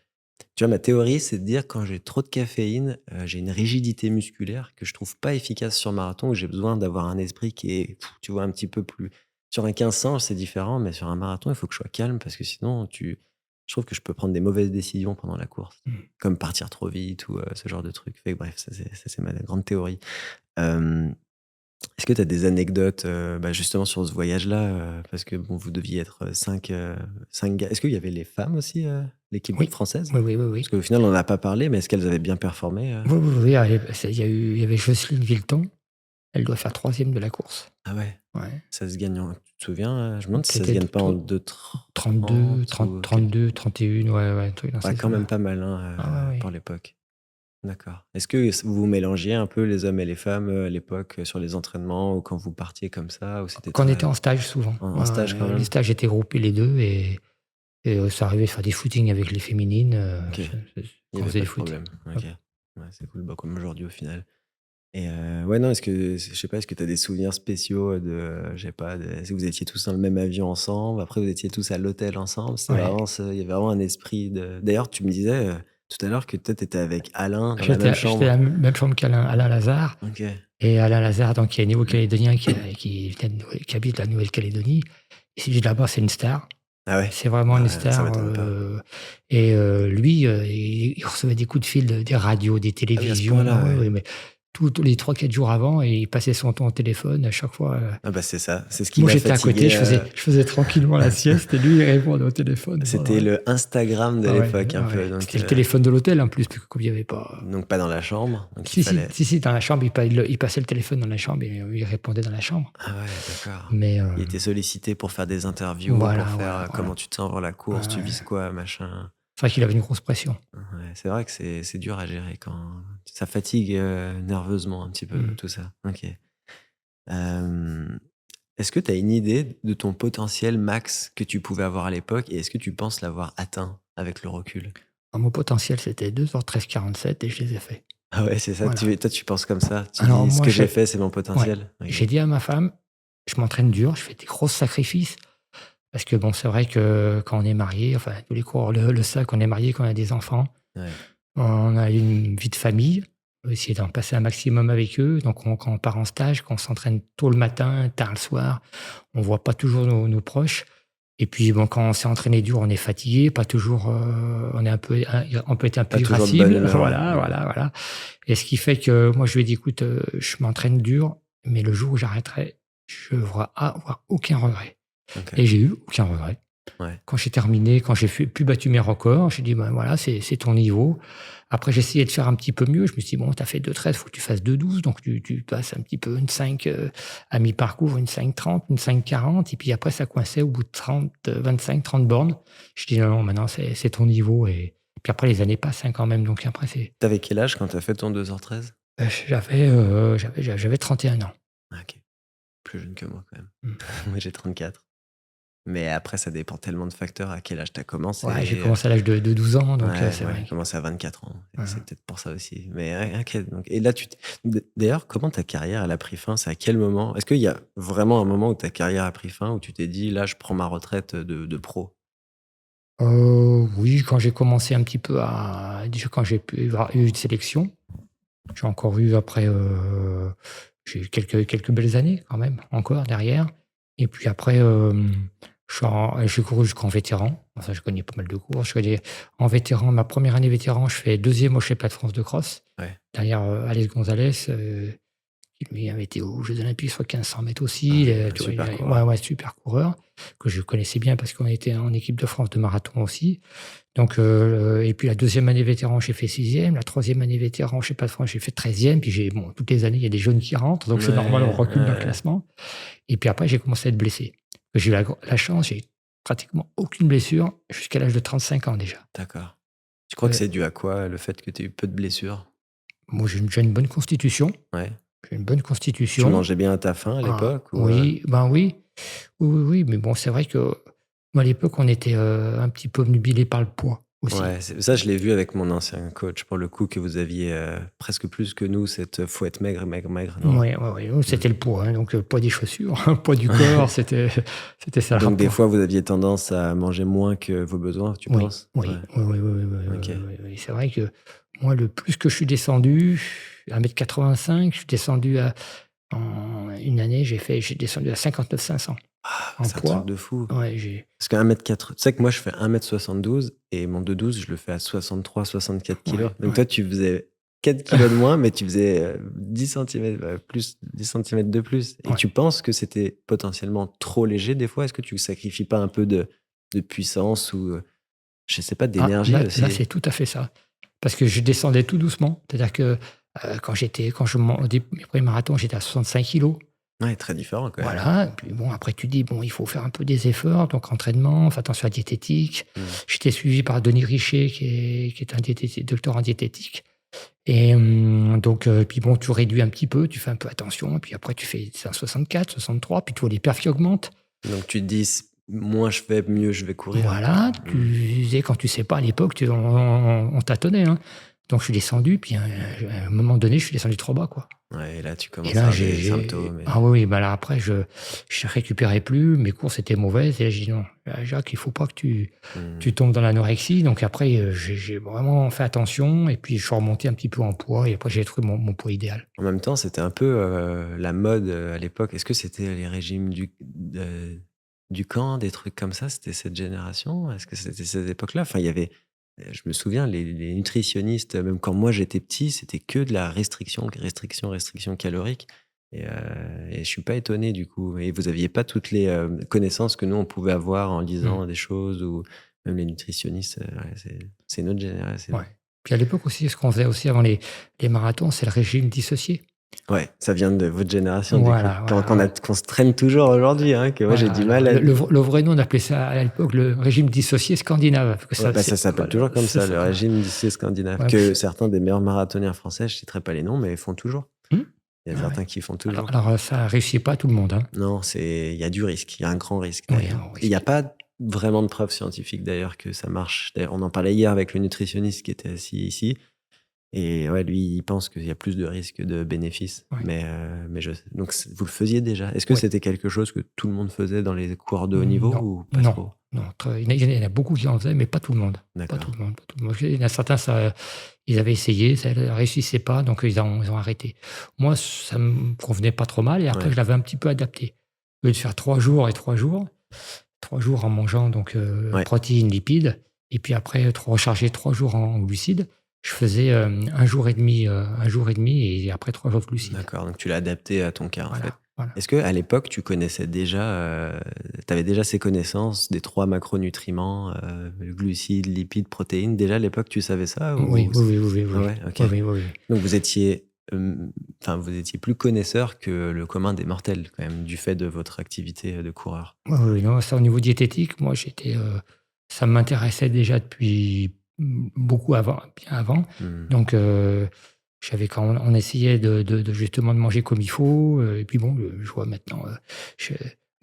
Tu vois, ma théorie, c'est de dire quand j'ai trop de caféine, j'ai une rigidité musculaire que je trouve pas efficace sur marathon, où j'ai besoin d'avoir un esprit qui est, tu vois, un petit peu plus... Sur un 1500, c'est différent, mais sur un marathon, il faut que je sois calme parce que sinon, je trouve que je peux prendre des mauvaises décisions pendant la course, comme partir trop vite ou ce genre de truc. Fait que bref, ça c'est ma grande théorie. Euh, Est-ce que tu as des anecdotes justement sur ce voyage-là parce que bon, vous deviez être 5 gars. Est-ce qu'il y avait les femmes aussi, l'équipe Oui. française? Oui. Parce qu'au final, on n'en a pas parlé, mais est-ce qu'elles avaient bien performé Oui. Il y avait Jocelyne Vilton. elle doit faire troisième de la course. Ah ouais, Ouais. ça se gagne tu te souviens, je me demande si ça se C'était gagne pas en 32, 2:30 30, ou quelque 32, 31, ouais, un truc dans ouais, ces quand même eaux-là. pas mal, hein, Ah ouais, pour ouais. l'époque. D'accord. Est-ce que vous vous mélangiez un peu les hommes et les femmes, à l'époque, sur les entraînements ou quand vous partiez comme ça ou c'était Quand on très était en stage, souvent. en Ouais, stage quand ouais, les même? stages étaient groupés les 2 et ça arrivait de faire des footings avec les féminines, OK, il y quand on avait faisait pas des de footings. problème. OK. Hop. Ouais, c'est cool, bah, comme aujourd'hui au final. Et ouais, non, est-ce que je sais pas, est-ce que tu as des souvenirs spéciaux de, je sais pas, est-ce que vous étiez tous dans le même avion ensemble? Après, vous étiez tous à l'hôtel ensemble? C'était Ouais. vraiment il y avait vraiment un esprit de d'ailleurs, tu me disais, tout à l'heure que toi, tu étais avec Alain dans la même J'étais à chambre? la même chambre qu'Alain Lazare. OK. Et Alain Lazare, donc, qui est néo-calédonien, qui habite la Nouvelle-Calédonie. Et celui de là-bas, c'est une star. Ah ouais? C'est vraiment une Ah ouais, ça star. m'étonne pas. Et lui, il recevait des coups de fil des radios, des Ah oui, à ce télévisions. Ah point-là, ouais, ouais. ouais, mais tous les 3, 4 jours avant, et il passait son temps au téléphone à chaque fois. Ah bah, c'est ça, c'est ce qui Moi, l'a j'étais à côté, fatigué, je faisais tranquillement la sieste, et lui, il répondait au téléphone. c'était le Instagram de Ah ouais, l'époque un ah ouais. peu, C'était le téléphone de l'hôtel, en plus, parce que comme il n'y avait pas. donc pas dans la chambre, donc il Si, si, fallait si, si, dans la chambre, il passait le téléphone dans la chambre et il répondait dans la chambre. ah ouais, d'accord. Mais Il était sollicité pour faire des interviews, pour voilà, faire, voilà, voilà. comment tu te sens avant la Ouais, course, tu ouais. vises quoi, machin. C'est vrai qu'il avait une grosse pression. Ouais, c'est vrai que c'est dur à gérer quand ça fatigue, nerveusement un petit peu Mmh. tout ça. OK. Hem, est-ce que tu as une idée de ton potentiel max que tu pouvais avoir à l'époque et est-ce que tu penses l'avoir atteint avec le recul? Mon potentiel, c'était 2h13:47 et je les ai faits. Ah ouais, c'est ça, Voilà. toi tu penses comme ça? Tu Alors dis: «Ce moi, que j'ai fait, c'est mon ouais, potentiel»? OK. j'ai dit à ma femme: «Je m'entraîne dur, je fais des gros sacrifices». Parce que bon, c'est vrai que quand on est marié, enfin, tous les coureurs le savent, quand on est marié, quand on a des enfants, Ouais. on a une vie de famille. On veut essayer d'en passer un maximum avec eux. Donc quand on part en stage, qu'on s'entraîne tôt le matin, tard le soir, on voit pas toujours nos proches. Et puis bon, quand on s'est entraîné dur, on est fatigué, pas toujours, on peut être un peu Pas toujours de bonne irascible. humeur, ouais. Voilà, Mmh. voilà, voilà. Et ce qui fait que moi, je lui ai dit: «Écoute, je m'entraîne dur, mais le jour où j'arrêterai, je ne devrais avoir aucun regret». OK. Et j'ai eu aucun regret. Ouais. Quand j'ai terminé, quand j'ai plus battu mes records, j'ai dit: «Ben, voilà, c'est ton niveau». Après, j'ai essayé de faire un petit peu mieux. Je me suis dit: «Bon, tu as fait 2,13, il faut que tu fasses 2,12». Donc tu passes un petit peu une 5, à mi-parcours, une 5,30, une 5,40, et puis après ça coinçait au bout de 30, 25-30 bornes. Je dis: «Non, non, maintenant c'est ton niveau». Et puis après les années passent, hein, quand même, donc après Tu avais quel âge quand tu as fait ton 2h13? j'avais 31 ans. Ah OK, plus jeune que moi quand même. Mmh. Moi j'ai 34. Mais après ça dépend tellement de facteurs à quel âge tu as Ouais, j'ai commencé, commencé à l'âge de 12 ans, donc ouais, c'est ouais, vrai j'ai que commencé à 24 ans. C'est hein. peut-être pour ça aussi. Mais ouais, OK, donc et là tu d'ailleurs, comment ta carrière elle a pris fin? C'est à quel moment? Est-ce qu'il y a vraiment un moment où ta carrière a pris fin, où tu t'es dit: «Là, je prends ma retraite, de pro»? Oui, quand j'ai commencé un petit peu à déjà quand j'ai pu avoir eu une sélection, j'ai encore eu après, j'ai eu quelques belles années quand même, encore derrière. Et puis après, j'ai couru jusqu'en vétéran. Enfin, je connais pas mal de courses. Je connais en vétéran, ma première année vétéran, je fais deuxième au championnat de France de cross, Ouais. derrière, Alex Gonzalez, qui lui avait été aux Jeux olympiques sur 1500 mètres Ah aussi. ouais, un Tu vois, super ouais, coureur. ouais, super coureur, que je connaissais bien parce qu'on était en équipe de France de marathon aussi. Donc, et puis la deuxième année vétéran, j'ai fait sixième. La troisième année vétéran, je sais pas de France, j'ai fait 13e. Puis bon, toutes les années, il y a des jeunes qui rentrent, donc c'est normal, on Ouais, recule dans le ouais, classement. Et puis après, j'ai commencé à être blessé. J'ai eu la chance, j'ai pratiquement aucune blessure jusqu'à l'âge de 35 ans déjà. d'accord. Tu crois que Heu, c'est dû à quoi, le fait que tu aies eu peu de blessures? Moi, j'ai une bonne constitution. Ouais. J'ai une bonne Tu constitution. mangeais bien à ta faim à Ah l'époque ou, oui, ben oui. Oui, oui, oui, mais bon, c'est vrai que moi, à l'époque, on était, un petit peu obnubilés par le poids aussi. ouais, c'est ça, je l'ai vu avec mon ancien coach pour le coup, que vous aviez, presque plus que nous cette, faut être maigre, maigre, maigre, non? Ouais, ouais, ouais, nous, Mmh. c'était le poids, hein, donc poids des chaussures, poids du corps, c'était ça, le Donc des rapport. fois, vous aviez tendance à manger moins que vos besoins, tu Oui, penses? Ouais, oui, oui, oui, oui, oui, oui, oui, OK. oui, oui. C'est vrai que moi, le plus que je suis descendu, 1,85 m, je suis descendu en une année, j'ai descendu à 59 500 Ah, en c'est un truc poids. de fou. Ouais, Parce qu'1 m, tu sais que moi je fais 1 m 72 et mon 2,12 je le fais à 63-64 ouais, kilos. Donc ouais. toi tu faisais 4 kilos de moins, mais tu faisais, 10 centimètres, plus 10 centimètres de plus et Ouais. tu penses que c'était potentiellement trop léger des fois? Est-ce que tu sacrifies pas un peu de puissance ou, je sais pas, Ah, d'énergie là, aussi? c'est tout à fait ça. Parce que je descendais tout doucement. C'est-à-dire qu'à Mes premiers marathons, j'étais à 65 kilos. Ouais, très différent quand même. Voilà, et puis bon, après tu dis: «Bon, il faut faire un peu des efforts, donc entraînement, fais attention à la diététique». Mmh. J'étais suivi par Denis Richer qui est un docteur en diététique et puis bon, tu réduis un petit peu, tu fais un peu attention et puis après tu fais 64, 63, puis tu vois les perfs qui augmentent. Donc tu te dis: «Moins je fais, mieux je vais courir». Voilà, Mmh. tu sais, quand tu sais pas à l'époque, on tâtonnait, hein. Donc je suis descendu, puis à un moment donné, je suis descendu trop bas, quoi. Ouais, et là tu Et commences à là, avoir des symptômes ah oui, oui, bah là, après, je récupérais plus, mes courses étaient mauvaises. Et là, j'ai dit: «Non, là, Jacques, il faut pas que tu mmh. tombes dans l'anorexie». Donc après, j'ai vraiment fait attention et puis je suis remonté un petit peu en poids et après, j'ai trouvé mon poids idéal. En même temps, c'était un peu, la mode, à l'époque. Est-ce que c'était les régimes du camp, des trucs comme ça? C'était cette génération? Est-ce que c'était cette époque-là? Enfin, il y avait, je me souviens, les nutritionnistes, même quand moi j'étais petit, c'était que de la restriction calorique et je suis pas étonné du coup. Et vous aviez pas toutes les, connaissances que nous on pouvait avoir en Mmh. lisant des choses, ou même les nutritionnistes, ouais, c'est une autre génération. Ouais. Puis à l'époque aussi, ce qu'on faisait aussi avant les marathons, c'est le régime dissocié. Ouais, ça vient de votre génération du coup. Voilà, voilà, Qu'on se traîne toujours aujourd'hui, hein, que moi j'ai voilà. du Alors mal à. le vrai nom, on appelait ça à l'époque le régime dissocié scandinave, parce que Ouais, ça bah, ça c'est s'appelle voilà, toujours comme c'est ça, ça, le voilà. régime lycée scandinave, Ouais, que certains des meilleurs marathoniens français, je citerai pas les noms, mais font toujours. mmh? Il y a Ah ouais. certains qui font Alors toujours. alors, ça réussit pas à tout le monde, hein. Non, il y a du risque, il y a un grand risque Oui, d'ailleurs. on Et il y a risque. pas vraiment de preuves scientifiques d'ailleurs que ça marche. D'ailleurs, on en parlait hier avec le nutritionniste qui était assis ici. Et ouais, lui, il pense qu'il y a plus de risques que de bénéfices. Ouais, Mais donc, vous le faisiez déjà. Est-ce que ouais. c'était quelque chose que tout le monde faisait dans les coureurs de haut niveau Non, ou pas non, trop? non, il y en a beaucoup qui en faisaient, mais pas tout le monde. Pas tout D'accord. le monde, pas tout le monde. Il y en a certains, ils avaient essayé, ça ne réussissait pas, donc ils ont arrêté. Moi, ça me convenait pas trop mal et après Ouais, je l'avais un petit peu adapté. Au lieu de faire 3 jours et 3 jours en mangeant donc ouais, protéines, lipides et puis après recharger 3 jours en glucides, je faisais, 1 jour et demi, 1 jour et demi et après 3 jours de glucides. d'accord. Donc, tu l'as adapté à ton cas, en fait. Voilà, voilà. Est-ce que à l'époque, tu connaissais déjà, tu avais déjà ces connaissances des 3 macronutriments, glucides, lipides, protéines? Déjà à l'époque, tu savais ça Oui, ou oui, c oui, oui, oui, ah oui. ouais? OK. Oui, oui, oui, oui. Donc vous étiez, enfin vous étiez plus connaisseur que le commun des mortels quand même, du fait de votre activité, de coureur? Oui, oui, non, ça au niveau diététique, moi ça m'intéressait déjà depuis, beaucoup avant, bien avant. Mmh. Donc j'avais quand on essayait de justement de manger comme il faut, et puis bon, je vois maintenant, je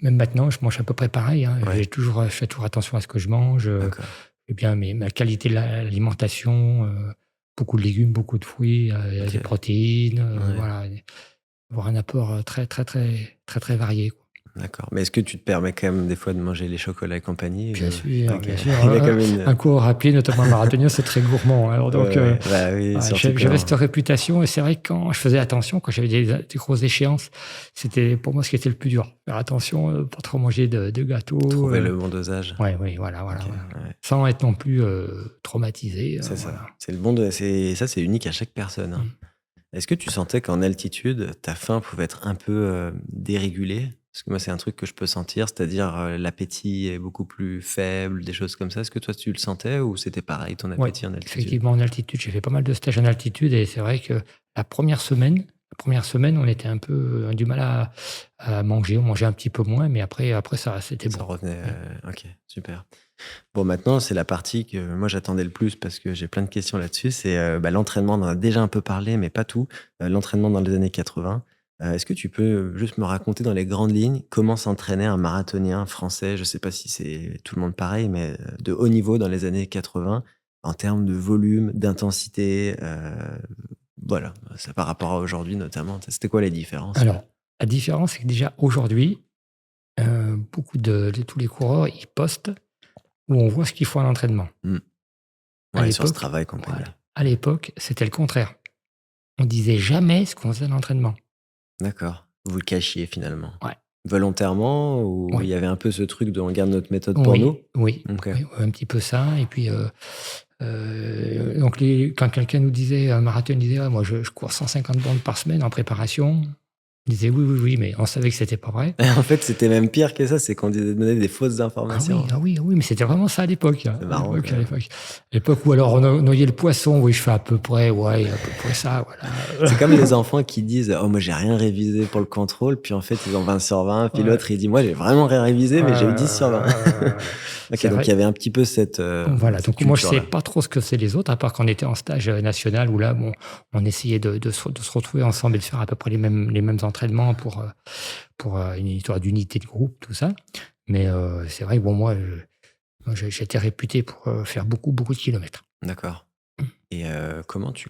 même maintenant, je mange à peu près pareil, hein. Ouais, Je fais toujours attention à ce que je mange, d'accord. et bien ma qualité de l'alimentation, beaucoup de légumes, beaucoup de fruits, des OK. protéines, Ouais, voilà, avoir un apport, très, très, très, très, très varié, quoi. d'accord. Mais est-ce que tu te permets quand même des fois de manger les chocolats et compagnie ou? OK. Bien sûr, Il y a quand même un une, coureur à pied, notamment un marathonien, c'est très gourmand. Alors ouais, donc, ouais, bah, oui, ouais, surtout j'avais quand cette réputation et c'est vrai que quand je faisais attention, quand j'avais des grosses échéances, c'était pour moi ce qui était le plus dur. Faire attention, pas trop manger de gâteaux, trouver le bon dosage. ouais, oui, voilà, voilà, OK, voilà. ouais, Sans être non plus, traumatisé, c'est ça. voilà. C'est le bon do c'est ça, c'est unique à chaque personne, hein. Mmh. Est-ce que tu sentais qu'en altitude, ta faim pouvait être un peu, dérégulée? Parce que moi, c'est un truc que je peux sentir, c'est-à-dire, l'appétit est beaucoup plus faible, des choses comme ça. Est-ce que toi, tu le sentais ou c'était pareil, ton Ouais, appétit en altitude? effectivement, en altitude, j'ai fait pas mal de stages en altitude et c'est vrai que la première semaine, on était un peu, du mal à manger. On mangeait un petit peu moins, mais après ça, c'était Ça bon. revenait, Mmh. OK, super. Bon, maintenant, c'est la partie que moi j'attendais le plus parce que j'ai plein de questions là-dessus. C'est, bah, l'entraînement. On en a déjà un peu parlé, mais pas tout. L'entraînement dans les années 80. Est-ce que tu peux juste me raconter dans les grandes lignes comment s'entraînait un marathonien français? Je sais pas si c'est tout le monde pareil, mais de haut niveau dans les années 80, en termes de volume, d'intensité, voilà, ça par rapport à aujourd'hui notamment. C'était quoi les différences? Alors, la différence, c'est que déjà aujourd'hui, beaucoup de tous les coureurs, ils postent où on voit ce qu'ils font à l'entraînement. Mmh. À Ouais, sur ce l'époque travail compagnie. voilà, à l'époque, c'était le contraire. On disait jamais ce qu'on faisait à l'entraînement. D'accord. Vous le cachiez finalement? Ouais, Volontairement, ou il oui, y avait un peu ce truc de: «On garde notre méthode pour oui, nous»? oui, OK. oui, un petit peu ça et puis, donc quand quelqu'un nous disait, un marathonien disait: «Ah moi je cours 150 bornes par semaine en préparation». Ils disaient oui, oui, oui, mais on savait que c'était pas vrai. En fait, c'était même pire que ça, c'est qu'on donnait des fausses Ah oui, informations. ah oui, ah oui, mais c'était vraiment ça à l'époque, hein, C'est à marrant l'époque, quand à même. l'époque. À l'époque où alors on noyait le poisson, oui, je fais à peu près, ouais, à peu près ça, voilà. C'est comme les enfants qui disent: «Oh moi j'ai rien révisé pour le contrôle», puis en fait ils ont 20 sur 20, puis Ouais, l'autre il dit: «Moi j'ai vraiment rien révisé, ouais, mais j'ai eu ouais, 10 sur 20». ouais, ouais. OK, C'est donc vrai. il y avait un petit peu cette, Voilà, cette donc moi je sais culture-là. pas trop ce que c'est les autres, à part quand on était en stage national où là, bon, on essayait de se retrouver ensemble et de faire à peu près les mêmes entraînements pour une histoire d'unité de groupe, tout ça. Mais c'est vrai que bon, moi, j'étais réputé pour faire beaucoup, beaucoup de kilomètres. D'accord. Et comment tu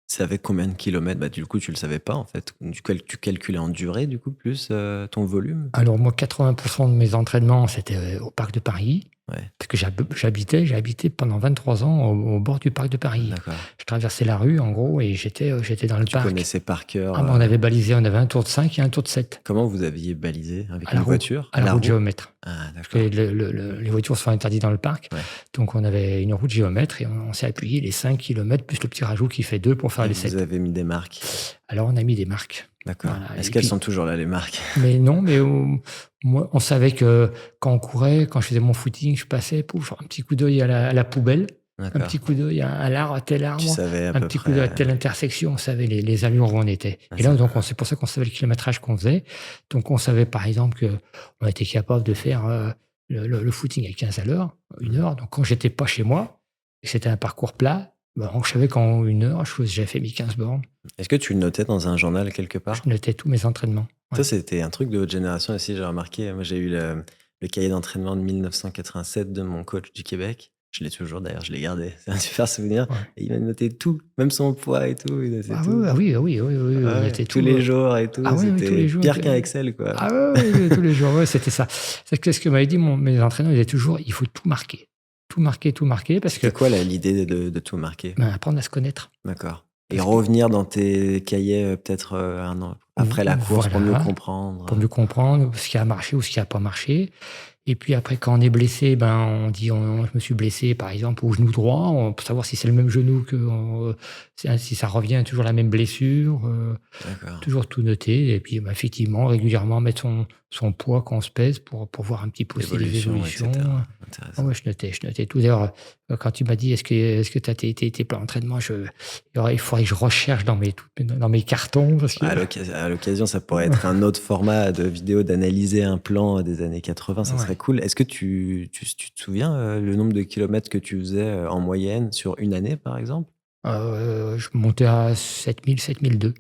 savais combien de kilomètres? Bah, du coup, tu le savais pas en fait. Tu calculais en durée du coup plus, ton volume? Alors moi, 80% de mes entraînements, c'était au parc de Paris, Ouais, parce que j'ai habité pendant 23 ans au bord du parc de Paris. d'accord. Je traversais la rue, en gros, et j'étais dans le Tu parc. connaissais par cœur, Ah, ben, on avait balisé, on avait un tour de 5 et un tour de 7 comment vous aviez balisé? Avec à la une roue, voiture? à À la la roue de roue? géomètre. Ah Parce que d'accord. les voitures sont interdites dans le parc. Ouais. Donc on avait une roue de géomètre et on s'est appuyé les 5 kilomètres plus le petit rajout qui fait 2 pour faire Et les vous 7. avez mis des marques? Alors on a mis des marques. D'accord. Voilà, Est-ce et qu'elles puis sont toujours là les marques? mais non, mais moi, on savait que quand on courait, quand je faisais mon footing, je passais, pouf, un petit coup d'œil à la poubelle, un petit D'accord. coup d'œil à l'arbre, à tel Tu arbre, savais à un peu petit coup d'œil à près, telle intersection, on savait les allures où on était. ah Et là, ça donc, c'est pour ça qu'on savait le kilométrage qu'on faisait. Donc, on savait, par exemple, qu'on était capable de faire le footing à 15 à l'heure, 1 heure. Donc, quand j'étais pas chez moi, et que c'était un parcours plat, ben, je savais qu'en 1 heure, j'avais fait mes 15 bornes. est-ce que tu le notais dans un journal quelque Je part? notais tous mes entraînements. Ça, Ouais. c'était un truc de votre génération aussi, j'ai remarqué. Moi, j'ai eu le cahier d'entraînement de 1987 de mon coach du Québec. Je l'ai toujours d'ailleurs, je l'ai gardé. C'est un super souvenir. Ouais. Et il m'a noté tout, même son poids et tout, il notait Ah tout. oui, ah oui, ah oui, oui, oui, Ouais, on ouais, était tous tout, les jours et ah tout. oui, oui, tous C'était les jours. pire qu'un Excel, quoi. Ah ouais, ouais, tous les jours, ouais, c'était ça. C'est que ce que m'avaient dit mes entraîneurs, ils disaient toujours: «Il faut tout marquer. Tout marquer» parce que, C'était quoi l'idée de tout marquer? ben, apprendre à se connaître. D'accord. Et Parce que revenir dans tes cahiers, peut-être, un an après la course pour mieux voilà, pour comprendre. mieux comprendre ce qui a marché ou ce qui a pas marché. Et puis après, quand on est blessé, ben, on dit: «Je me suis blessé, par exemple, au genou droit», pour savoir si c'est le même genou que, si ça revient toujours la même blessure, D'accord. toujours tout noter et puis, bah, effectivement, régulièrement mettre son poids quand on se pèse pour voir un petit peu aussi les Évolution, et évolutions. cetera. Ah Intéressant. ouais, je notais tout. D'ailleurs, quand tu m'as dit: «Est-ce que tu as tes plans d'entraînement?» il faudrait que je recherche dans mes cartons parce que À l'occasion, ça pourrait être un autre format de vidéo d'analyser un plan des années 80, ça serait ouais, cool. Est-ce que tu te souviens, le nombre de kilomètres que tu faisais, en moyenne sur une année, par exemple? je montais à 7 000, 7 002.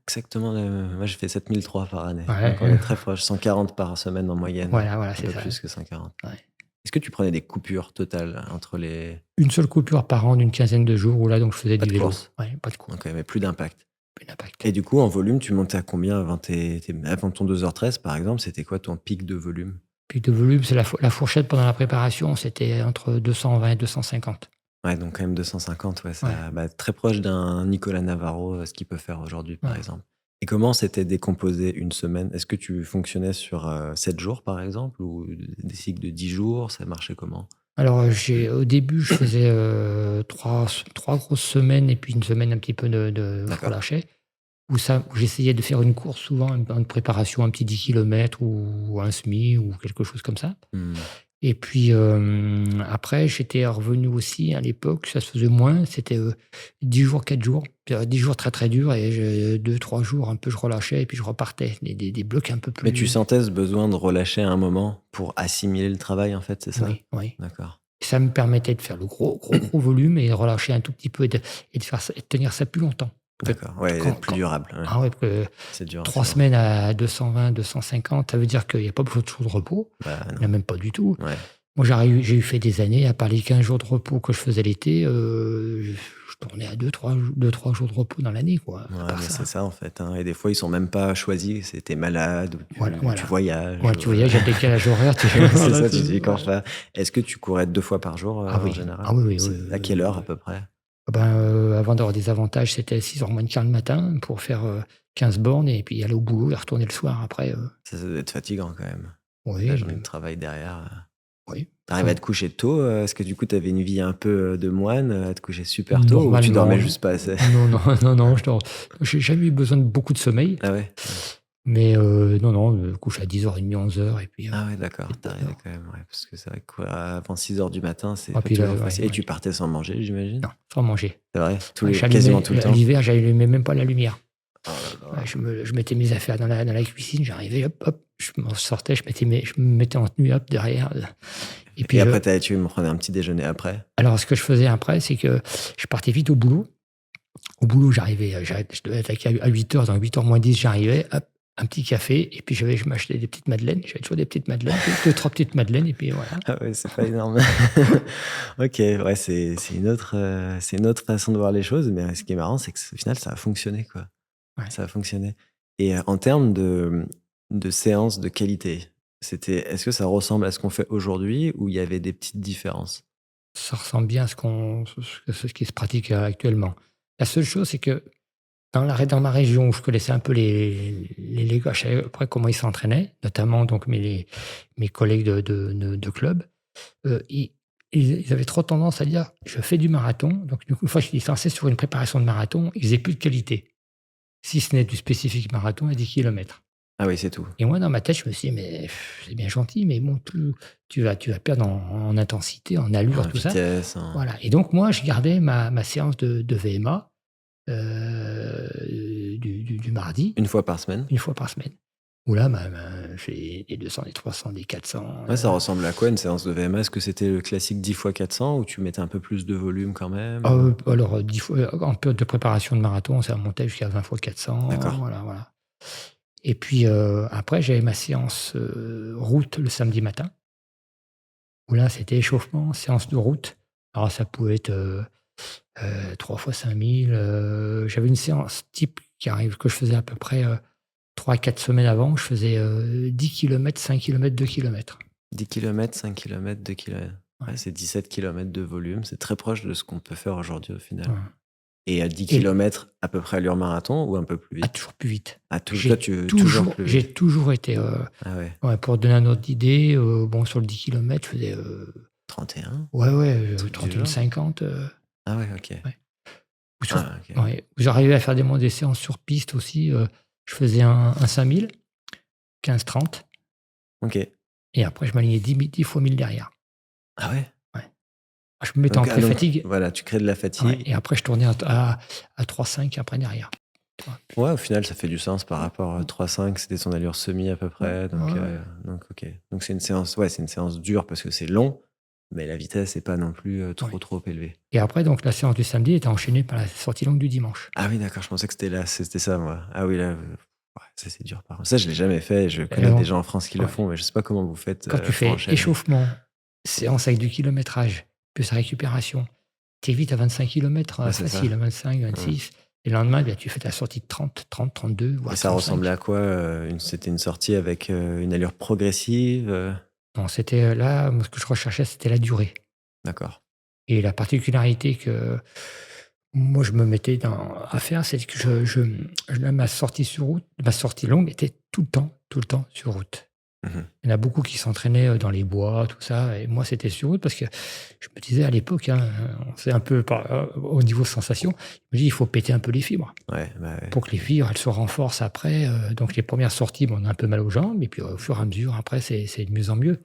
Exactement moi, j'ai fait 7 003 par année, donc Ouais, on est très proche. 140 par semaine en moyenne, voilà, voilà, un c'est peu ça. plus que 140. Ouais. Est-ce que tu prenais des coupures totales entre les Une seule coupure par an d'une quinzaine de jours où là, donc je faisais pas du de vélo. course? Ouais, pas de course, Donc il y avait plus d'impact. plus d'impact. Et du coup, en volume, tu montais à combien avant ton 2h13, par exemple, c'était quoi ton pic de volume? Puis de volume, c'est la fourchette pendant la préparation, c'était entre 220 et 250. Ouais, donc quand même 250, ouais, Ouais, ça bah, très proche d'un Nicolas Navarro, ce qu'il peut faire aujourd'hui, par ouais. exemple. Et comment s'était décomposé une semaine? Est-ce que tu fonctionnais sur, 7 jours, par exemple, ou des cycles de 10 jours? Ça marchait comment? Alors, au début, je faisais 3 grosses semaines et puis une semaine un petit peu de je D'accord. relâchais. Où j'essayais de faire une course souvent, une préparation, un petit 10 kilomètres ou un semi ou quelque chose comme ça. Mmh. Et puis, après, j'étais revenu aussi à l'époque, ça se faisait moins, c'était 10 jours, 4 jours. 10 jours très, très durs et 2-3 jours un peu je relâchais et puis je repartais. Des blocs un peu Mais tu plus. sentais ce besoin de relâcher à un moment pour assimiler le travail, en fait, c'est ça? Oui, oui. D'accord. Ça me permettait de faire le gros, gros, gros volume et de relâcher un tout petit peu et de faire ça et de tenir ça plus longtemps. Que D'accord, ouais, quand d'être plus quand durable, ouais. ah ouais, parce que C'est dur, 3 c'est vrai. semaines à 220-250, ça veut dire qu'il y a pas besoin de jours de repos. Bah, Il y en non. a même pas du tout. Ouais. Moi, j'ai eu fait des années, à part les 15 jours de repos que je faisais l'été, je tournais à 2-3 jours de repos dans l'année, quoi, à Ouais, part mais c'est ça. ça, en fait, hein, et des fois, ils sont même pas choisis, c'est tu malade ou Voilà, tu voilà. voyages Ouais, ou tu voyages, il y a le décalage horaire, tu c'est voilà, ça, tu dis: «Quand voilà. faire?» Est-ce que tu courais 2 fois par jour, Ah en oui, général? ah oui, oui, oui, C'est à oui, quelle oui, heure à oui. peu près? Ah ben, avant d'avoir des avantages, c'était 6h moins le quart le matin pour faire, 15 bornes et puis aller au boulot et retourner le soir après, Ça doit être fatigant quand même. La oui, journée de travail derrière, oui. Tu arrives à te coucher tôt, est-ce que du coup, tu avais une vie un peu, de moine, à te coucher super tôt ou tu Normalement, dormais juste pas assez? non, non, non, non, j'ai jamais eu besoin de beaucoup de sommeil. Ah ouais? Ouais. Mais non, je me couche à 10h30, 11h et puis, Ah ouais, d'accord, et puis t'arrivais non. quand même, ouais, parce que c'est vrai que quoi, avant 6 heures du matin, c'est Ah pas puis là, toujours ouais, facile. Et ouais, tu partais sans manger, j'imagine? non, sans manger. C'est vrai? Ouais, Quasiment tout le temps? l'hiver, j'allumais même pas la lumière. Oh là Ouais, là. je mettais mes affaires dans la cuisine, j'arrivais, hop, hop, je m'en sortais, je me mettais en tenue, hop, derrière, et puis Et après, tu me prenais un petit déjeuner après? alors ce que je faisais après, c'est que je partais vite au boulot. Au boulot, je devais attaquer à 8h, donc 8h moins 10, j'arrivais, hop, un petit café et puis je m'achetais des petites madeleines. J'avais toujours des petites madeleines, 2-3 petites madeleines et puis voilà. Ah ouais, c'est pas énorme. OK, ouais, c'est une autre façon de voir les choses, mais ce qui est marrant, c'est que au final, ça a fonctionné, quoi. Ouais. Ça a fonctionné. Et en termes de séances de qualité, est-ce que ça ressemble à ce qu'on fait aujourd'hui ou il y avait des petites différences? Ça ressemble bien à ce qui se pratique, actuellement. La seule chose, c'est que dans ma région où je connaissais un peu les gars, je savais à peu près comment ils s'entraînaient, notamment donc mes collègues de club. Ils avaient trop tendance à dire: «Je fais du marathon», donc du coup, une fois qu'ils se lançaient sur une préparation de marathon, ils faisaient plus de qualité, si ce n'est du spécifique marathon à 10 kilomètres. Ah oui, c'est tout. Et moi, dans ma tête, je me suis dit: «Mais c'est bien gentil, mais bon, tu vas perdre en intensité, en allure, En tout ça». vitesse, en Voilà, et donc moi, je gardais ma séance de VMA, du mardi, 1 fois par semaine? 1 fois par semaine, où là, je fais des 200, des 300, des 400, Ouais, ça ressemble à quoi une séance de VMA? Est-ce que c'était le classique 10 fois 400 ou tu mettais un peu plus de volume quand même? alors, 10 fois en période de préparation de marathon, ça montait jusqu'à 20 fois 400, D'accord. voilà, voilà. Et puis, après, j'avais ma séance, route le samedi matin, où là, c'était échauffement, séance de route. Alors ça pouvait être, 3 fois 5 000, j'avais une séance type que je faisais à peu près, 3-4 semaines avant. Je faisais, 10 kilomètres, 5 kilomètres, 2 kilomètres. 10 kilomètres, 5 kilomètres, 2 kilomètres. Ouais, Ouais, c'est 17 kilomètres de volume. C'est très proche de ce qu'on peut faire aujourd'hui au final. ouais. Et à 10 Et kilomètres, à peu près allure marathon ou un peu plus ah, vite? toujours plus vite. Ah, toi, tu toujours plus J'ai vite. toujours été, Ah ouais, ouais, pour te donner un ordre d'idée, bon, sur le 10 kilomètres, je faisais, 31? ouais, ouais, Un truc du genre? 31-50, Ah ouais, OK. ouais. Ou sur Ah OK. Ouais, j'arrivais à faire des séances sur piste aussi, je faisais un 5 000, 15-30, OK. et après je m'alignais 10 fois 1000 derrière. Ah ouais? Ouais. Je me mettais en Donc pré-fatigue, voilà, tu crées de la ouais, fatigue. et après je tournais à 3-5 après derrière. Tu vois? Ouais, au final, ça fait du sens par rapport à 3,5, c'était son allure semi à peu Ouais, près. ouais, Donc, ouais. OK. Donc c'est une séance, ouais, c'est une séance dure parce que c'est long, mais la vitesse est pas non plus trop Ouais. trop élevée. Et après donc la séance du samedi était enchaînée par la sortie longue du dimanche. Ah oui, d'accord, je pensais que c'était ça, moi. Ah oui, là, ouais, ça c'est dur par contre. Ça, je l'ai jamais fait. Je Et connais des on gens en France qui le Ouais. font, mais je sais pas comment vous faites Quand tu pour fais enchaîner. échauffement, séance avec du kilométrage, plus récupération, tu es vite à 25 kilomètres, Ouais, c'est ça. facile, à Mmh. 25-26, et le lendemain, tu fais ta sortie de 30-32, Et voire ça ressemblait 35. à quoi c'était une sortie avec une allure progressive Non, c'était, là, moi, ce que je recherchais, c'était la durée, D'accord. et la particularité que moi je me mettais à faire, c'est que ma sortie sur route, ma sortie longue était tout le temps sur route. Mhm. Il y en a beaucoup qui s'entraînaient, dans les bois, tout ça, et moi, c'était sur route parce que je me disais à l'époque, hein, on sait un peu au niveau sensation, je me dis: «Il faut péter un peu les fibres Ouais, bah ouais. pour que les fibres, elles se renforcent après», donc les premières sorties, bon, on a un peu mal aux jambes, et puis, au fur et à mesure, après, c'est de mieux en mieux.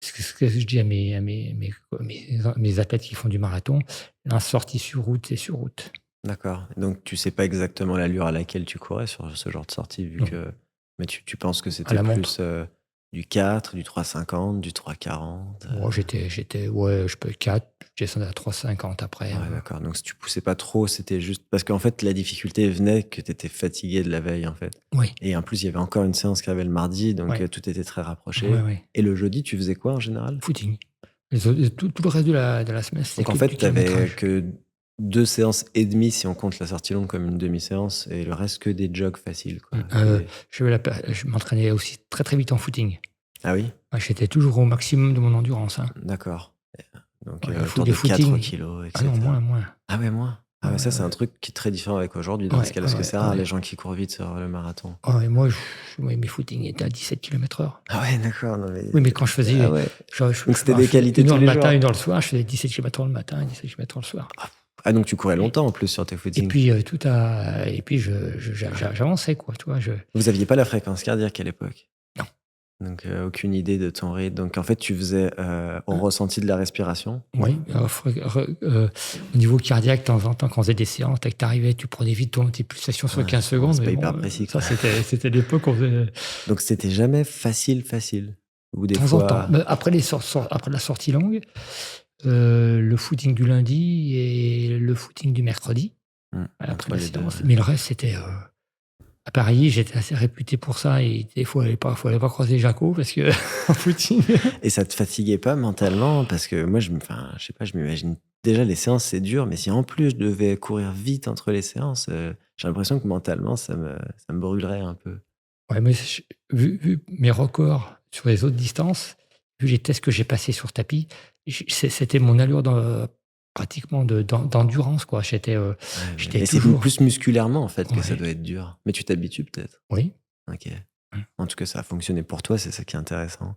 Ce que je dis à mes athlètes qui font du marathon: «La sortie sur route, c'est sur route». D'accord. Donc tu sais pas exactement l'allure à laquelle tu courais sur ce genre de sortie vu Non, que mais tu penses que à c'était la montre. plus, du 4, du 3,50, du 3,40, Moi, ouais, je peux 4, je descendais à 3,50 après, Ouais, d'accord. Donc si tu poussais pas trop, c'était juste parce qu'en fait, la difficulté venait que tu étais fatigué de la veille, en fait. oui, Et en plus, il y avait encore une séance qui avait le mardi, donc ouais, tout était très ouais, rapproché. ouais. Et le jeudi, tu faisais quoi en général? Footing. Tout le reste de la semaine, c'était Donc en que du fait, tu avais kilométrage. que 2 séances et demie si on compte la sortie longue comme une demi-séance et le reste que des jogs faciles, quoi. Je m'entraînais aussi très, très vite en footing. Ah oui? Ouais, j'étais toujours au maximum de mon endurance, hein. D'accord. Donc Ouais, autour des de 4 footings, kilos, et ah non, cetera. moins. Ah ouais, moins? Ah Ouais, ouais, ouais, ça, c'est ouais. un truc qui est très différent avec aujourd'hui dans ce Ouais, cas-là, ouais, parce que ouais, c'est rare ouais. les gens qui courent vite sur le marathon. Ouais, moi, mes footings étaient à 17 kilomètres/h. Ah ouais, d'accord, non mais Oui, mais quand je ah faisais, ouais. je Donc c'était je des faisais qualités 1 heure tous le les matin, jours? 1 heure le soir, je faisais 17 kilomètres le matin, 17 kilomètres le soir. Ah, donc tu courais Et, longtemps en plus sur tes et footings. puis, j'avançais, quoi, tu vois. Vous aviez pas la fréquence cardiaque à l'époque? Non. Donc aucune idée de ton rythme. Donc en fait, tu faisais au ressenti de la respiration? Oui, au niveau cardiaque, de temps en temps, quand on faisait des séances, dès que tu arrivais, tu prenais vite tes pulsations sur Ouais, 15 bon, secondes. c'est Mais pas bon, hyper précis, ça, quoi. c'était l'époque où on faisait de Donc c'était jamais facile, facile? Ou des temps en temps. fois Mais après, après la sortie longue, le footing du lundi et le footing du mercredi, après entre la les 2. séance. Mais le reste, c'était. À Paris, j'étais assez réputé pour ça et des fois, faut aller pas croiser Jaco parce que en footing. Et ça te fatiguait pas mentalement? Parce que moi, enfin, je sais pas, je m'imagine déjà les séances, c'est dur, mais si en plus je devais courir vite entre les séances, j'ai l'impression que mentalement, ça me brûlerait un peu. Ouais, mais vu mes records sur les autres distances, vu les tests que j'ai passés sur tapis, c'était mon allure pratiquement d'endurance, quoi. Ouais, J'étais mais c'est toujours. plus musculairement, en fait, que ça Ouais, doit être dur. Mais tu t'habitues peut-être? oui. OK. Mmh. En tout cas, ça a fonctionné pour toi, c'est ça qui est intéressant.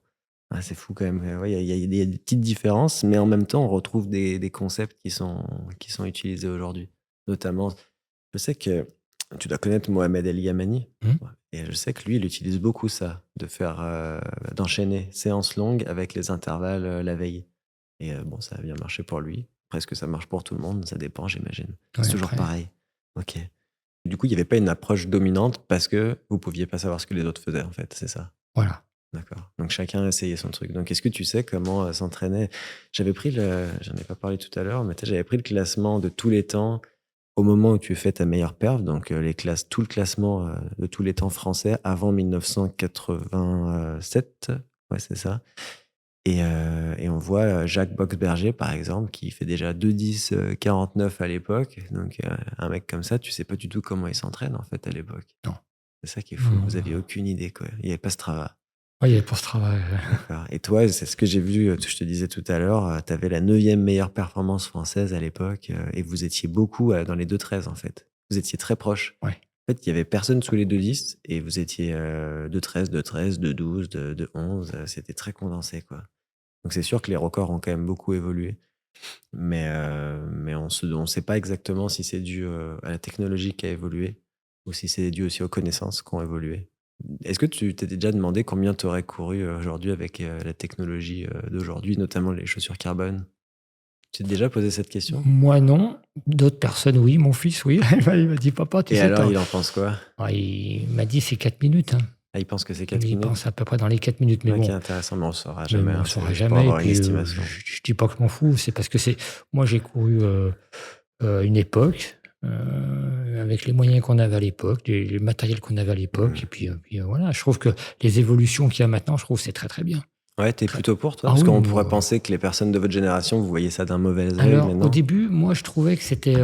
Ah, c'est fou quand même. Ouais, il y a des petites différences, mais en même temps, on retrouve des concepts qui sont utilisés aujourd'hui. Notamment, je sais que tu dois connaître Mohamed El Yamani. Mmh. Ouais. Et je sais que lui, il utilise beaucoup ça, d'enchaîner séances longues avec les intervalles la veille. Et bon, ça a bien marché pour lui. Presque ça marche pour tout le monde, ça dépend, j'imagine. Ouais, C'est toujours après, pareil. Ok. Du coup, il n'y avait pas une approche dominante parce que vous pouviez pas savoir ce que les autres faisaient, en fait, c'est ça. voilà. D'accord. Donc chacun essayait son truc. Donc est-ce que tu sais comment s'entraîner? J'en ai pas parlé tout à l'heure, mais tu sais, j'avais pris le classement de tous les temps au moment où tu fais ta meilleure perf, donc tout le classement de tous les temps français avant 1987. Ouais, c'est ça. Et on voit Jacques Boxberger, par exemple, qui fait déjà 2,10 49 à l'époque. Donc un mec comme ça, tu sais pas du tout comment il s'entraîne en fait à l'époque. Non. C'est ça qui est Non, fou. non, Vous non. aviez aucune idée, quoi. Il n'y avait pas ce travail. Ouais, il y avait pour ce travail. D'accord. Et toi, c'est ce que j'ai vu, je te disais tout à l'heure, tu avais la 9e meilleure performance française à l'époque, et vous étiez beaucoup dans les 2,13 en fait. Vous étiez très proches. Ouais. En fait, il y avait personne sous les 2,10 et vous étiez 2,13, 2,13, 2,12, 2,11. C'était très condensé, quoi. Donc c'est sûr que les records ont quand même beaucoup évolué. Mais on sait pas exactement si c'est dû à la technologie qui a évolué ou si c'est dû aussi aux connaissances qui ont évolué. Est-ce que tu t'es déjà demandé combien tu aurais couru aujourd'hui avec la technologie d'aujourd'hui, notamment les chaussures carbone? Tu t'es déjà posé cette question? Moi, non. D'autres personnes, oui. Mon fils, oui. Il m'a dit: «Papa, tu Et sais, alors, il en pense quoi? il m'a dit: «C'est 4 minutes, hein». Ah, il pense que c'est 4 Il minutes? pense à peu près dans les 4 minutes, mais Ok, bon. intéressant, mais on ne saura Mais jamais, on hein, ne saura c'est pour jamais. Et avoir une puis, estimation. je dis pas que je m'en fous, c'est parce que moi, j'ai couru une époque avec les moyens qu'on avait à l'époque, le matériel qu'on avait à l'époque. Et puis voilà, je trouve que les évolutions qu'il y a maintenant, je trouve que c'est très très bien. Ouais, t'es Très- plutôt pour toi? Ah Parce oui, qu'on pourrait moi. penser que les personnes de votre génération, vous voyez ça d'un mauvais œil Alors, au maintenant. début, moi, je trouvais que c'était.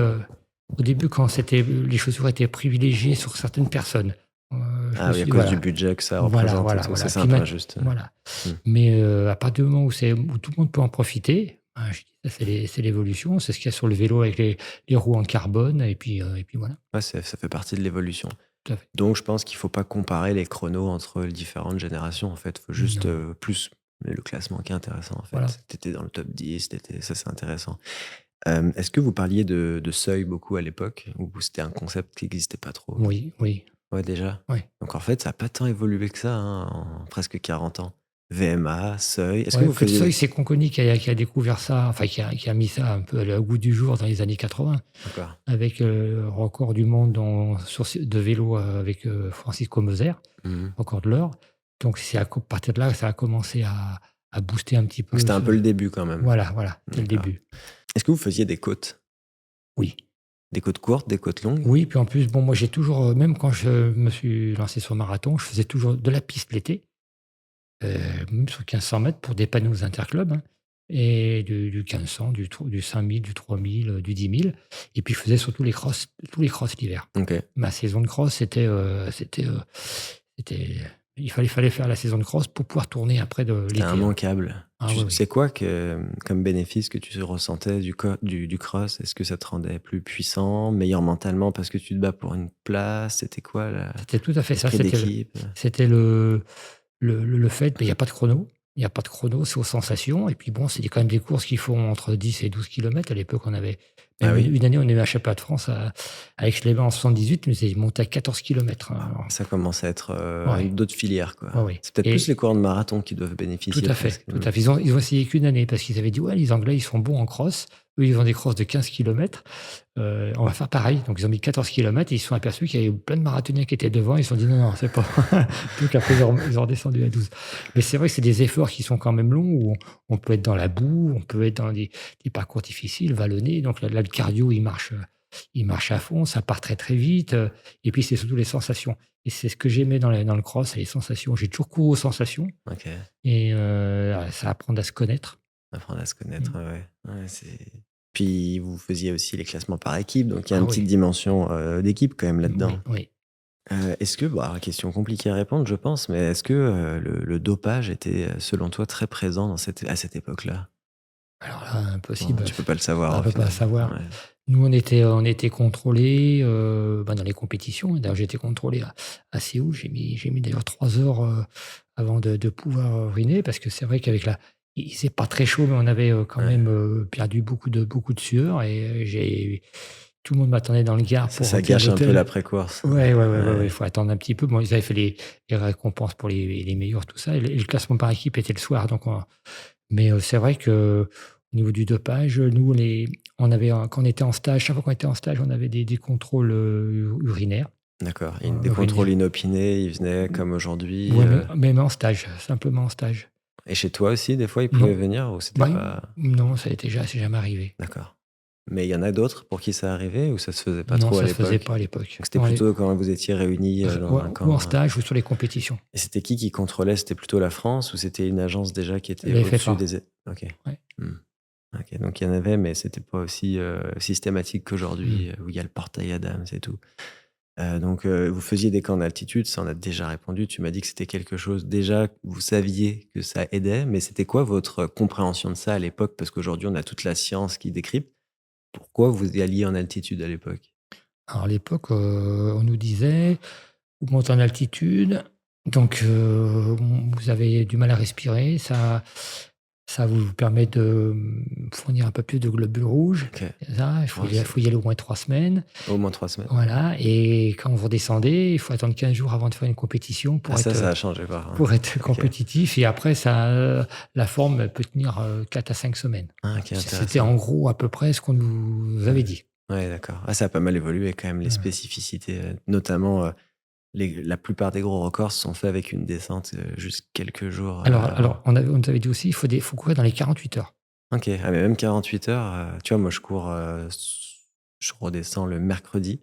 Au début, quand les chaussures étaient privilégiées sur certaines personnes, je me Ah oui, suis à dit, cause du voilà, budget que ça voilà, représente et voilà, tout, ça voilà. c'est Puis un peu maintenant, injuste. voilà. Hmm. Mais à partir du moment où tout le monde peut en profiter, je dis, ça, c'est l'évolution, c'est ce qu'il y a sur le vélo avec les roues en carbone, et puis voilà. Ouais, ça fait partie de l'évolution. Tout à fait. Donc je pense qu'il faut pas comparer les chronos entre les différentes générations en fait. Faut juste Non, plus le classement qui est intéressant en voilà. fait. T'étais dans le top 10, ça c'est intéressant. Est-ce que vous parliez de seuil beaucoup à l'époque ou c'était un concept qui n'existait pas trop? Oui, oui, Ouais, déjà. oui. Donc en fait, ça n'a pas tant évolué que ça hein, en presque 40 ans. VMA, seuil. Est-ce que Ouais, vous que le seuil, faisiez... c'est Conconi qui a découvert ça, enfin qui a mis ça un peu au goût du jour dans les années 80, D'accord. avec le record du monde de vélo avec Francisco Moser, Mhm. record de l'heure. Donc c'est à partir de là que ça a commencé à booster un petit Donc peu. c'était un peu le début quand même. Voilà, voilà, c'est le D'accord. début. Est-ce que vous faisiez des côtes? Oui. Des côtes courtes, des côtes longues? Oui, puis en plus, bon, moi j'ai toujours, même quand je me suis lancé sur le marathon, je faisais toujours de la piste l'été, même sur 1500 mètres pour des panneaux interclubs, hein, et du 1500, du 5000, du 3000, du 10 000. Et puis je faisais surtout tous les crosses l'hiver. Ok. Ma saison de cross, il fallait faire la saison de cross pour pouvoir tourner après de C'était l'été, hein. immanquable. Ah Tu oui, oui. sais quoi comme bénéfice que tu ressentais du cross? Est-ce que ça te rendait plus puissant, meilleur mentalement parce que tu te bats pour une place? C'était quoi C'était tout à fait ça. l'esprit d'équipe? C'était le fait, mais il y a pas de chrono. Il y a pas de chrono, c'est aux sensations et puis bon, c'est quand même des courses qui font entre 10 et 12 kilomètres. À l'époque, on avait Ah même oui? une année, on est eu un championnat de France à Aix-les-Bains en 78, mais c'est monté à 14 kilomètres, hein, alors Ça commence à être, ouais, d'autres filières, quoi. ouais, ouais C'est peut-être plus les et coureurs de marathon qui doivent tout bénéficier à fait, presque, tout à fait. Ils ont essayé qu'une année parce qu'ils avaient dit: «Ouais, les Anglais, ils sont bons en cross. Eux, ils ont des crosses de 15 kilomètres, on va faire pareil». Donc ils ont mis 14 kilomètres et ils se sont aperçus qu'il y avait plein de marathoniens qui étaient devant. Ils se sont dit: «Non, non, c'est pas» donc après ils ont redescendu à 12. Mais c'est vrai que c'est des efforts qui sont quand même longs où on peut être dans la boue, on peut être dans des parcours difficiles, vallonnés. Donc là, le cardio, il marche à fond, ça part très, très vite, et puis c'est surtout les sensations et c'est ce que j'aimais dans le cross, c'est les sensations. J'ai toujours couru aux sensations OK. et ça apprendre à se connaître. Apprendre à se Mmh. connaître, ouais, ouais. Ouais, c'est puis vous faisiez aussi les classements par équipe, donc il y a Ah une oui, petite dimension, d'équipe quand même oui, là-dedans. oui. Est-ce que bah, question compliquée à répondre, je pense, mais est-ce que, le dopage était, selon toi, très présent à cette époque-là? Alors là, Bon, impossible, tu peux pas le savoir on au peut pas final? savoir. Ouais. Nous, on était contrôlés, dans les compétitions. D'ailleurs, j'ai été contrôlé à Séoul. J'ai mis d'ailleurs 3 heures, avant de pouvoir uriner parce que c'est vrai qu'avec la il faisait pas très chaud, mais on avait, quand Ouais. même, perdu beaucoup de sueur et tout le monde m'attendait dans le gare pour Ça rentrer à gâche un peu l'hôtel. l'après-course. Ouais, ouais, ouais, ouais, ouais, il Ouais. faut attendre un petit peu. Bon, ils avaient fait les récompenses pour les meilleurs, tout ça et le classement par équipe était le soir donc mais c'est vrai qu'au niveau du dopage, nous on avait un quand on était en stage, chaque fois qu'on était en stage, on avait des contrôles, urinaires, D'accord, et des contrôles urinaires. inopinés, ils venaient comme aujourd'hui, Ouais, mais même en stage, simplement en stage. et chez toi aussi, des fois, ils pouvaient Non, venir ou c'était bah, pas non, c'est jamais arrivé. d'accord. Mais il y en a d'autres pour qui ça arrivait ou ça se faisait pas Non, trop à ça se faisait l'époque? pas à l'époque. Donc c'était Non, plutôt quand vous étiez réunis, dans ouais, un ou en camp, stage ou sur les compétitions. et c'était qui contrôlait? C'était plutôt la France ou c'était une agence déjà qui était Les au-dessus FFA, des é OK. ouais. Mmh. OK, donc il y en avait, mais c'était pas aussi, systématique Mmh. qu'aujourd'hui, où il y a le portail Adams et tout. Donc vous faisiez des camps d'altitude, ça on a déjà répondu. Tu m'as dit que c'était quelque chose déjà que vous saviez que ça aidait, mais c'était quoi votre compréhension de ça à l'époque? Parce qu'aujourd'hui on a toute la science qui décrypte. Pourquoi vous y alliez en altitude à l'époque? Alors à l'époque, on nous disait: «Vous montez en altitude, donc vous avez du mal à respirer, ça vous permet de, fournir un peu plus de globules rouges». OK. C'est ça, Ouais, il faut y aller au moins 3 semaines. au moins 3 semaines. Voilà et quand vous redescendez, il faut attendre 15 jours avant de faire une compétition Ah ça, ça a changé par contre. pour être OK. compétitif et après ça, la forme peut tenir, 4 à 5 semaines. Ah OK, C'était intéressant. en gros à peu près ce qu'on nous avait Ouais. dit. Ouais, d'accord. Ah ça a pas mal évolué quand même les Mmh. spécificités, notamment, la plupart des gros records se sont faits avec une descente, juste quelques jours, avant. Alors on nous avait dit aussi, faut courir dans les 48 heures. OK. Ah mais même 48 heures, tu vois, moi je cours, je redescends le mercredi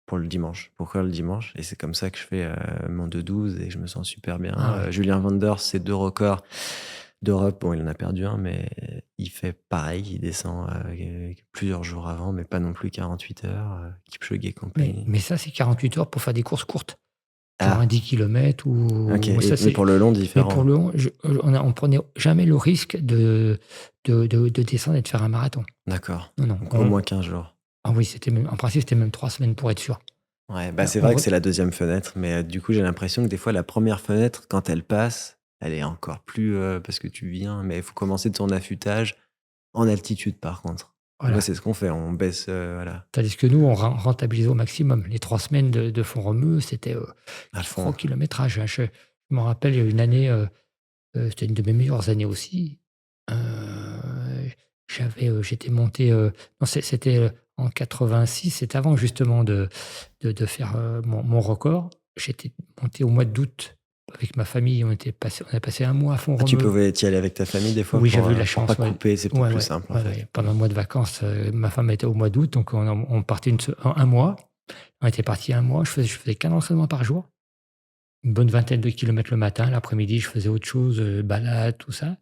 pour le dimanche, pour courir le dimanche et c'est comme ça que je fais, mon 2:12 et je me sens super bien. Ah ouais. Julien Vanders, ses 2 records d'Europe, bon il en a perdu un, mais il fait pareil, il descend, plusieurs jours avant, mais pas non plus 48 heures, Kipchoge et compagnie. Mais ça, c'est 48 heures pour faire des courses courtes, genre un Ah! 10 kilomètres OK, ou et ça mais c'est pour le long, mais pour différent? le long, on prenait jamais le risque de descendre et de faire un marathon. D'accord, Non, non, donc au moins 15 jours. ah oui, c'était même en principe, c'était même 3 semaines pour être sûr. Ouais, bah, c'est On vrai que re c'est la deuxième fenêtre, mais du coup, j'ai l'impression que des fois, la première fenêtre, quand elle passe, elle est encore plus, parce que tu viens, mais il faut commencer ton affûtage en altitude, par contre. Moi, voilà. c'est ce qu'on fait, on baisse, voilà, Tandis que nous, on rentabilisait au maximum. Les 3 semaines de fond romeu, c'était, à du gros fond. kilométrage, hein. Je m'en rappelle, il y a eu une année, c'était une de mes meilleures années aussi. Heu, j'étais monté, non, c'était, en 86, c'était avant justement de faire, mon record. J'étais monté au mois d'août avec ma famille, on a passé un mois à Ah, tu Font-Romeu. pouvais y aller avec ta famille, des fois, Oui, j'avais eu la pour pas chance, ouais. couper, c'est peut-être Ouais, plus ouais, simple, en ouais, fait. ouais. Pendant le mois de vacances, ma femme était au mois d'août, donc on partait un mois. On était parti un mois, je faisais qu'un entraînement par jour. Une bonne vingtaine de kilomètres le matin, l'après-midi, je faisais autre chose, balade, tout ça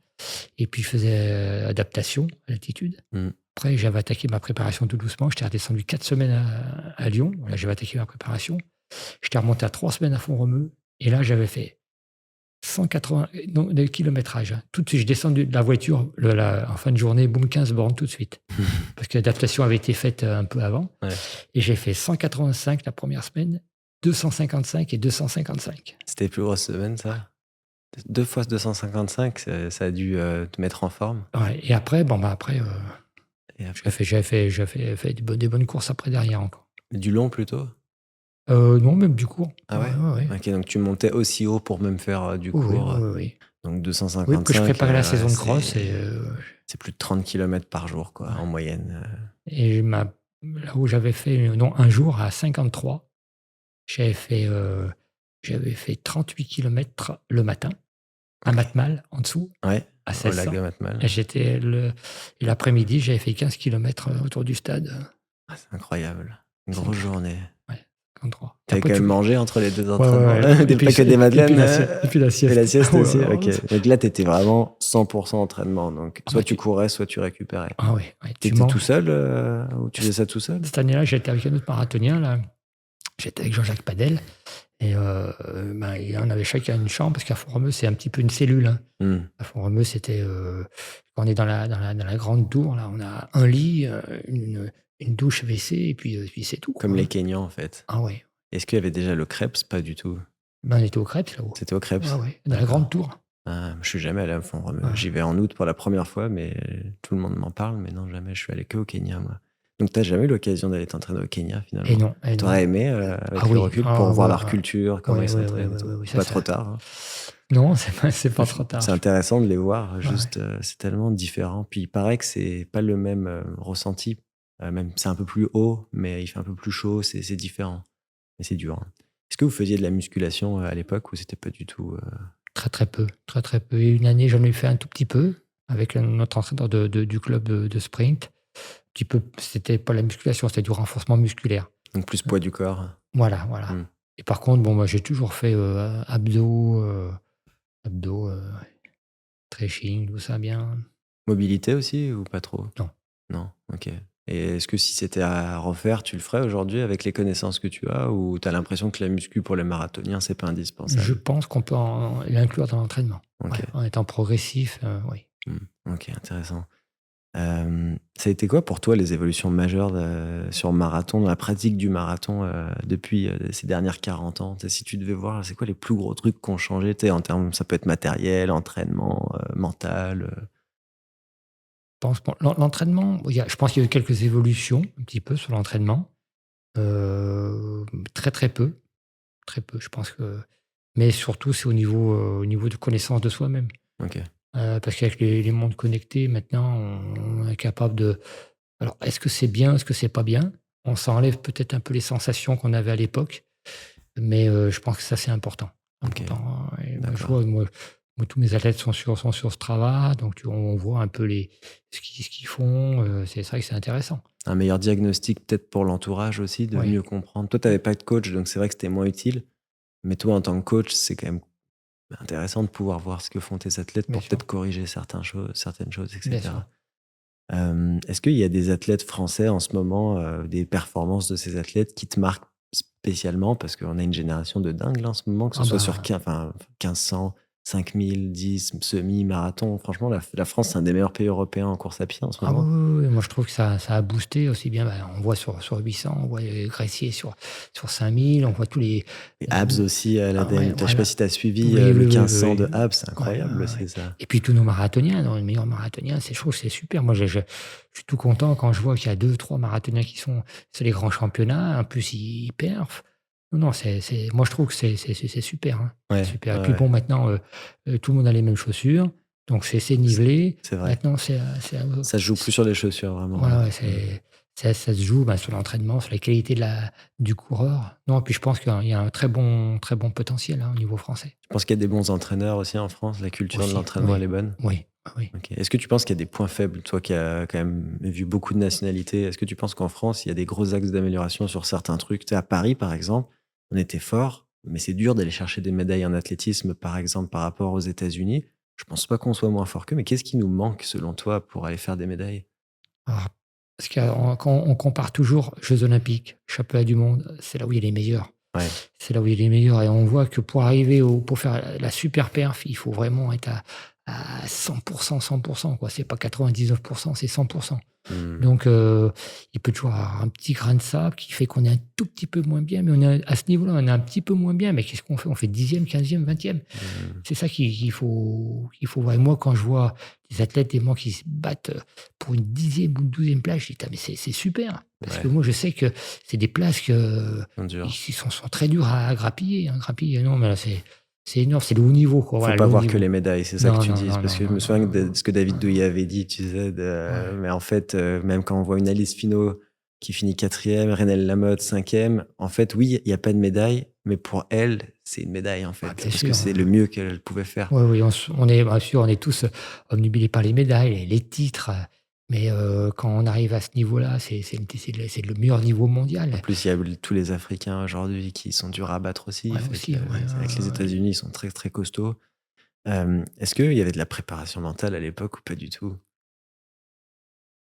et puis je faisais, adaptation à l'altitude. Mmh. Après, j'avais attaqué ma préparation tout doucement. J'étais redescendu 4 semaines à Lyon. Là, j'avais attaqué ma préparation. J'étais remonté à 3 semaines à Font-Romeu et là, j'avais fait 180 non, de kilométrage, hein. Tout de suite, je descends de la voiture, en fin de journée, boum, 15 bornes tout de suite. Parce que l'adaptation avait été faite, un peu avant Ouais. et j'ai fait 185 la première semaine, 255 et 255. C'était les plus grosses semaines, ça? 2 fois 255, ça a dû te mettre en forme. Ouais, et après, Et après, j'avais fait des bonnes courses après derrière encore. du long plutôt? Non, même du court. Ah Ouais, ouais? ouais, ouais. Ok, donc tu montais aussi haut pour même faire du Oui, oui, court. oui, oui. Donc Oui, parce que je 255, préparais la ouais, saison de cross c'est plus de 30 km par jour, quoi, en ouais. moyenne. Et là où j'avais fait, non, un jour à 53, j'avais fait, euh, j'avais fait 38 kilomètres le matin, à Ok. Matmal, en dessous, Ouais, à au lac 1600. de Matmal. Et l'après-midi, j'avais fait 15 kilomètres autour du stade. Ah, c'est incroyable. Une grosse 5, journée. ouais, 53. Et T'avais après, quand tu même vois. mangé entre les 2 Ouais, ouais, entraînements? ouais. Et puis, Pas que des madeleines et puis la et la sieste. sieste Oh là aussi? là. Ok. Donc là, t'étais vraiment 100% entraînement. Donc Ah soit bah, tu courais, soit tu récupérais. ah ouais, ouais, tu T'étais tout manges. seul ou tu faisais ça tout seul? Cette année-là, j'étais avec un autre marathonien, là. J'étais avec Jean-Jacques Padel. Et on avait chacun une chambre, parce qu'à Font-Romeu, c'est un petit peu une cellule, hein. Hmm. À Font-Romeu, c'était. Quand on est dans la grande tour, là, on a un lit, une douche WC, et puis c'est tout, Comme quoi, les hein. Kenyans, en fait. Ah ouais. Est-ce qu'il y avait déjà le Krebs? Pas du tout. On était au Crêpes, là-haut. C'était au Ouais, Krebs? ouais, dans la D'accord. grande tour. Ah, je suis jamais allé à Font-Romeu. Ouais. J'y vais en août pour la première fois, mais tout le monde m'en parle. Mais non, jamais. Je suis allé que au Kenya, moi. Donc, t'as jamais eu l'occasion d'aller t'entraîner au Kenya, Et finalement? non, et T'aurais non. aimé, Ah avec le oui, recul, pour ah voir ouais, leur culture, comment ouais, ils ouais, ouais, s'entraînent et ouais, tout? ouais, ouais, C'est pas trop ça. tard, hein. Non, c'est pas trop tard. C'est intéressant de les voir, Ouais, juste, c'est tellement différent. Puis il paraît que c'est pas le même ressenti. Même c'est un peu plus haut, mais il fait un peu plus chaud, c'est différent. Mais c'est dur, hein. Est-ce que vous faisiez de la musculation à l'époque ou c'était pas du tout très, très peu, très, très peu. Et une année, j'en ai fait un tout petit peu avec notre entraîneur du club de sprint. Petit peu, c'était pas la musculation, c'était du renforcement musculaire. donc plus poids du corps? Voilà, voilà. Hmm. Et par contre, bon, moi, j'ai toujours fait abdos, stretching, tout ça bien. Mobilité aussi ou pas trop? Non. Non, ok. Et est-ce que si c'était à refaire, tu le ferais aujourd'hui avec les connaissances que tu as ou tu as l'impression que la muscu pour les marathoniens, c'est pas Je indispensable? pense qu'on peut l'inclure dans l'entraînement. Ok. Ouais, en étant progressif, oui. Ok, intéressant. Ça a été quoi pour toi les évolutions majeures sur le marathon, dans la pratique du marathon depuis ces dernières 40 ans? Si tu devais voir, c'est quoi les plus gros trucs qui ont changé en termes, ça peut être matériel, entraînement, mental? L'entraînement, je pense qu'il y a eu quelques évolutions, un petit peu, sur l'entraînement. Très, très peu. Très peu, je pense que. Mais surtout, c'est au niveau de connaissance de soi-même. Ok, Parce qu'avec les mondes connectés, maintenant, on est capable de. Alors, est-ce que c'est bien, est-ce que c'est pas bien? On s'enlève peut-être un peu les sensations qu'on avait à l'époque, mais je pense que ça, c'est important. ok, Important, hein. Et moi, je d'accord. vois, moi, tous mes athlètes sont sur Strava, donc on voit un peu ce qu'ils font. C'est vrai que c'est intéressant. Un meilleur diagnostic peut-être pour l'entourage aussi, de Oui. mieux comprendre. Toi, tu n'avais pas de coach, donc c'est vrai que c'était moins utile. Mais toi, en tant que coach, c'est quand même intéressant de pouvoir voir ce que font tes athlètes Bien pour sûr, peut-être corriger certaines choses, bien sûr. etc. Est-ce qu'il y a des athlètes français en ce moment, des performances de ces athlètes qui te marquent spécialement? Parce qu'on a une génération de dingues là en ce moment, que ce Ah soit sur bah, 1500, 5000, 10, semi-marathon. Franchement, la France, c'est un des meilleurs pays européens en course à pied en ce ah oui, moment. oui, oui, moi je trouve que ça a boosté aussi bien. On voit sur 800, on voit Gressier sur 5000, on voit tous les. Et euh, Abs aussi, à ah ouais, l'ADN. Je sais pas voilà. si tu as suivi Oui, le oui, oui, 1500 oui, de oui. Abs, c'est Ouais, incroyable, ouais, ouais. c'est ça. Et puis tous nos marathoniens, les meilleurs marathoniens, je trouve que c'est super. Moi, je suis tout content quand je vois qu'il y a 2, 3 marathoniens qui sont sur les grands championnats. En plus, ils perfent. Non, non, moi je trouve que c'est super, hein. Ouais, C'est super. Et ouais, puis ouais. bon, maintenant, tout le monde a les mêmes chaussures, donc c'est nivelé. C'est vrai. Maintenant, Ça se joue plus sur les chaussures, vraiment. voilà, Ouais. ouais, ça se joue, sur l'entraînement, sur la qualité du coureur. Non, puis je pense qu'il y a un très bon potentiel, hein, au niveau français. Je pense qu'il y a des bons entraîneurs aussi en France. La culture de Aussi, l'entraînement, elle oui, est bonne. oui, oui. Ok. Est-ce que tu penses qu'il y a des points faibles, toi qui as quand même vu beaucoup de nationalités? Est-ce que tu penses qu'en France, il y a des gros axes d'amélioration sur certains trucs? Tu sais, à Paris, par exemple, on était fort, mais c'est dur d'aller chercher des médailles en athlétisme, par exemple, par rapport aux États-Unis. Je pense pas qu'on soit moins fort qu'eux, mais qu'est-ce qui nous manque, selon toi, pour aller faire des médailles? Alors, parce que quand on compare toujours Jeux olympiques, championnat du monde, c'est là où il y a les meilleurs. Ouais, C'est là où il y a les meilleurs, et on voit que pour faire la super perf, il faut vraiment être à 100%, 100%, quoi. C'est pas 99%, c'est 100%. Mmh. Donc, il peut toujours avoir un petit grain de sable qui fait qu'on est un tout petit peu moins bien, mais on est à ce niveau-là, on est un petit peu moins bien, mais qu'est-ce qu'on fait? On fait 10e, 15e, 20e. Mmh. C'est ça qu'il faut voir. Et moi, quand je vois des athlètes et moi qui se battent pour une 10e ou une 12e place, je dis: «Ah mais c'est super!» parce que Ouais, moi, je sais que c'est des places que sont ils durs. sont très durs à grappiller, hein, grappiller. Non, mais là, c'est énorme, c'est le haut niveau, quoi. Faut Voilà, le pas haut voir que niveau. les médailles, c'est ça que Non, tu non, dis? non, Parce non, que je non, me non, souviens non, de ce que non, David non. Douillet avait dit, tu sais, Ouais. mais en fait, même quand on voit une Alice Finot qui finit 4e, Renelle Lamotte 5e, en fait, oui, il y a pas de médaille, mais pour elle, c'est une médaille, en Ah, fait, bien parce que sûr, c'est le hein. mieux qu'elle pouvait faire. Oui, oui, on est bien sûr, on est tous, obnubilés par les médailles, les titres, mais quand on arrive à ce niveau-là, c'est le meilleur niveau En mondial. plus, il y a tous les Africains aujourd'hui qui sont durs à battre aussi, Ouais, fait que aussi, ouais, ouais, c'est vrai que les ouais, ouais. États-Unis, ils sont très, très costauds. Est-ce qu'il y avait de la préparation mentale à l'époque ou pas du tout?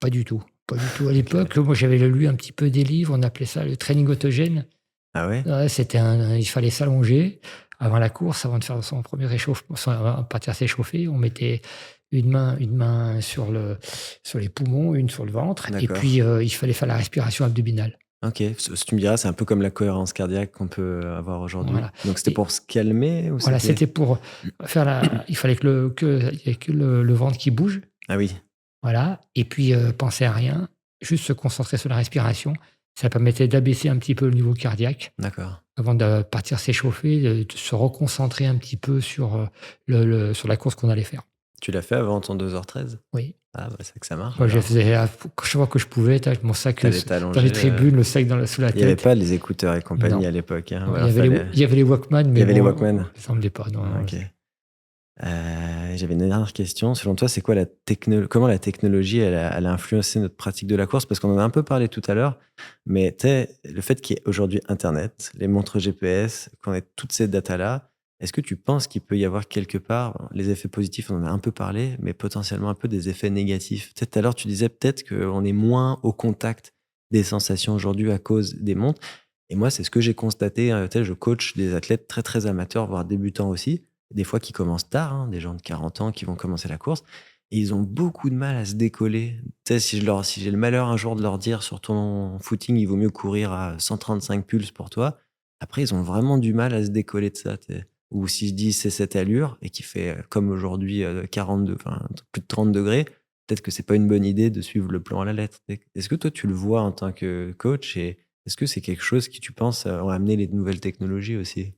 Pas du tout, pas du tout. À OK. l'époque, moi, j'avais lu un petit peu des livres, on appelait ça le training autogène. Ah ouais? Ouais, il fallait s'allonger avant la course, avant de faire son premier réchauffement, avant de partir s'échauffer. On mettait une main sur les poumons, une sur le ventre et D'accord. puis, il fallait faire la respiration abdominale. OK. Tu me diras, c'est un peu comme la cohérence cardiaque qu'on peut avoir aujourd'hui. Voilà. Donc c'était Et pour se calmer ou voilà, c'était c'était pour faire il fallait il y ait que le ventre qui bouge, ah oui, voilà, et puis, penser à rien, juste se concentrer sur la respiration. Ça permettait d'abaisser un petit peu le niveau cardiaque d'accord. avant de partir s'échauffer, de se reconcentrer un petit peu sur, sur la course qu'on allait faire. Tu l'as fait avant ton 2h13? Oui, Ah bah, c'est que ça marche moi je alors. faisais à chaque fois que je pouvais, tu mon sac, Tu allais dans les t'allonger, tribunes, le sac sous la il y avait tête. pas les écouteurs et compagnie Non, à l'époque, hein? non, Ou alors fallait il y avait les Walkman, il y mais avait les bon, Walkman? ça me plaît pas, non, non. OK. J'avais une dernière question. Selon toi, c'est quoi comment la technologie, elle a influencé notre pratique de la course? Parce qu'on en a un peu parlé tout à l'heure, mais tu sais, le fait qu'il y ait aujourd'hui internet, les montres GPS, qu'on ait toutes ces datas-là, est-ce que tu penses qu'il peut y avoir quelque part les effets positifs, on en a un peu parlé, mais potentiellement un peu des effets négatifs? Tu sais, tout à l'heure, tu disais peut-être qu'on est moins au contact des sensations aujourd'hui à cause des montres et moi, c'est ce que j'ai constaté, tu sais, je coach des athlètes très, très amateurs, voire débutants aussi des fois qui commencent tard, hein, des gens de 40 ans qui vont commencer la course et ils ont beaucoup de mal à se décoller. Tu sais, si j'ai le malheur un jour de leur dire sur ton footing, il vaut mieux courir à 135 pulses pour toi. Après, ils ont vraiment du mal à se décoller de ça, tu sais. Ou si je dis c'est cette allure et qui fait comme aujourd'hui 42, enfin plus de 30 degrés, peut-être que c'est pas une bonne idée de suivre le plan à la lettre. Est-ce que toi tu le vois en tant que coach et est-ce que c'est quelque chose qui tu penses ont amené les nouvelles technologies aussi?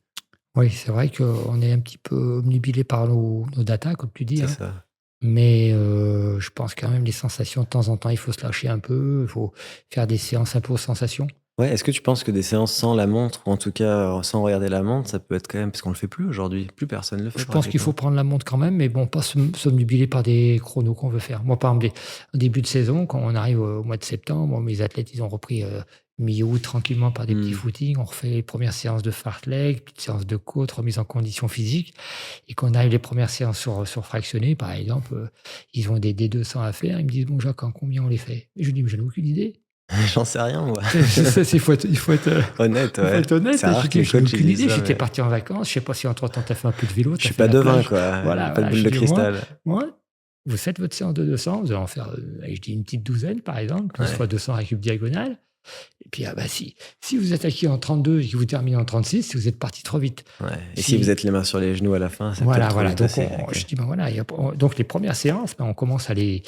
Oui, c'est vrai qu'on est un petit peu obnubilé par nos datas, comme tu dis, C'est hein, ça. mais je pense quand même les sensations, de temps en temps, il faut se lâcher un peu, il faut faire des séances un peu aux sensations. Ouais, est-ce que tu penses que des séances sans la montre, ou en tout cas, sans regarder la montre, ça peut être quand même parce qu'on le fait plus aujourd'hui, plus personne le fait Je pense qu'il faut pratiquement. prendre la montre quand même, mais bon, pas s'obnubiler par des chronos qu'on veut faire. Moi, par exemple, au début de saison, quand on arrive au mois de septembre, moi, mes athlètes, ils ont repris mi-août tranquillement par des petits Mmh. footings. On refait les premières séances de fartlek, petites séances de côte, remise en condition physique. Et quand on arrive les premières séances sur fractionné, par exemple, ils ont des D200 à faire. Ils me disent: «Bon, Jacques, en combien on les fait?» Et je lui dis: «Mais j'en ai aucune idée.» J'en sais rien moi. Je sais, Honnête, il faut ouais. être C'est honnête. Je rare que dis: les «Je n'ai coachs ils aucune disent idée, ça, j'étais mais parti en vacances, je sais pas si entre-temps tu as fait un peu de vélo, je tu as suis fait pas la devin plage.» quoi, j'ai Voilà, pas de voilà, boule je de dis: «Moi cristal. moi, vous faites votre séance de 200, vous allez en faire, allez, je dis une petite douzaine par exemple, plus Ouais, fois 200 récup diagonale et puis, ah bah, si vous attaquez en 32 et que vous terminez en 36, c'est que vous êtes parti trop vite. ouais et si vous Si êtes les mains sur les genoux à la fin, c'est peut-être voilà, trop voilà, vite donc aussi, on OK. je dis: «Ben, voilà», donc les premières séances, ben, on commence à les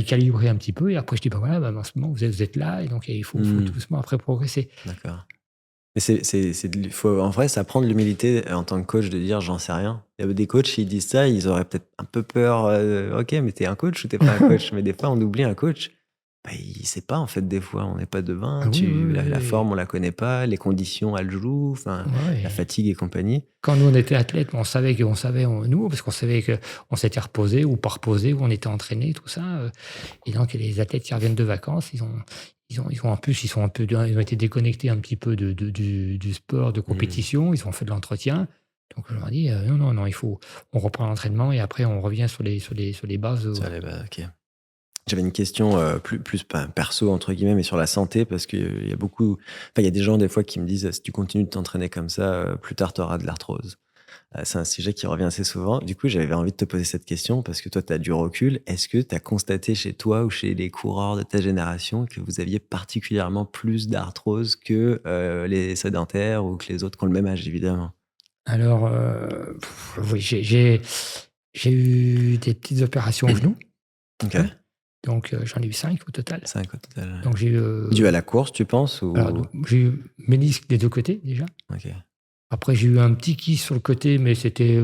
calibrer un petit peu et après je dis: «Ben, voilà, ben, en ce moment vous êtes là et donc il faut tout Mmh, doucement après progresser.» d'accord. Mais c'est de faut en vrai, ça prend de l'humilité en tant que coach de dire: «J'en sais rien». Il y a des coachs, s'ils disent ça, ils auraient peut-être un peu peur, OK, mais tu es un coach ou tu es pas un coach? Mais des fois, on oublie un coach, bah, il sait pas en fait des fois, on n'est pas devin, Ah oui, oui, oui, la oui. forme, on la connaît pas, les conditions, elles jouent, enfin, Ouais, la ouais. fatigue et compagnie. Quand nous, on était athlètes, nous, parce qu'on savait qu'on s'était reposé ou pas reposé, ou on était entraîné, tout ça. Et donc, les athlètes qui reviennent de vacances, en plus, ils sont un peu, ils ont été déconnectés un petit peu du sport, de Mmh. compétition. Ils ont fait de l'entretien. Donc, je leur dis, non, non, non, on reprend l'entraînement et après, on revient sur les bases. Ça allait, bah, OK. J'avais une question, plus pas «perso» entre guillemets, mais sur la santé parce qu'il y a beaucoup enfin, il y a des gens des fois qui me disent: «Si tu continues de t'entraîner comme ça, plus tard tu auras de l'arthrose». C'est un sujet qui revient assez souvent. Du coup, j'avais envie de te poser cette question parce que toi, tu as du recul. Est-ce que tu as constaté chez toi ou chez les coureurs de ta génération que vous aviez particulièrement plus d'arthrose que les sédentaires ou que les autres qui ont le même âge, évidemment? Alors, oui, j'ai eu des petites opérations au genou, Ok, hein, donc j'en ai eu 5 au total. 5 au total. Ouais. Donc j'ai eu, Dû à la course, tu penses alors ou... donc j'ai eu ménisque des 2 côtés déjà. Ok, Après j'ai eu un petit kyste sur le côté, mais c'était,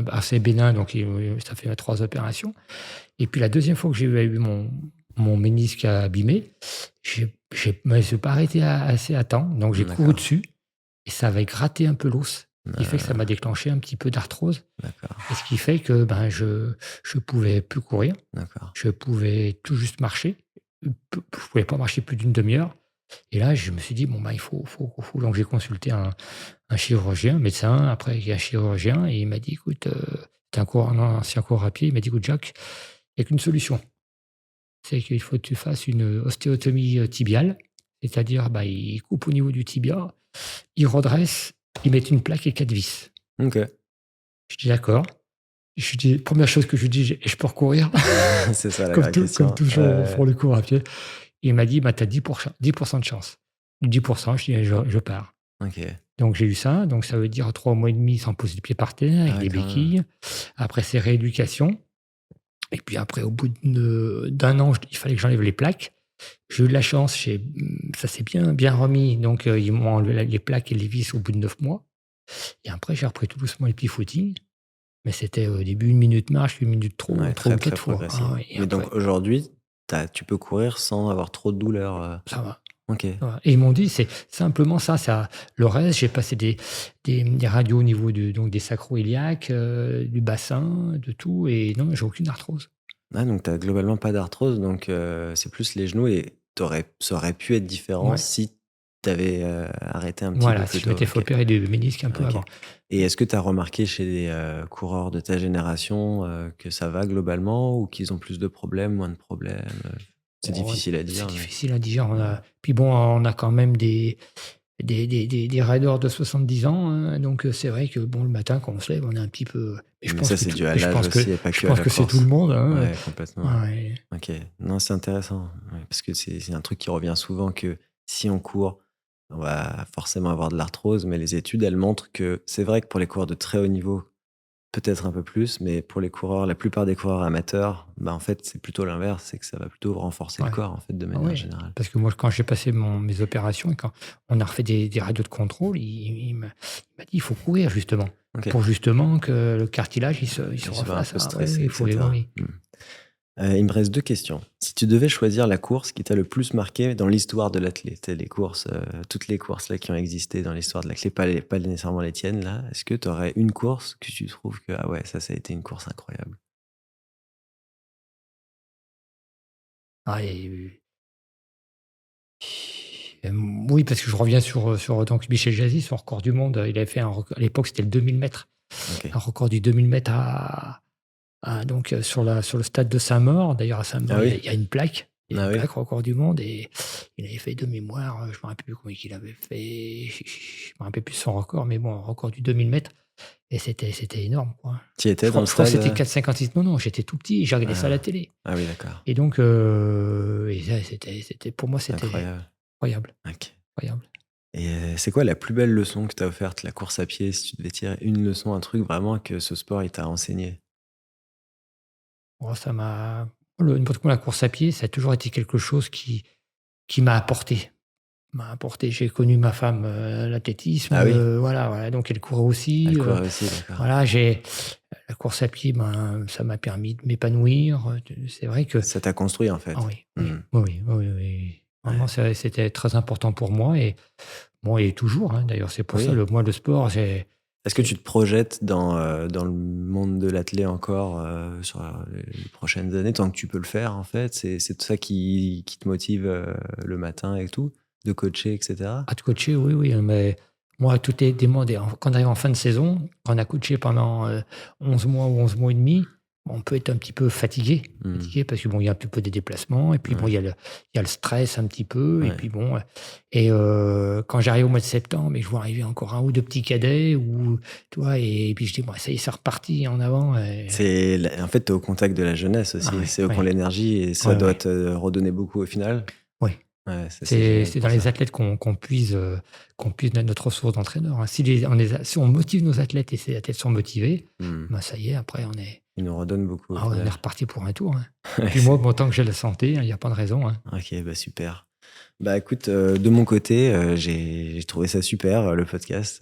assez bénin, donc ça fait 3 opérations. Et puis la deuxième fois que j'ai eu mon ménisque abîmé, je me suis pas arrêté assez à temps, donc j'ai couru d'accord, dessus et ça avait gratté un peu l'os, ce qui fait que ça m'a déclenché un petit peu d'arthrose d'accord, et ce qui fait que, ben, je pouvais plus courir, d'accord, je pouvais tout juste marcher, je pouvais pas marcher plus d'une demi-heure et là, je me suis dit: «Bon, ben, il faut» donc j'ai consulté un chirurgien, un médecin, après il y a un chirurgien et il m'a dit: «Écoute, tu un ancien coureur à pied», il m'a dit: «Écoute Jacques, il y a qu'une solution, c'est qu'il faut que tu fasses une ostéotomie, tibiale». C'est-à-dire, bah, ils coupent au niveau du tibia, ils redressent, ils mettent une plaque et 4 vis. ok. Je dis: «D'accord». Je dis première chose que je lui dis: «Et je peux recourir?» C'est ça la Comme vraie tout comme question. toujours pour le cours à pied. Il m'a dit: «Bah, tu as 10 de chance». 10. Je dis: «Je pars». Ok. Donc j'ai eu ça, donc ça veut dire 3 mois et demi sans poser le pied par terre, Ah avec ouais, des quand même. béquilles. Après c'est rééducation et puis après au bout d'un an, il fallait que j'enlève les plaques. J'ai eu de la chance, ça s'est bien remis, donc ils m'ont enlevé les plaques et les vis au bout de 9 mois et après j'ai repris tout doucement les petits footings, mais c'était au début 1 minute marche, 1 minute Ouais, 3 très, ou très 4 fois. progressif. Ah oui et Mais donc après aujourd'hui, tu peux courir sans avoir trop de douleur. ça va, Ok. ça va et ils m'ont dit: «C'est simplement ça le reste». J'ai passé des radios au niveau donc des sacro-iliaques, du bassin, de tout et non, j'ai aucune arthrose. Ah, donc tu as globalement pas d'arthrose, donc c'est plus les genoux et ça aurait pu être différent Ouais, si tu avais arrêté un petit peu voilà, plus si je tôt. m'étais fait Ok. opérer du ménisque un peu Ok. avant. Et est-ce que tu as remarqué chez les coureurs de ta génération que ça va globalement ou qu'ils ont plus de problèmes, moins de problèmes? C'est Oh, difficile à c'est dire, mais difficile à dire, ouais. puis bon, on a quand même des riders de 70 ans, hein, donc c'est vrai que bon, le matin quand on se lève, on est un petit peu mais Mais ça, c'est dû à je l'âge pense que aussi et pas je que à pense la que c'est tout le course. monde, hein, Ouais, complètement. ouais. OK. Non, c'est intéressant, ouais, parce que c'est un truc qui revient souvent que si on court, on va forcément avoir de l'arthrose, mais les études, elles montrent que c'est vrai que pour les coureurs de très haut niveau, peut-être un peu plus, mais pour les coureurs, la plupart des coureurs amateurs, bah, en fait, c'est plutôt l'inverse, c'est que ça va plutôt renforcer le Ouais. corps, en fait, de Ah manière ouais, générale. parce que moi, quand j'ai passé mes opérations et quand on a refait des radios de contrôle, il m'a dit: «Il faut courir justement, OK. pour justement que le cartilage il se Je vais un refasse». peu Ah ouais, stressé oui, il et faut oui, cetera. oui. Mmh. Il me reste 2 questions. Si tu devais choisir la course qui t'a le plus marqué dans l'histoire de l'athlé, tu les courses, toutes les courses là qui ont existé dans l'histoire de l'athlé, pas nécessairement les tiennes là, est-ce que tu aurais une course que tu trouves que: «Ah ouais, ça a été une course incroyable»? Ah et oui, parce que je reviens sur donc Michel Jazzy, son record du monde, il avait fait un record à l'époque, c'était le 2000 mètres. OK. Un record du 2000 mètres donc sur le stade de Saint-Maur. D'ailleurs, à Ah Saint-Maur, il y oui? a il y a une plaque. Il y a Ah une oui? plaque record du monde et il avait fait de mémoire, je me rappelle plus combien qu'il avait fait. Je me rappelle plus son record, mais bon, record du 2000 mètres et c'était énorme, quoi. Tu y Je étais dans crois le je crois que stade, c'était 4,56. Non, non, j'étais tout petit, j'ai regardé ça à la Ah. télé Ah oui, d'accord. et donc et ça, c'était pour moi, c'était Incroyable. incroyable, OK. incroyable. Et c'est quoi la plus belle leçon que t'as offerte, la course à pied? Si tu devais tirer une leçon, un truc vraiment que ce sport il t'a enseigné? Oh, ça m'a n'importe quoi, la course à pied, ça a toujours été quelque chose qui m'a apporté. J'ai connu ma femme, l'athlétisme, Ah oui? voilà, voilà, donc elle courait Elle aussi, courait aussi, d'accord. voilà, la course à pied, ben, ça m'a permis de m'épanouir, c'est vrai que Ça t'a construit en ah fait? oui, Mmh. oui, oui, oui, oui, oui. Vraiment, Ouais. c'était très important pour moi et bon et toujours, hein, d'ailleurs, c'est pour ça Oui. le sport, Est-ce que tu c'est te projettes dans le monde de l'athlé encore, sur, les prochaines années, tant que tu peux le faire en fait? C'est ça qui te motive, le matin et tout? De coacher et cetera? à te coacher, oui, oui, mais moi, tout est demandé. Quand on arrive en fin de saison, quand on a coaché pendant, 11 mois ou 11 mois et demi, on peut être un petit peu fatigué, Mmh. fatigué parce que bon, il y a un petit peu des déplacements et puis bon, Ouais, il y a le stress un petit peu et ouais. puis bon, quand j'arrive au mois de septembre et que je vois arriver encore un ou 2 petits cadets ou tu vois? Et puis je dis: «Bon, ça y est, c'est reparti en avant» et C'est la en fait, tu es au contact de la jeunesse ah aussi. ouais, C'est eux qui ont ouais, l'énergie et ça ouais, doit ouais, te redonner beaucoup au final. ouais. Ouais, ça, c'est C'est génial c'est dans pour les ça. athlètes qu'on puise notre ressource d'entraîneur, hein. Si on motive nos athlètes et ces athlètes sont motivés, Mmh. bah, ça y est, après Ils nous redonnent beaucoup au on est final. reparti pour un tour, hein. Et Ouais, puis moi, bon, tant que j'ai la santé, hein, il y a pas de raison, hein. OK, bah, super. Bah, écoute, de mon côté, j'ai trouvé ça super, le podcast.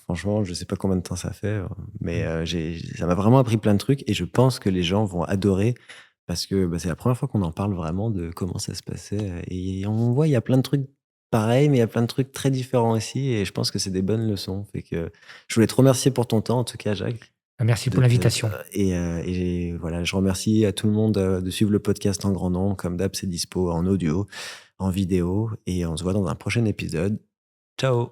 Franchement, je sais pas combien de temps ça fait, mais Mmh. ça m'a vraiment appris plein de trucs et je pense que les gens vont adorer parce que, bah, c'est la première fois qu'on en parle vraiment de comment ça se passait, et on voit, il y a plein de trucs pareils, mais il y a plein de trucs très différents aussi et je pense que c'est des bonnes leçons. Fait que je voulais te remercier pour ton temps, en tout cas, Jacques. Bah, merci De pour te l'invitation. et voilà, je remercie à tout le monde, de suivre le podcast en grand nombre. Comme d'hab, c'est dispo en audio, en vidéo et on se voit dans un prochain épisode. Ciao!